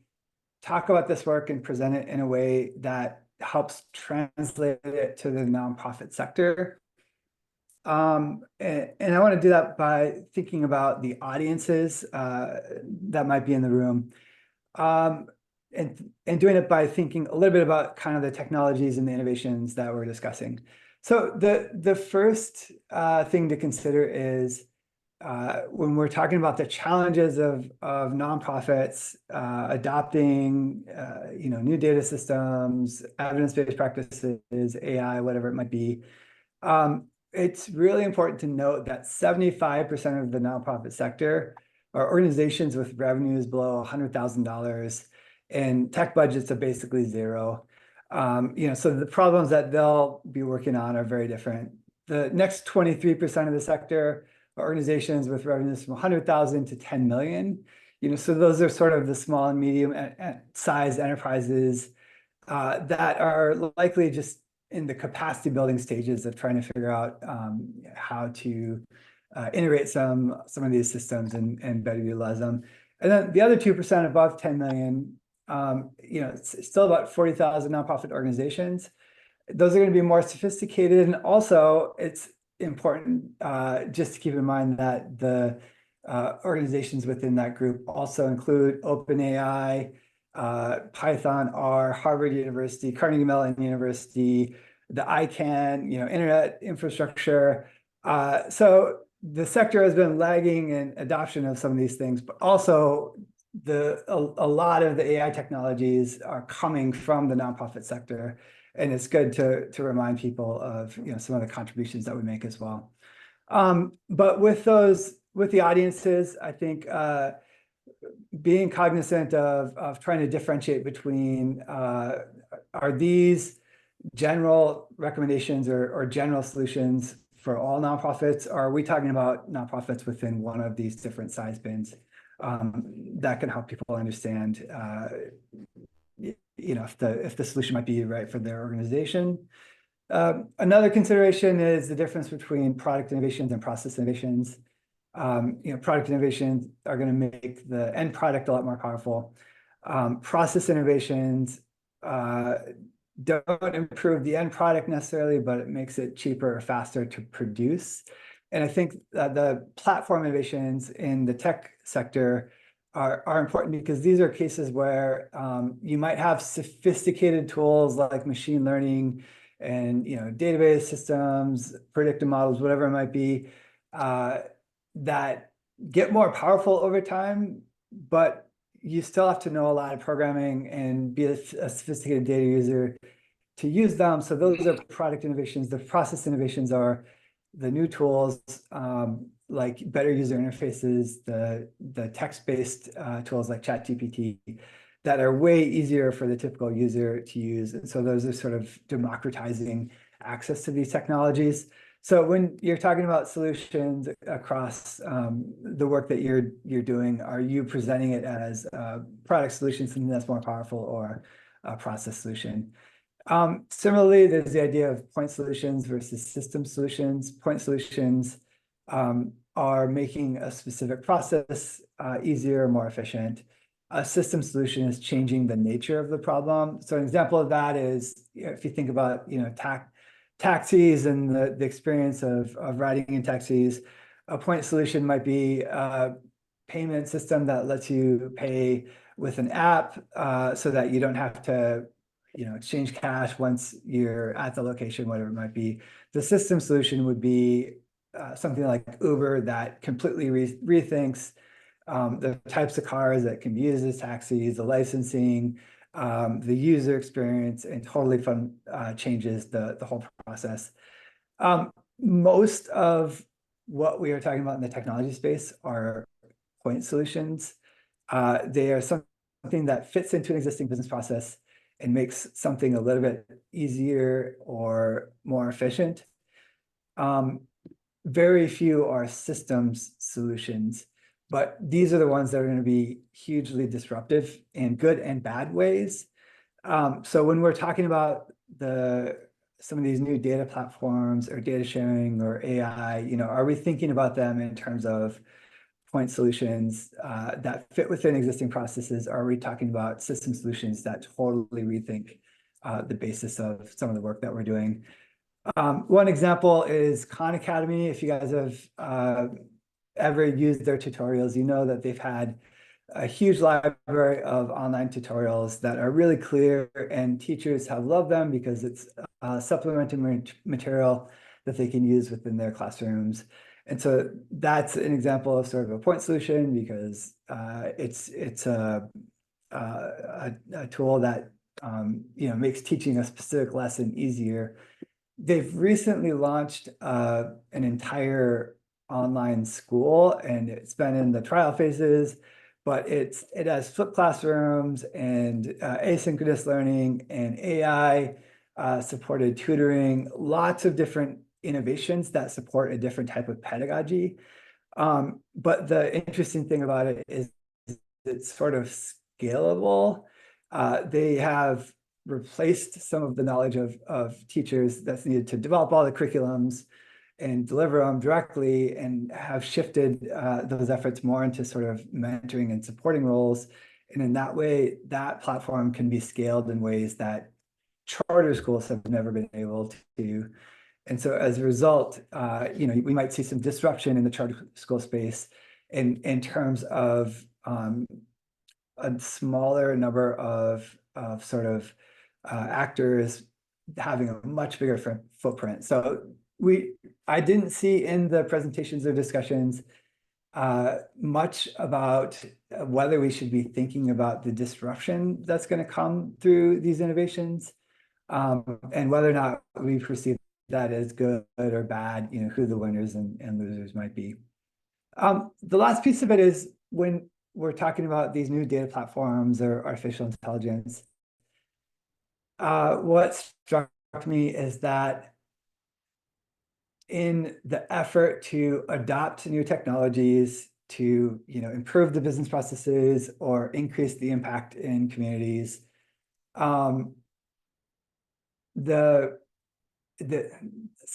talk about this work and present it in a way that helps translate it to the nonprofit sector. And I want to do that by thinking about the audiences that might be in the room, and doing it by thinking a little bit about kind of the technologies and the innovations that we're discussing. So the first thing to consider is when we're talking about the challenges of nonprofits adopting new data systems, evidence-based practices, AI, whatever it might be. It's really important to note that 75% of the nonprofit sector are organizations with revenues below $100,000 and tech budgets of basically zero. So the problems that they'll be working on are very different. The next 23% of the sector are organizations with revenues from 100,000 to 10 million. So those are sort of the small and medium size enterprises that are likely just in the capacity building stages of trying to figure out how to integrate some of these systems and better utilize them. And then the other 2% above 10 million, it's still about 40,000 nonprofit organizations. Those are going to be more sophisticated. And also it's important just to keep in mind that the organizations within that group also include OpenAI, Python, R, Harvard University, Carnegie Mellon University, the ICANN, internet infrastructure. So the sector has been lagging in adoption of some of these things, but also a lot of the AI technologies are coming from the nonprofit sector, and it's good to remind people of some of the contributions that we make as well. But with the audiences, I think being cognizant of trying to differentiate between are these general recommendations or general solutions for all nonprofits, or are we talking about nonprofits within one of these different size bins? That can help people understand if the solution might be right for their organization. Another consideration is the difference between product innovations and process innovations. Product innovations are going to make the end product a lot more powerful. Process innovations don't improve the end product necessarily, but it makes it cheaper or faster to produce. And I think that the platform innovations in the tech sector are important because these are cases where you might have sophisticated tools like machine learning and database systems, predictive models, whatever it might be, that get more powerful over time, but you still have to know a lot of programming and be a sophisticated data user to use them. So those are product innovations. The process innovations are the new tools, like better user interfaces, the text-based tools like ChatGPT that are way easier for the typical user to use. And so those are sort of democratizing access to these technologies. So when you're talking about solutions across the work that you're doing, are you presenting it as a product solution, something that's more powerful, or a process solution? Similarly, there's the idea of point solutions versus system solutions. Point solutions are making a specific process easier, more efficient. A system solution is changing the nature of the problem. So an example of that is if you think about taxis and the experience of riding in taxis, a point solution might be a payment system that lets you pay with an app so that you don't have to exchange cash once you're at the location, whatever it might be. The system solution would be something like Uber that completely rethinks the types of cars that can be used as taxis, the licensing, the user experience, and totally changes the whole process. Most of what we are talking about in the technology space are point solutions. They are something that fits into an existing business process and makes something a little bit easier or more efficient. Very few are systems solutions, but these are the ones that are going to be hugely disruptive in good and bad ways. So when we're talking about some of these new data platforms or data sharing or AI, are we thinking about them in terms of point solutions that fit within existing processes? Or are we talking about system solutions that totally rethink the basis of some of the work that we're doing? One example is Khan Academy. If you guys have ever used their tutorials, you know that they've had a huge library of online tutorials that are really clear, and teachers have loved them because it's supplementary material that they can use within their classrooms. And so that's an example of sort of a point solution because it's a tool that makes teaching a specific lesson easier. They've recently launched an entire online school, and it's been in the trial phases, but it has flipped classrooms and asynchronous learning and AI supported tutoring, lots of different innovations that support a different type of pedagogy. But the interesting thing about it is it's sort of scalable. They have replaced some of the knowledge of teachers that's needed to develop all the curriculums and deliver them directly, and have shifted those efforts more into sort of mentoring and supporting roles. And in that way, that platform can be scaled in ways that charter schools have never been able to. And so as a result, we might see some disruption in the charter school space in terms of a smaller number of sort of actors having a much bigger footprint. So I didn't see in the presentations or discussions much about whether we should be thinking about the disruption that's going to come through these innovations, and whether or not we perceive that as good or bad, who the winners and losers might be. The last piece of it is when we're talking about these new data platforms or artificial intelligence, what struck me is that in the effort to adopt new technologies to improve the business processes or increase the impact in communities, some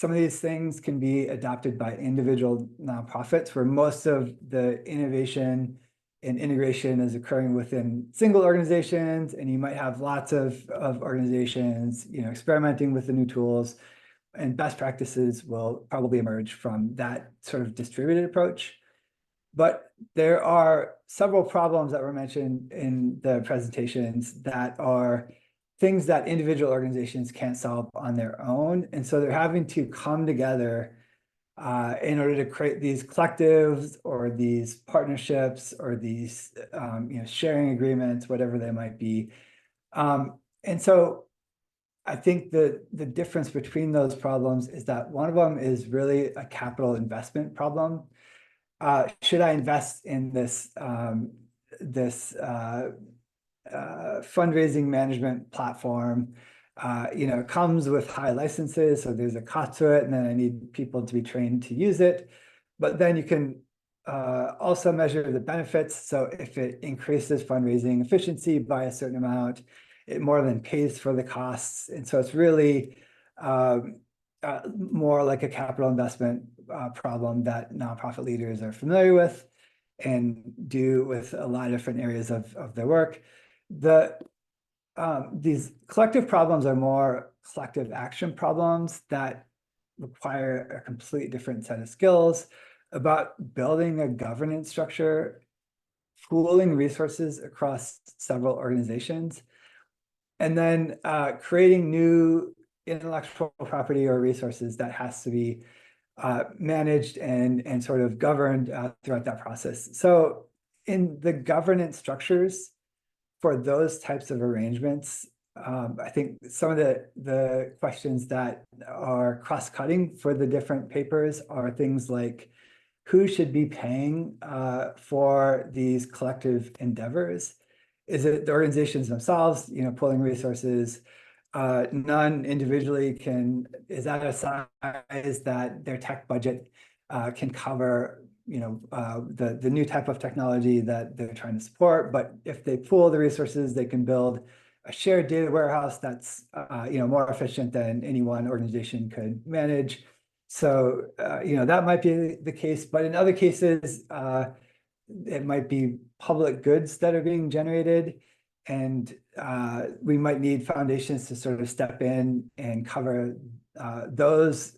of these things can be adopted by individual nonprofits, where most of the innovation and integration is occurring within single organizations, and you might have lots of organizations experimenting with the new tools, and best practices will probably emerge from that sort of distributed approach. But there are several problems that were mentioned in the presentations that are things that individual organizations can't solve on their own. And so they're having to come together in order to create these collectives or these partnerships or these sharing agreements, whatever they might be. And so I think the difference between those problems is that one of them is really a capital investment problem. Should I invest in this fundraising management platform? It comes with high licenses, so there's a cost to it, and then I need people to be trained to use it. But then you can also measure the benefits. So if it increases fundraising efficiency by a certain amount, it more than pays for the costs. And so it's really more like a capital investment problem that nonprofit leaders are familiar with and do with a lot of different areas of their work. These collective problems are more collective action problems that require a completely different set of skills about building a governance structure, pooling resources across several organizations, and then creating new intellectual property or resources that has to be managed and sort of governed throughout that process. So in the governance structures for those types of arrangements, I think some of the questions that are cross-cutting for the different papers are things like who should be paying for these collective endeavors? Is it the organizations themselves, pulling resources? None individually is at a size that their tech budget can cover, the new type of technology that they're trying to support. But if they pool the resources, they can build a shared data warehouse that's, more efficient than any one organization could manage. So, that might be the case, but in other cases, it might be public goods that are being generated, and we might need foundations to sort of step in and cover those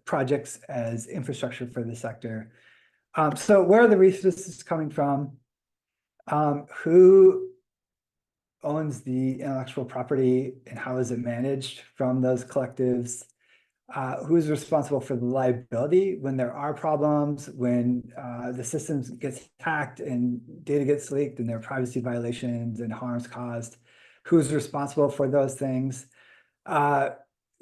projects as infrastructure for the sector. So where are the resources coming from? Who owns the intellectual property and how is it managed from those collectives? Who's responsible for the liability when there are problems, when the systems gets hacked and data gets leaked and there are privacy violations and harms caused? Who's responsible for those things?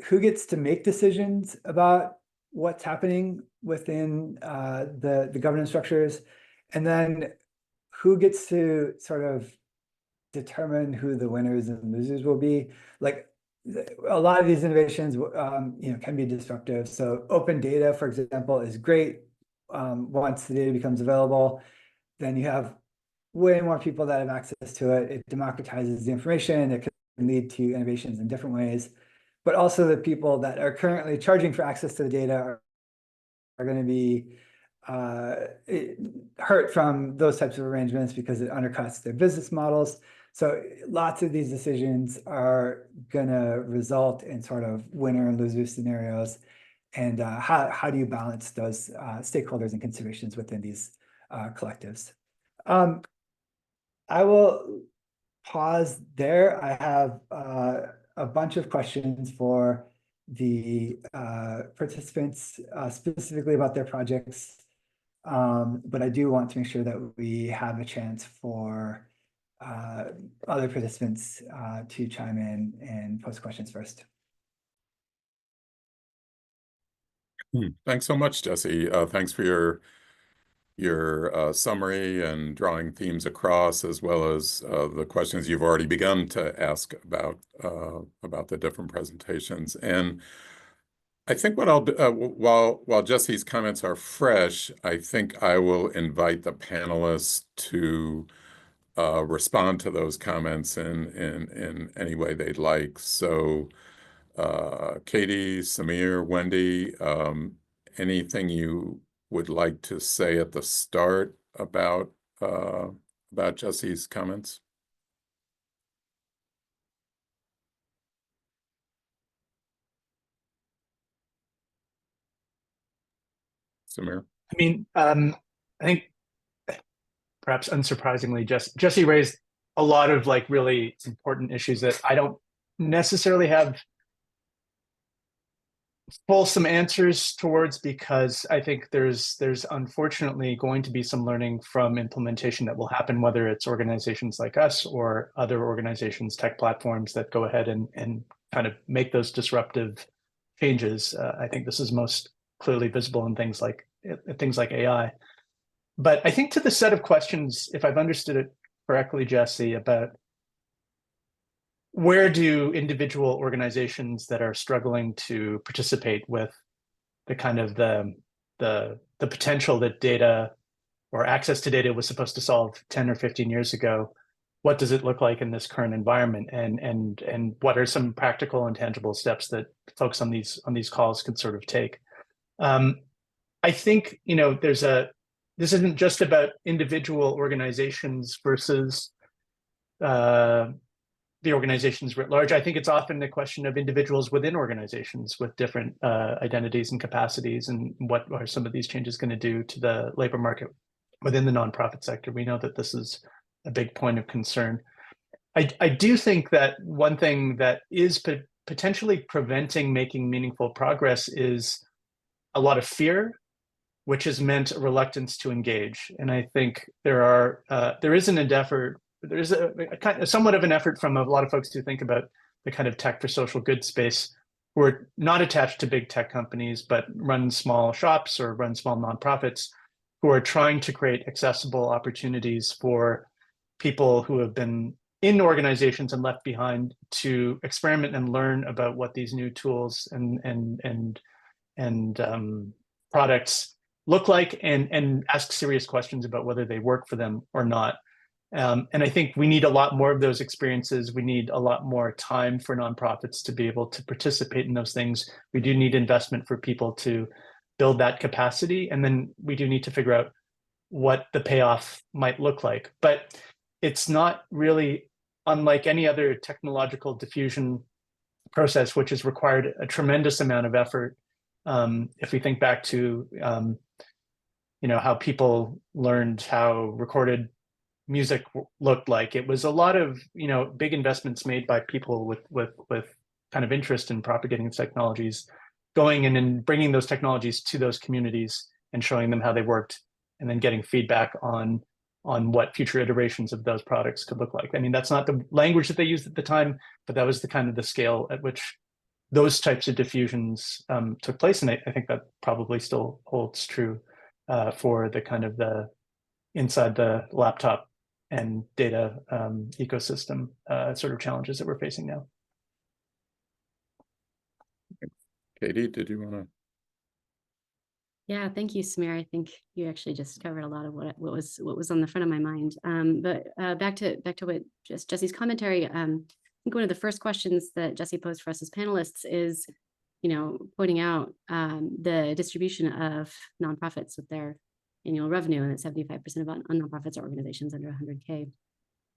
Who gets to make decisions about what's happening within the governance structures? And then who gets to sort of determine who the winners and losers will be? Like, a lot of these innovations, can be disruptive. So open data, for example, is great. Once the data becomes available, then you have way more people that have access to it. It democratizes the information. It can lead to innovations in different ways. But also the people that are currently charging for access to the data are going to be hurt from those types of arrangements because it undercuts their business models. So lots of these decisions are going to result in sort of winner and loser scenarios. And how do you balance those stakeholders and considerations within these collectives? I will pause there. I have a bunch of questions for the participants specifically about their projects. But I do want to make sure that we have a chance for other participants to chime in and pose questions first. Thanks so much, Jesse. Thanks for your summary and drawing themes across, as well as the questions you've already begun to ask about the different presentations. And I think what I'll do, while Jesse's comments are fresh, I think I will invite the panelists to respond to those comments in any way they'd like. So, Katie, Samir, Wendy, anything you would like to say at the start about Jesse's comments? Samir? I mean, I think perhaps unsurprisingly, Jesse raised a lot of like really important issues that I don't necessarily have fulsome answers towards, because I think there's unfortunately going to be some learning from implementation that will happen, whether it's organizations like us or other organizations, tech platforms that go ahead and kind of make those disruptive changes. I think this is most clearly visible in things like AI. But I think to the set of questions, if I've understood it correctly, Jesse, about where do individual organizations that are struggling to participate with the kind of the potential that data or access to data was supposed to solve 10 or 15 years ago, what does it look like in this current environment, and what are some practical and tangible steps that folks on these calls can sort of take? I think, you know, this isn't just about individual organizations versus the organizations writ large. I think it's often a question of individuals within organizations with different identities and capacities, and what are some of these changes going to do to the labor market within the nonprofit sector. We know that this is a big point of concern. I do think that one thing that is potentially preventing making meaningful progress is a lot of fear, which has meant a reluctance to engage. And I think there is an endeavor. There's somewhat of an effort from a lot of folks to think about the kind of tech for social good space, who are not attached to big tech companies, but run small shops or run small nonprofits, who are trying to create accessible opportunities for people who have been in organizations and left behind to experiment and learn about what these new tools and products look like, and ask serious questions about whether they work for them or not. And I think we need a lot more of those experiences. We need a lot more time for nonprofits to be able to participate in those things. We do need investment for people to build that capacity. And then we do need to figure out what the payoff might look like. But it's not really unlike any other technological diffusion process, which has required a tremendous amount of effort. If we think back to, how people learned how recorded music looked like, it was a lot of big investments made by people with kind of interest in propagating technologies, going in and bringing those technologies to those communities and showing them how they worked, and then getting feedback on what future iterations of those products could look like. I mean, that's not the language that they used at the time, but that was the kind of the scale at which those types of diffusions took place. And I think that probably still holds true for the kind of the inside the laptop and data ecosystem sort of challenges that we're facing now. Katie, did you want to? Yeah, thank you, Samir. I think you actually just covered a lot of what was on the front of my mind. But back to what Jesse's commentary. I think one of the first questions that Jesse posed for us as panelists is, pointing out the distribution of nonprofits with their annual revenue, and that 75% of nonprofits are organizations under 100K.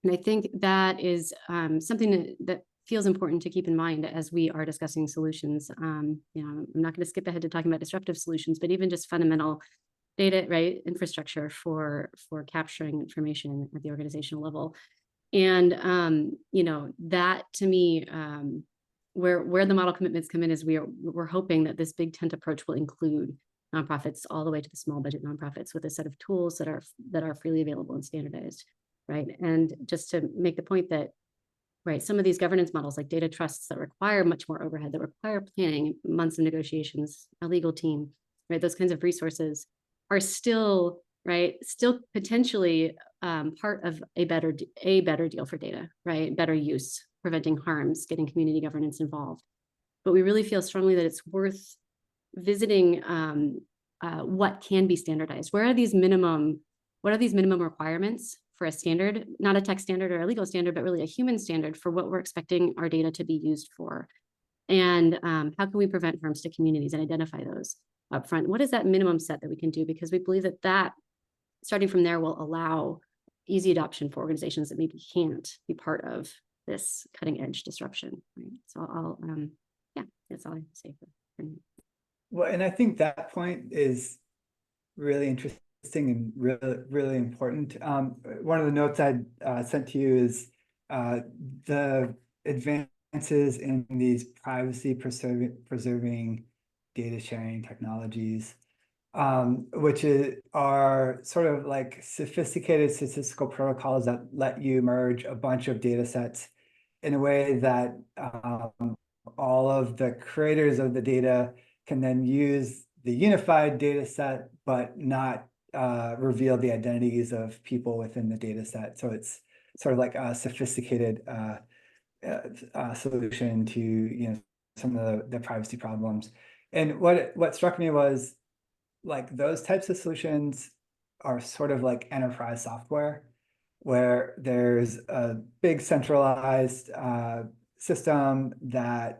And I think that is something that feels important to keep in mind as we are discussing solutions. I'm not going to skip ahead to talking about disruptive solutions, but even just fundamental data, right, infrastructure for capturing information at the organizational level. And that to me where the model commitments come in is we're hoping that this big tent approach will include nonprofits all the way to the small budget nonprofits with a set of tools that are freely available and standardized, right? And just to make the point that, right, some of these governance models like data trusts that require much more overhead, that require planning, months of negotiations, a legal team, right? Those kinds of resources are still, right, still potentially part of a better deal for data, right? Better use, preventing harms, getting community governance involved. But we really feel strongly that it's worth visiting what can be standardized. What are these minimum requirements for a standard, not a tech standard or a legal standard, but really a human standard for what we're expecting our data to be used for? And how can we prevent harms to communities and identify those upfront? What is that minimum set that we can do? Because we believe that starting from there will allow easy adoption for organizations that maybe can't be part of this cutting edge disruption. Right? So yeah, that's all I have to say for now. Well, and I think that point is really interesting and really, really important. One of the notes I'd sent to you is the advances in these privacy preserving data sharing technologies, which are sort of like sophisticated statistical protocols that let you merge a bunch of data sets in a way that all of the creators of the data can then use the unified data set, but not reveal the identities of people within the data set. So it's sort of like a sophisticated solution to some of the privacy problems. And what struck me was like those types of solutions are sort of like enterprise software, where there's a big centralized system that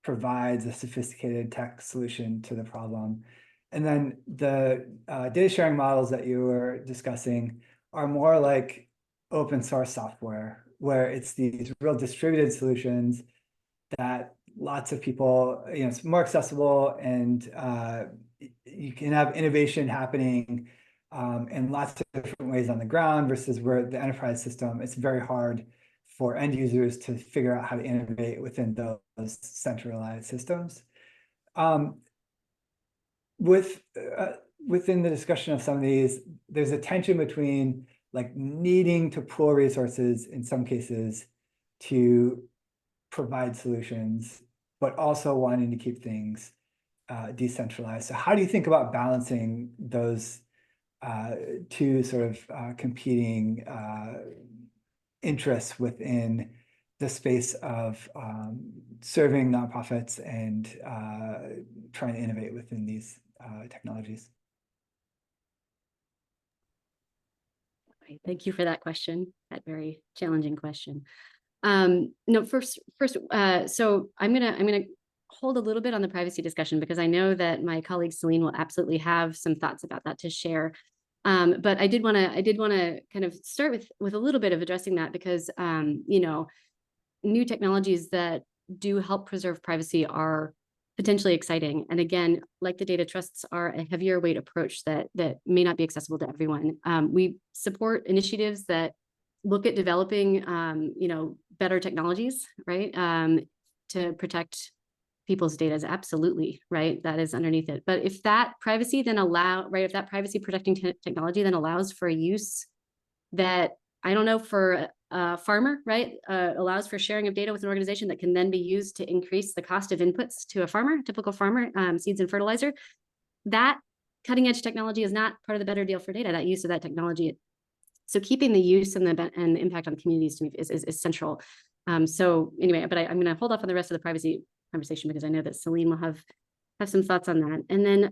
provides a sophisticated tech solution to the problem. And then the data sharing models that you were discussing are more like open source software, where it's these real distributed solutions that lots of people, it's more accessible, and you can have innovation happening in lots of different ways on the ground, versus where the enterprise system, it's very hard for end users to figure out how to innovate within those centralized systems. Within the discussion of some of these, there's a tension between like needing to pool resources in some cases to provide solutions, but also wanting to keep things decentralized. So how do you think about balancing those two sort of competing interests within the space of serving nonprofits and trying to innovate within these technologies? Thank you for that question, that very challenging question. No, first, so I'm gonna hold a little bit on the privacy discussion, because I know that my colleague Celine will absolutely have some thoughts about that to share. But I did want to kind of start with a little bit of addressing that, because new technologies that do help preserve privacy are potentially exciting. And again, like the data trusts, are a heavier weight approach that may not be accessible to everyone. We support initiatives that look at developing better technologies, right, to protect people's data, is absolutely right. That is underneath it. But if that privacy then if that privacy protecting technology then allows for a use that, I don't know, for a farmer, right, allows for sharing of data with an organization that can then be used to increase the cost of inputs to a farmer, typical farmer, seeds and fertilizer, that cutting edge technology is not part of the better deal for data, that use of that technology. So keeping the use and the impact on the communities to me is central. So anyway, but I'm going to hold off on the rest of the privacy conversation, because I know that Celine will have some thoughts on that. And then,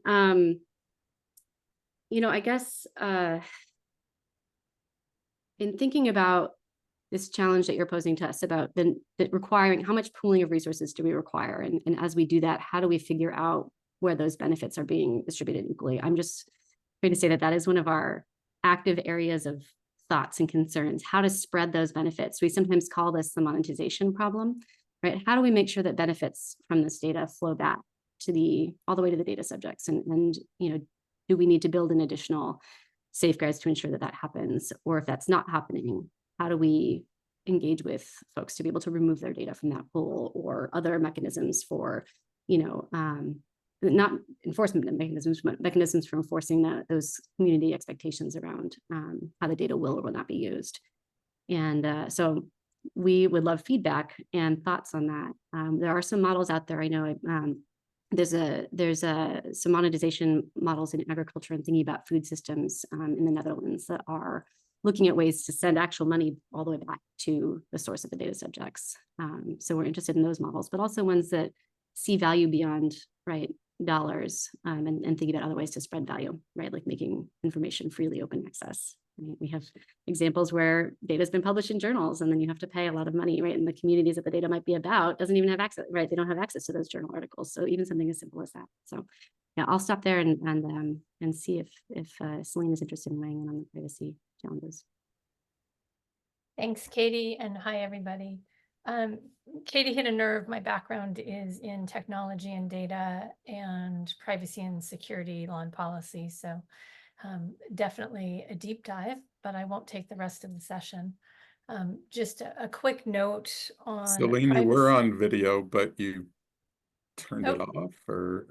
I guess in thinking about this challenge that you're posing to us about the requiring, how much pooling of resources do we require? And as we do that, how do we figure out where those benefits are being distributed equally? I'm just going to say that is one of our active areas of thoughts and concerns, how to spread those benefits. We sometimes call this the monetization problem, right? How do we make sure that benefits from this data flow back to all the way to the data subjects? And do we need to build in additional safeguards to ensure that happens? Or if that's not happening, how do we engage with folks to be able to remove their data from that pool, or other mechanisms for, not enforcement mechanisms, but mechanisms for enforcing those community expectations around how the data will or will not be used. And so we would love feedback and thoughts on that. There are some models out there. I know there's some monetization models in agriculture and thinking about food systems in the Netherlands that are looking at ways to send actual money all the way back to the source of the data subjects. So we're interested in those models, but also ones that see value beyond, right, dollars, and thinking about other ways to spread value, right, like making information freely open access. Right? We have examples where data has been published in journals, and then you have to pay a lot of money, right? And the communities that the data might be about doesn't even have access, right? They don't have access to those journal articles. So even something as simple as that. So yeah, I'll stop there and see if Celine is interested in weighing in on the privacy challenges. Thanks, Katie, and hi, everybody. Katie hit a nerve. My background is in technology and data and privacy and security law and policy. So definitely a deep dive, but I won't take the rest of the session. Just a quick note on Celine, privacy. you were on video, but you turned it Oh. off, or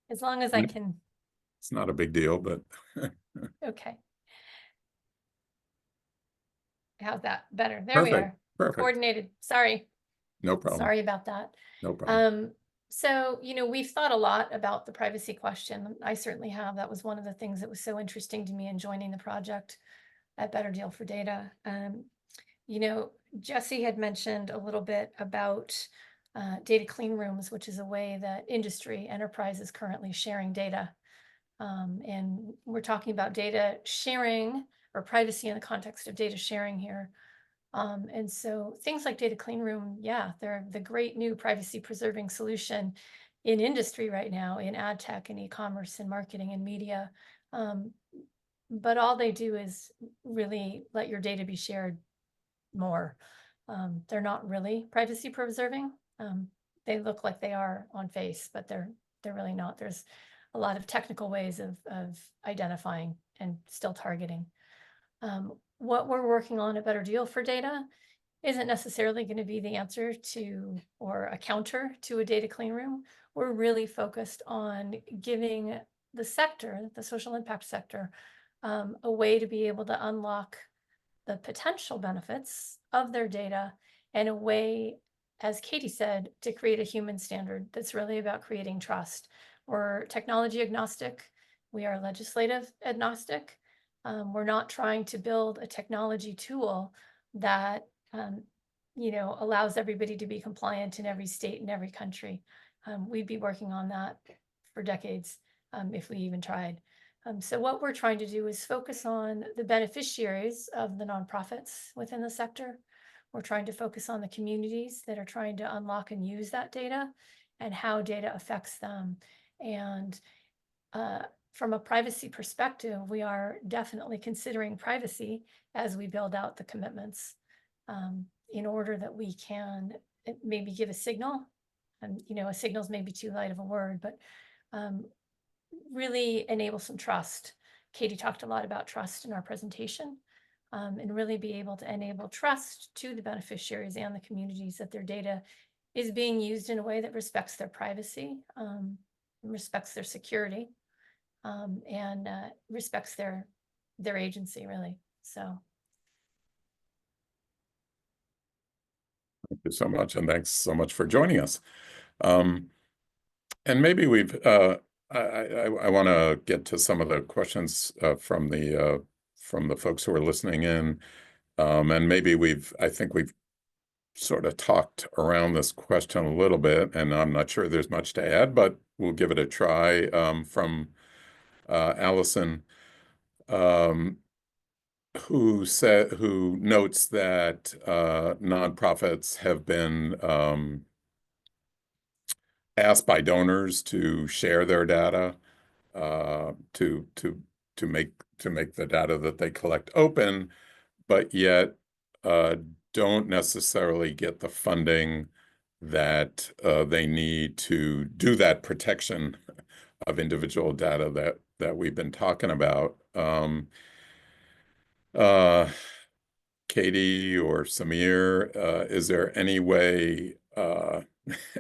As long as I can. It's not a big deal, but Okay. How's that? Better. There we are. Perfect. Coordinated. Sorry. No problem. Sorry about that. No problem. So, we've thought a lot about the privacy question. I certainly have. That was one of the things that was so interesting to me in joining the project at Better Deal for Data. Jesse had mentioned a little bit about data clean rooms, which is a way that industry enterprise is currently sharing data. And we're talking about data sharing or privacy in the context of data sharing here. And so things like data clean room, yeah, they're the great new privacy preserving solution in industry right now, in ad tech and e-commerce and marketing and media. But all they do is really let your data be shared more. They're not really privacy preserving. They look like they are on face, but they're really not. There's a lot of technical ways of identifying and still targeting. What we're working on, a Better Deal for Data, isn't necessarily going to be the answer to or a counter to a data clean room. We're really focused on giving the sector, the social impact sector, a way to be able to unlock the potential benefits of their data, and a way, as Katie said, to create a human standard that's really about creating trust. We're technology agnostic. We are legislative agnostic. We're not trying to build a technology tool that allows everybody to be compliant in every state and every country. We'd be working on that for decades if we even tried. So what we're trying to do is focus on the beneficiaries of the nonprofits within the sector. We're trying to focus on the communities that are trying to unlock and use that data and how data affects them. And from a privacy perspective, we are definitely considering privacy as we build out the commitments in order that we can maybe give a signal. And, a signal is maybe too light of a word, but really enable some trust. Katie talked a lot about trust in our presentation, and really be able to enable trust to the beneficiaries and the communities that their data is being used in a way that respects their privacy, respects their security, and respects their agency, really. So. Thank you so much, and thanks so much for joining us. And maybe I want to get to some of the questions from the folks who are listening in, and maybe I think we've sort of talked around this question a little bit, and I'm not sure there's much to add, but we'll give it a try. From Allison, who notes that nonprofits have been asked by donors to share their data, to make the data that they collect open, but yet don't necessarily get the funding that they need to do that protection of individual data that we've been talking about. Katie or Samir, is there any way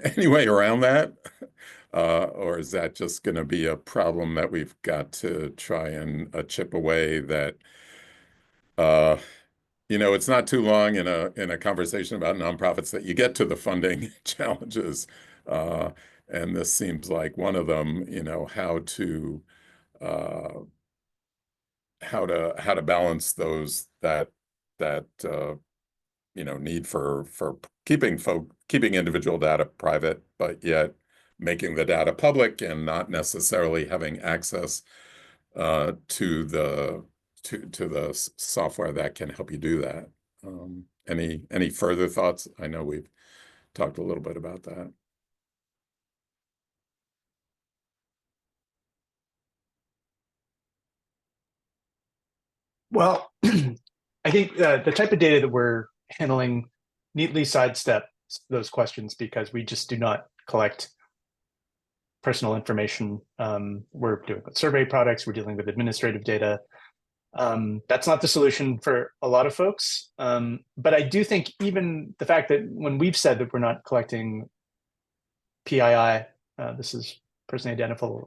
any way around that? Or is that just going to be a problem that we've got to try and chip away that it's not too long in a conversation about nonprofits that you get to the funding challenges. And this seems like one of them, how to balance those that need for keeping individual data private, but yet making the data public and not necessarily having access to the software that can help you do that. Any further thoughts? I know we've talked a little bit about that. Well, I think the type of data that we're handling neatly sidesteps those questions because we just do not collect personal information. We're doing with survey products, we're dealing with administrative data. That's not the solution for a lot of folks. But I do think even the fact that when we've said that we're not collecting PII, this is personally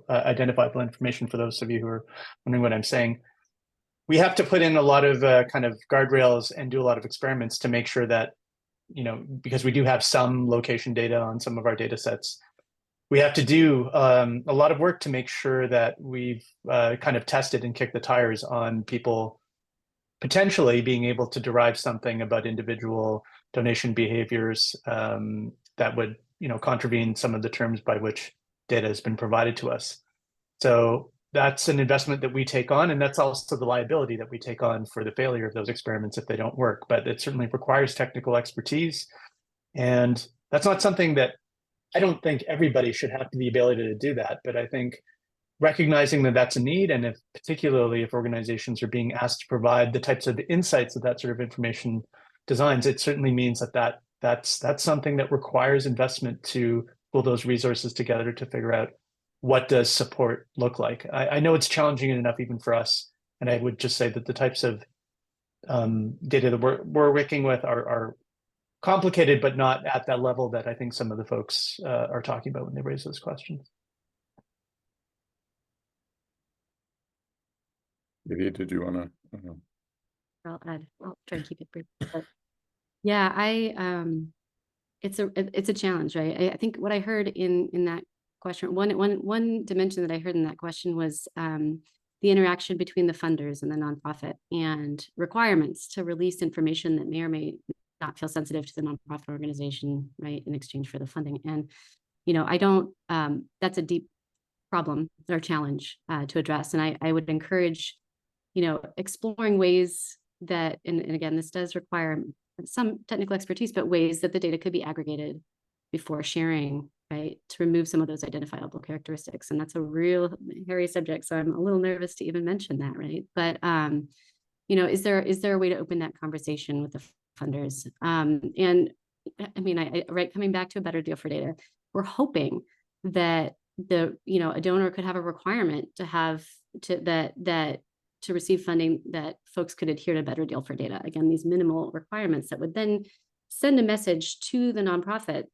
identifiable information for those of you who are wondering what I'm saying, we have to put in a lot of kind of guardrails and do a lot of experiments to make sure that, because we do have some location data on some of our data sets, we have to do a lot of work to make sure that we've kind of tested and kicked the tires on people potentially being able to derive something about individual donation behaviors that would, contravene some of the terms by which data has been provided to us. So that's an investment that we take on, and that's also the liability that we take on for the failure of those experiments if they don't work. But it certainly requires technical expertise, and that's not something that I don't think everybody should have the ability to do that. But I think recognizing that that's a need, and particularly if organizations are being asked to provide the types of insights that sort of information designs, it certainly means that's something that requires investment to pull those resources together to figure out what does support look like. I know it's challenging enough even for us, and I would just say that the types of data that we're working with are complicated, but not at that level that I think some of the folks are talking about when they raise those questions. Maybe did you want to? I'll try and keep it brief. But yeah, it's a challenge, right? I think what I heard in that question, one dimension that I heard in that question was the interaction between the funders and the nonprofit and requirements to release information that may or may not feel sensitive to the nonprofit organization, right, in exchange for the funding. And, I don't, that's a deep problem or challenge to address. And I would encourage, exploring ways that, and again, this does require some technical expertise, but ways that the data could be aggregated before sharing, right, to remove some of those identifiable characteristics. And that's a real hairy subject, so I'm a little nervous to even mention that, right? But, is there a way to open that conversation with the funders? And I mean, coming back to a better deal for data, we're hoping that a donor could have a requirement to receive funding that folks could adhere to a better deal for data. Again, these minimal requirements that would then send a message to the nonprofit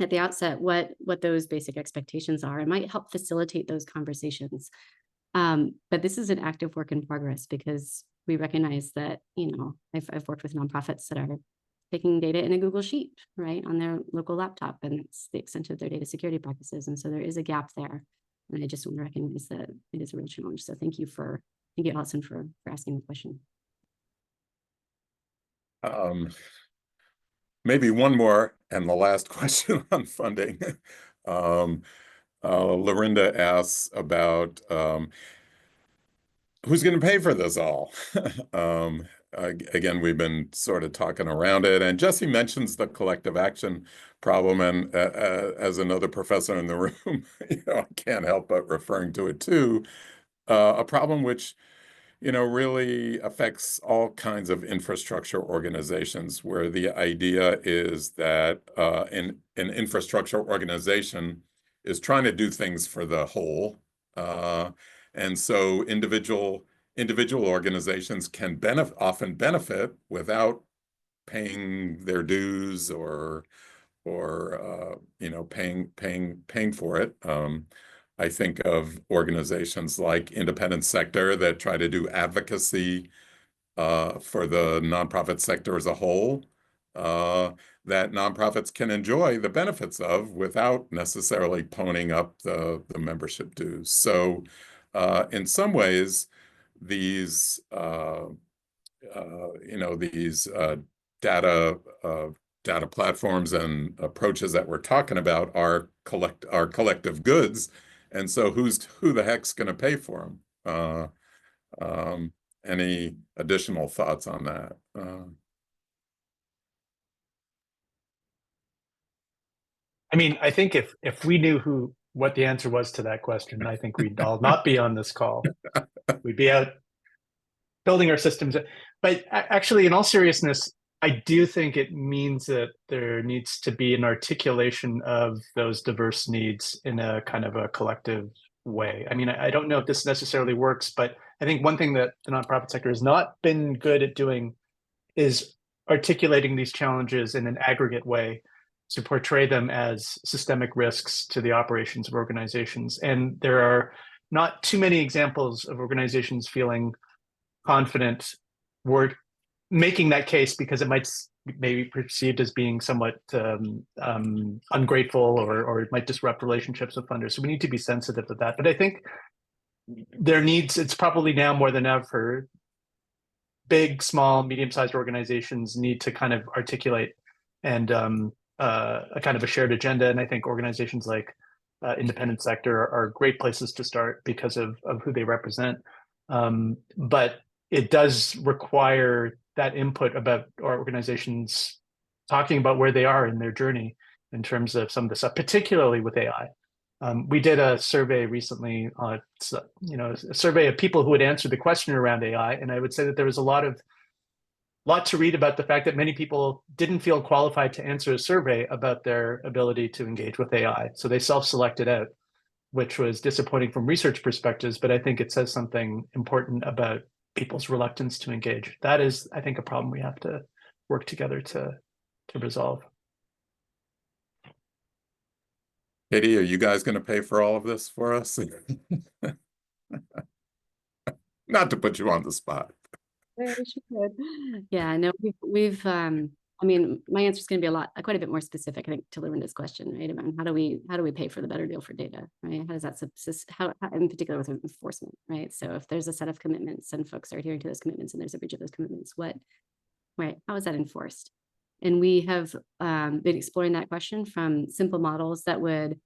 at the outset what those basic expectations are. It might help facilitate those conversations. But this is an active work in progress because we recognize that, I've worked with nonprofits that are taking data in a Google Sheet, right, on their local laptop, and it's the extent of their data security practices. And so there is a gap there. And I just want to recognize that it is a real challenge. So thank you, Allison, for asking the question. Maybe one more and the last question on funding. Lorinda asks about who's going to pay for this all? Again, we've been sort of talking around it, and Jesse mentions the collective action problem, and as another professor in the room, I can't help but referring to it too. A problem which really affects all kinds of infrastructure organizations, where the idea is that an infrastructure organization is trying to do things for the whole. And so individual individual organizations can often benefit without paying their dues or paying for it. I think of organizations like Independent Sector that try to do advocacy for the nonprofit sector as a whole, that nonprofits can enjoy the benefits of without necessarily ponying up the membership dues. So in some ways, these data platforms and approaches that we're talking about are collective goods, and so who the heck's going to pay for them? Any additional thoughts on that? I mean, I think if we knew what the answer was to that question, I think we'd all not be on this call. We'd be out building our systems. But actually, in all seriousness, I do think it means that there needs to be an articulation of those diverse needs in a kind of a collective way. I mean, I don't know if this necessarily works, but I think one thing that the nonprofit sector has not been good at doing is articulating these challenges in an aggregate way to portray them as systemic risks to the operations of organizations. And there are not too many examples of organizations feeling confident were making that case, because it might maybe perceived as being somewhat ungrateful, or it might disrupt relationships with funders. So we need to be sensitive to that. But I think it's probably now more than ever, big, small, medium-sized organizations need to kind of articulate and a kind of a shared agenda. And I think organizations like Independent Sector are great places to start because of who they represent. But it does require that input about our organizations talking about where they are in their journey in terms of some of the stuff, particularly with AI. We did a survey recently, a survey of people who would answer the question around AI, and I would say that there was a lot to read about the fact that many people didn't feel qualified to answer a survey about their ability to engage with AI, so they self-selected out, which was disappointing from research perspectives, but I think it says something important about people's reluctance to engage. That is, I think, a problem we have to work together to resolve. Katie, are you guys going to pay for all of this for us? Not to put you on the spot. Yeah, no, we've I mean, my answer is going to be quite a bit more specific, I think, to Lorinda's question, right? About how do we pay for the better deal for data, right? How does that how in particular with enforcement, right? So if there's a set of commitments and folks are adhering to those commitments and there's a breach of those commitments, how is that enforced? And we have been exploring that question from simple models that would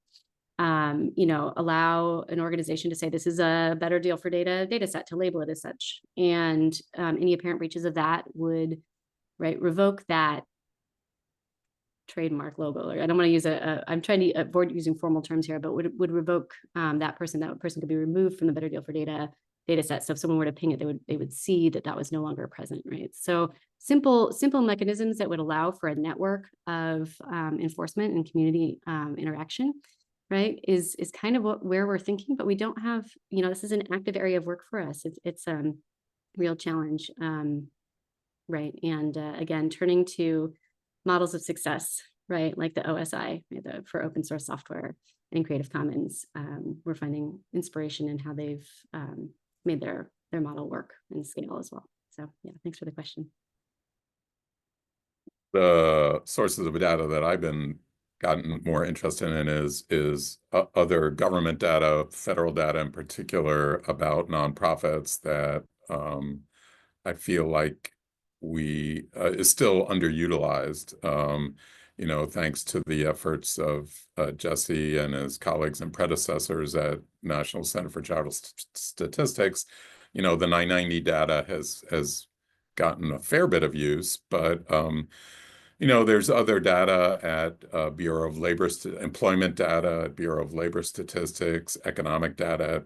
allow an organization to say this is a better deal for data set, to label it as such, and any apparent breaches of that would revoke that trademark logo. Or I don't want to use I'm trying to avoid using formal terms here, but would revoke that person could be removed from the better deal for data set. So if someone were to ping it, they would see that was no longer present, right? So simple mechanisms that would allow for a network of enforcement and community interaction, right, is kind of where we're thinking, but we don't have, this is an active area of work for us. It's a real challenge, right? And again, turning to models of success, right, like the OSI, for open source software and Creative Commons, we're finding inspiration in how they've made their model work and scale as well. So yeah, thanks for the question. The sources of data that I've gotten more interested in is other government data, federal data in particular, about nonprofits that I feel like is still underutilized. Thanks to the efforts of Jesse and his colleagues and predecessors at National Center for Child Statistics, the 990 data has gotten a fair bit of use, but there's other data at Bureau of Labor, employment data at Bureau of Labor Statistics, economic data at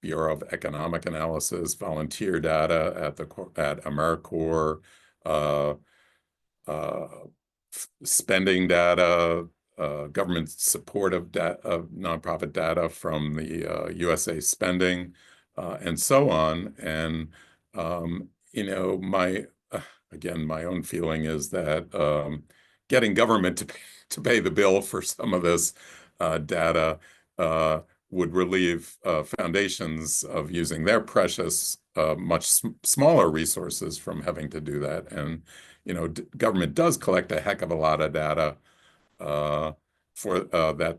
Bureau of Economic Analysis, volunteer data at AmeriCorps, spending data, government support of nonprofit data from the USA Spending, and so on. And you know, again, my own feeling is that getting government to pay the bill for some of this data would relieve foundations of using their precious, much smaller resources from having to do that. And, you know, government does collect a heck of a lot of data that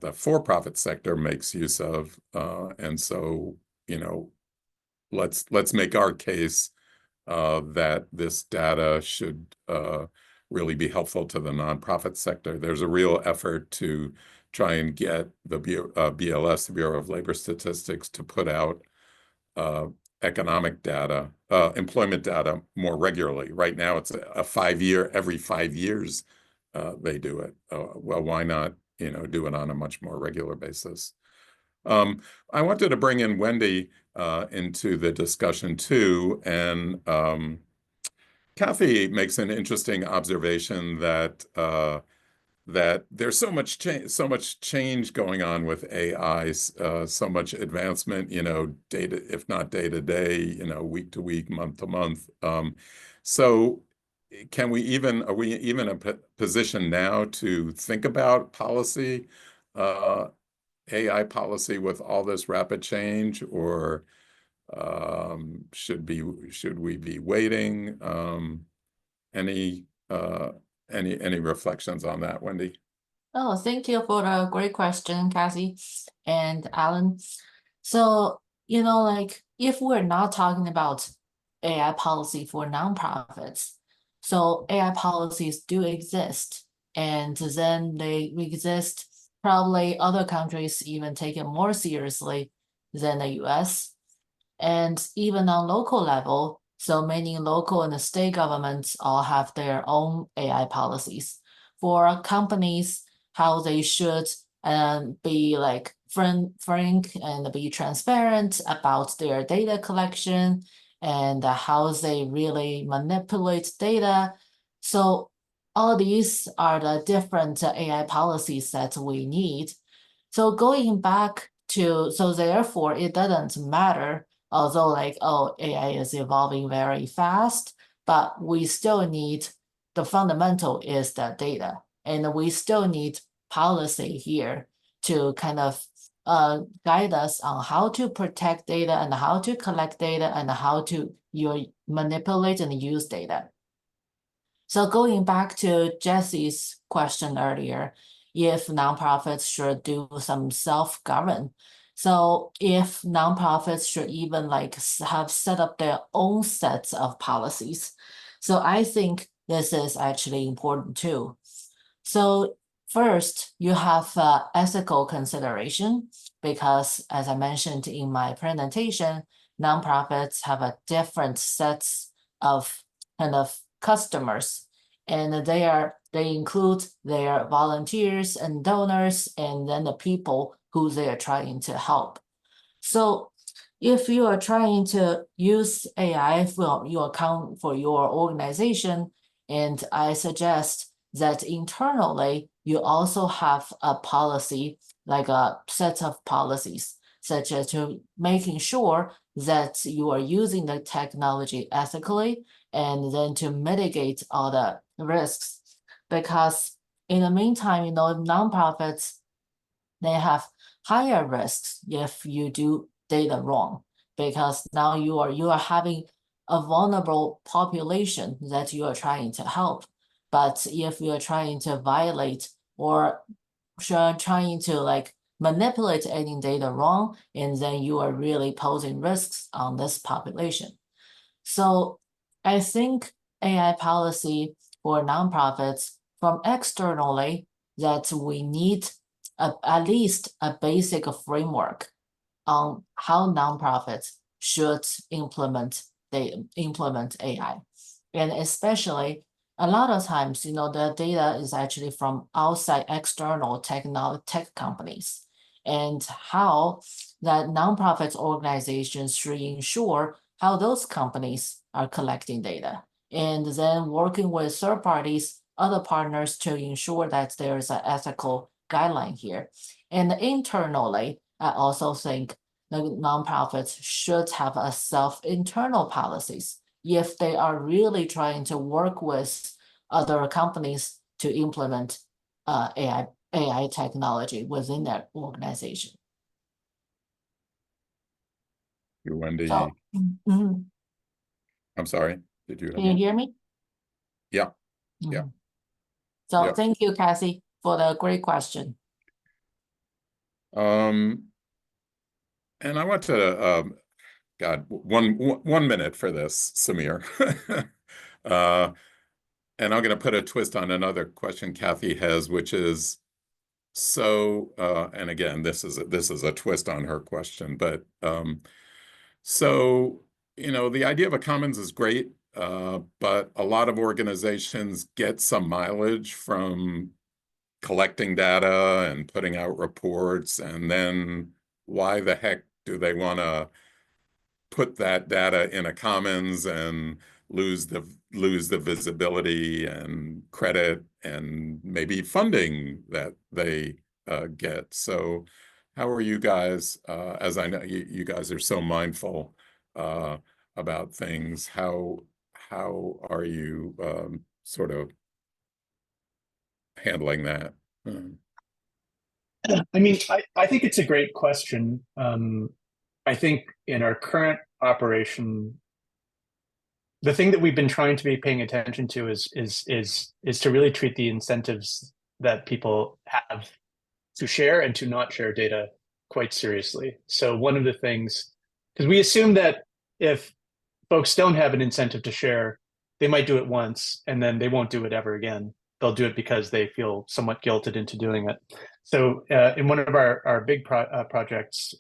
the for-profit sector makes use of. And so, you know, let's make our case that this data should really be helpful to the nonprofit sector. There's a real effort to try and get the BLS, the Bureau of Labor Statistics, to put out economic data, employment data more regularly. Right now, it's every 5 years they do it. Well, why not, you know, do it on a much more regular basis? I wanted to bring in Wendy into the discussion too, and Kathy makes an interesting observation that that there's so much change going on with AI, so much advancement, you know, if not day to day, you know, week to week, month to month. So are we even in a position now to think about policy, AI policy with all this rapid change, or should we be waiting? Any reflections on that, Wendy? Oh, thank you for the great question, Cassie and Alan. So, you know, like if we're not talking about AI policy for nonprofits, so AI policies do exist, and then they exist. Probably other countries even take it more seriously than the US. And even on local level, so many local and state governments all have their own AI policies for companies, how they should be like frank and be transparent about their data collection and how they really manipulate data. So all these are the different AI policies that we need. So going back to, so therefore it doesn't matter, although like, oh, AI is evolving very fast, but we still need, the fundamental is the data. And we still need policy here to kind of guide us on how to protect data and how to collect data and how to manipulate and use data. So going back to Jesse's question earlier, if nonprofits should do some self-govern. So if nonprofits should even like have set up their own sets of policies. So I think this is actually important too. So first, you have ethical consideration, because as I mentioned in my presentation, nonprofits have a different sets of kind of customers, and they include their volunteers and donors, and then the people who they are trying to help. So if you are trying to use AI for your account, for your organization, and I suggest that internally you also have a policy, like a set of policies, such as to making sure that you are using the technology ethically, and then to mitigate all the risks. Because in the meantime, you know, nonprofits, they have higher risks if you do data wrong, because now you are having a vulnerable population that you are trying to help. But if you are trying to violate or trying to like manipulate any data wrong, and then you are really posing risks on this population. So I think AI policy for nonprofits from externally, that we need at least a basic framework on how nonprofits should implement AI. And especially a lot of times, you know, the data is actually from outside external tech companies, and how that nonprofit organizations should ensure how those companies are collecting data, and then working with third parties, other partners, to ensure that there's an ethical guideline here. And internally, I also think the nonprofits should have a self-internal policies if they are really trying to work with other companies to implement AI technology within their organization. You, Wendy. So, mhm. I'm sorry. Did you? Can you hear me? Yeah. Mhm. Yeah. So Yeah. thank you, Cassie, for the great question. And I want to, God, one minute for this, Samir. And I'm going to put a twist on another question Kathy has, which is, so, and again, this is a twist on her question, but so, the idea of a commons is great, but a lot of organizations get some mileage from collecting data and putting out reports, and then why the heck do they want to put that data in a commons and lose the visibility and credit and maybe funding that they get? So how are you guys, as I know you guys are so mindful about things, how are you sort of handling that? I mean, I think it's a great question. I think in our current operation, the thing that we've been trying to be paying attention to is to really treat the incentives that people have to share and to not share data quite seriously. So one of the things, because we assume that if folks don't have an incentive to share, they might do it once and then they won't do it ever again. They'll do it because they feel somewhat guilted into doing it. So in one of our big projects,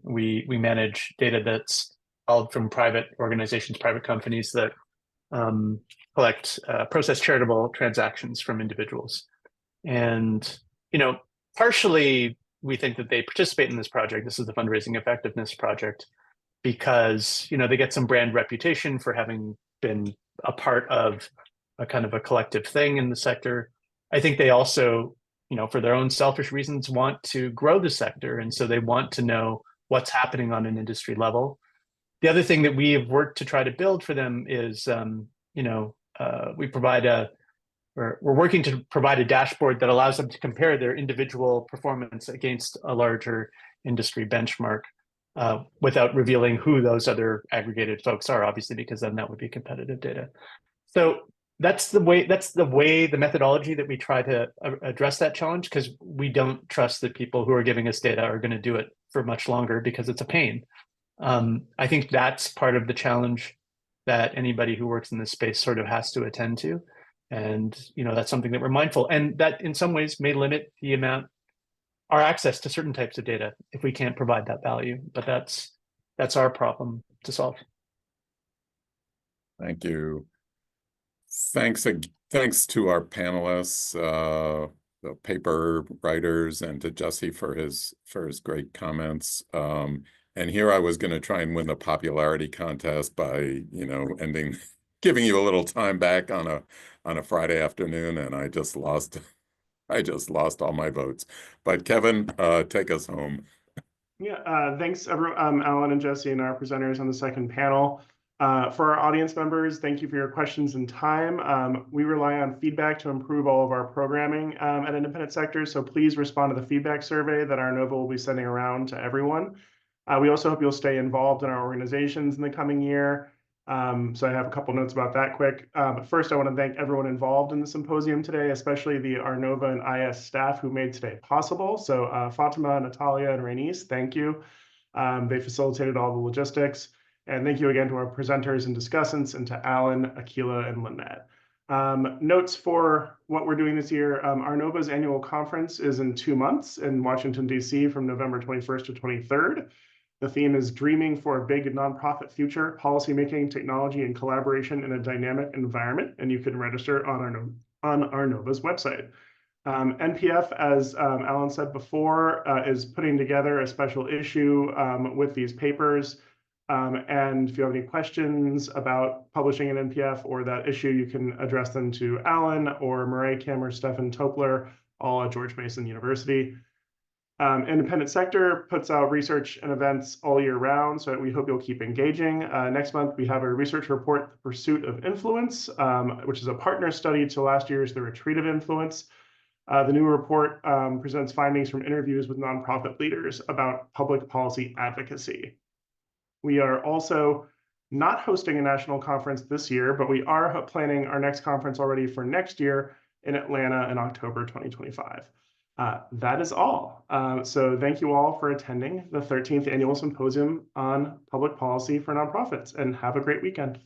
we manage data that's held from private organizations, private companies that collect, process charitable transactions from individuals. And, partially we think that they participate in this project. This is the fundraising effectiveness project because, they get some brand reputation for having been a part of a kind of a collective thing in the sector. I think they also, for their own selfish reasons, want to grow the sector. And so they want to know what's happening on an industry level. The other thing that we have worked to try to build for them is, we're working to provide a dashboard that allows them to compare their individual performance against a larger industry benchmark without revealing who those other aggregated folks are, obviously, because then that would be competitive data. So that's the methodology that we try to address that challenge, because we don't trust that people who are giving us data are going to do it for much longer because it's a pain. I think that's part of the challenge that anybody who works in this space sort of has to attend to. And, that's something that we're mindful, and that in some ways may limit our access to certain types of data if we can't provide that value, but that's our problem to solve. Thank you. Thanks to our panelists, the paper writers, and to Jesse for his great comments. And here I was going to try and win the popularity contest by, giving you a little time back on a Friday afternoon, and I just lost all my votes. But Kevin, take us home. Yeah, thanks everyone, Alan and Jesse and our presenters on the second panel. For our audience members, thank you for your questions and time. We rely on feedback to improve all of our programming at independent sectors, so please respond to the feedback survey that Arnova will be sending around to everyone. We also hope you'll stay involved in our organizations in the coming year. So I have a couple notes about that quick. But first, I want to thank everyone involved in the symposium today, especially the Arnova and IS staff who made today possible. So Fatima, Natalia, and Rainice, thank you. They facilitated all the logistics. And thank you again to our presenters and discussants, and to Alan, Akila, and Lynette. Notes for what we're doing this year. Arnova's annual conference is in 2 months in Washington, D.C. from November 21st to 23rd. The theme is Dreaming for a Big Nonprofit Future, Policymaking, Technology, and Collaboration in a Dynamic Environment, and you can register on Arnova's website. NPF, as Alan said before, is putting together a special issue with these papers. And if you have any questions about publishing an NPF or that issue, you can address them to Alan or Murray Kim or Stefan Topler, all at George Mason University. Independent sector puts out research and events all year round, so we hope you'll keep engaging. Next month, we have a research report, The Pursuit of Influence, which is a partner study to last year's The Retreat of Influence. The new report presents findings from interviews with nonprofit leaders about public policy advocacy. We are also not hosting a national conference this year, but we are planning our next conference already for next year in Atlanta in October 2025. That is all. So thank you all for attending the 13th Annual Symposium on Public Policy for Nonprofits, and have a great weekend.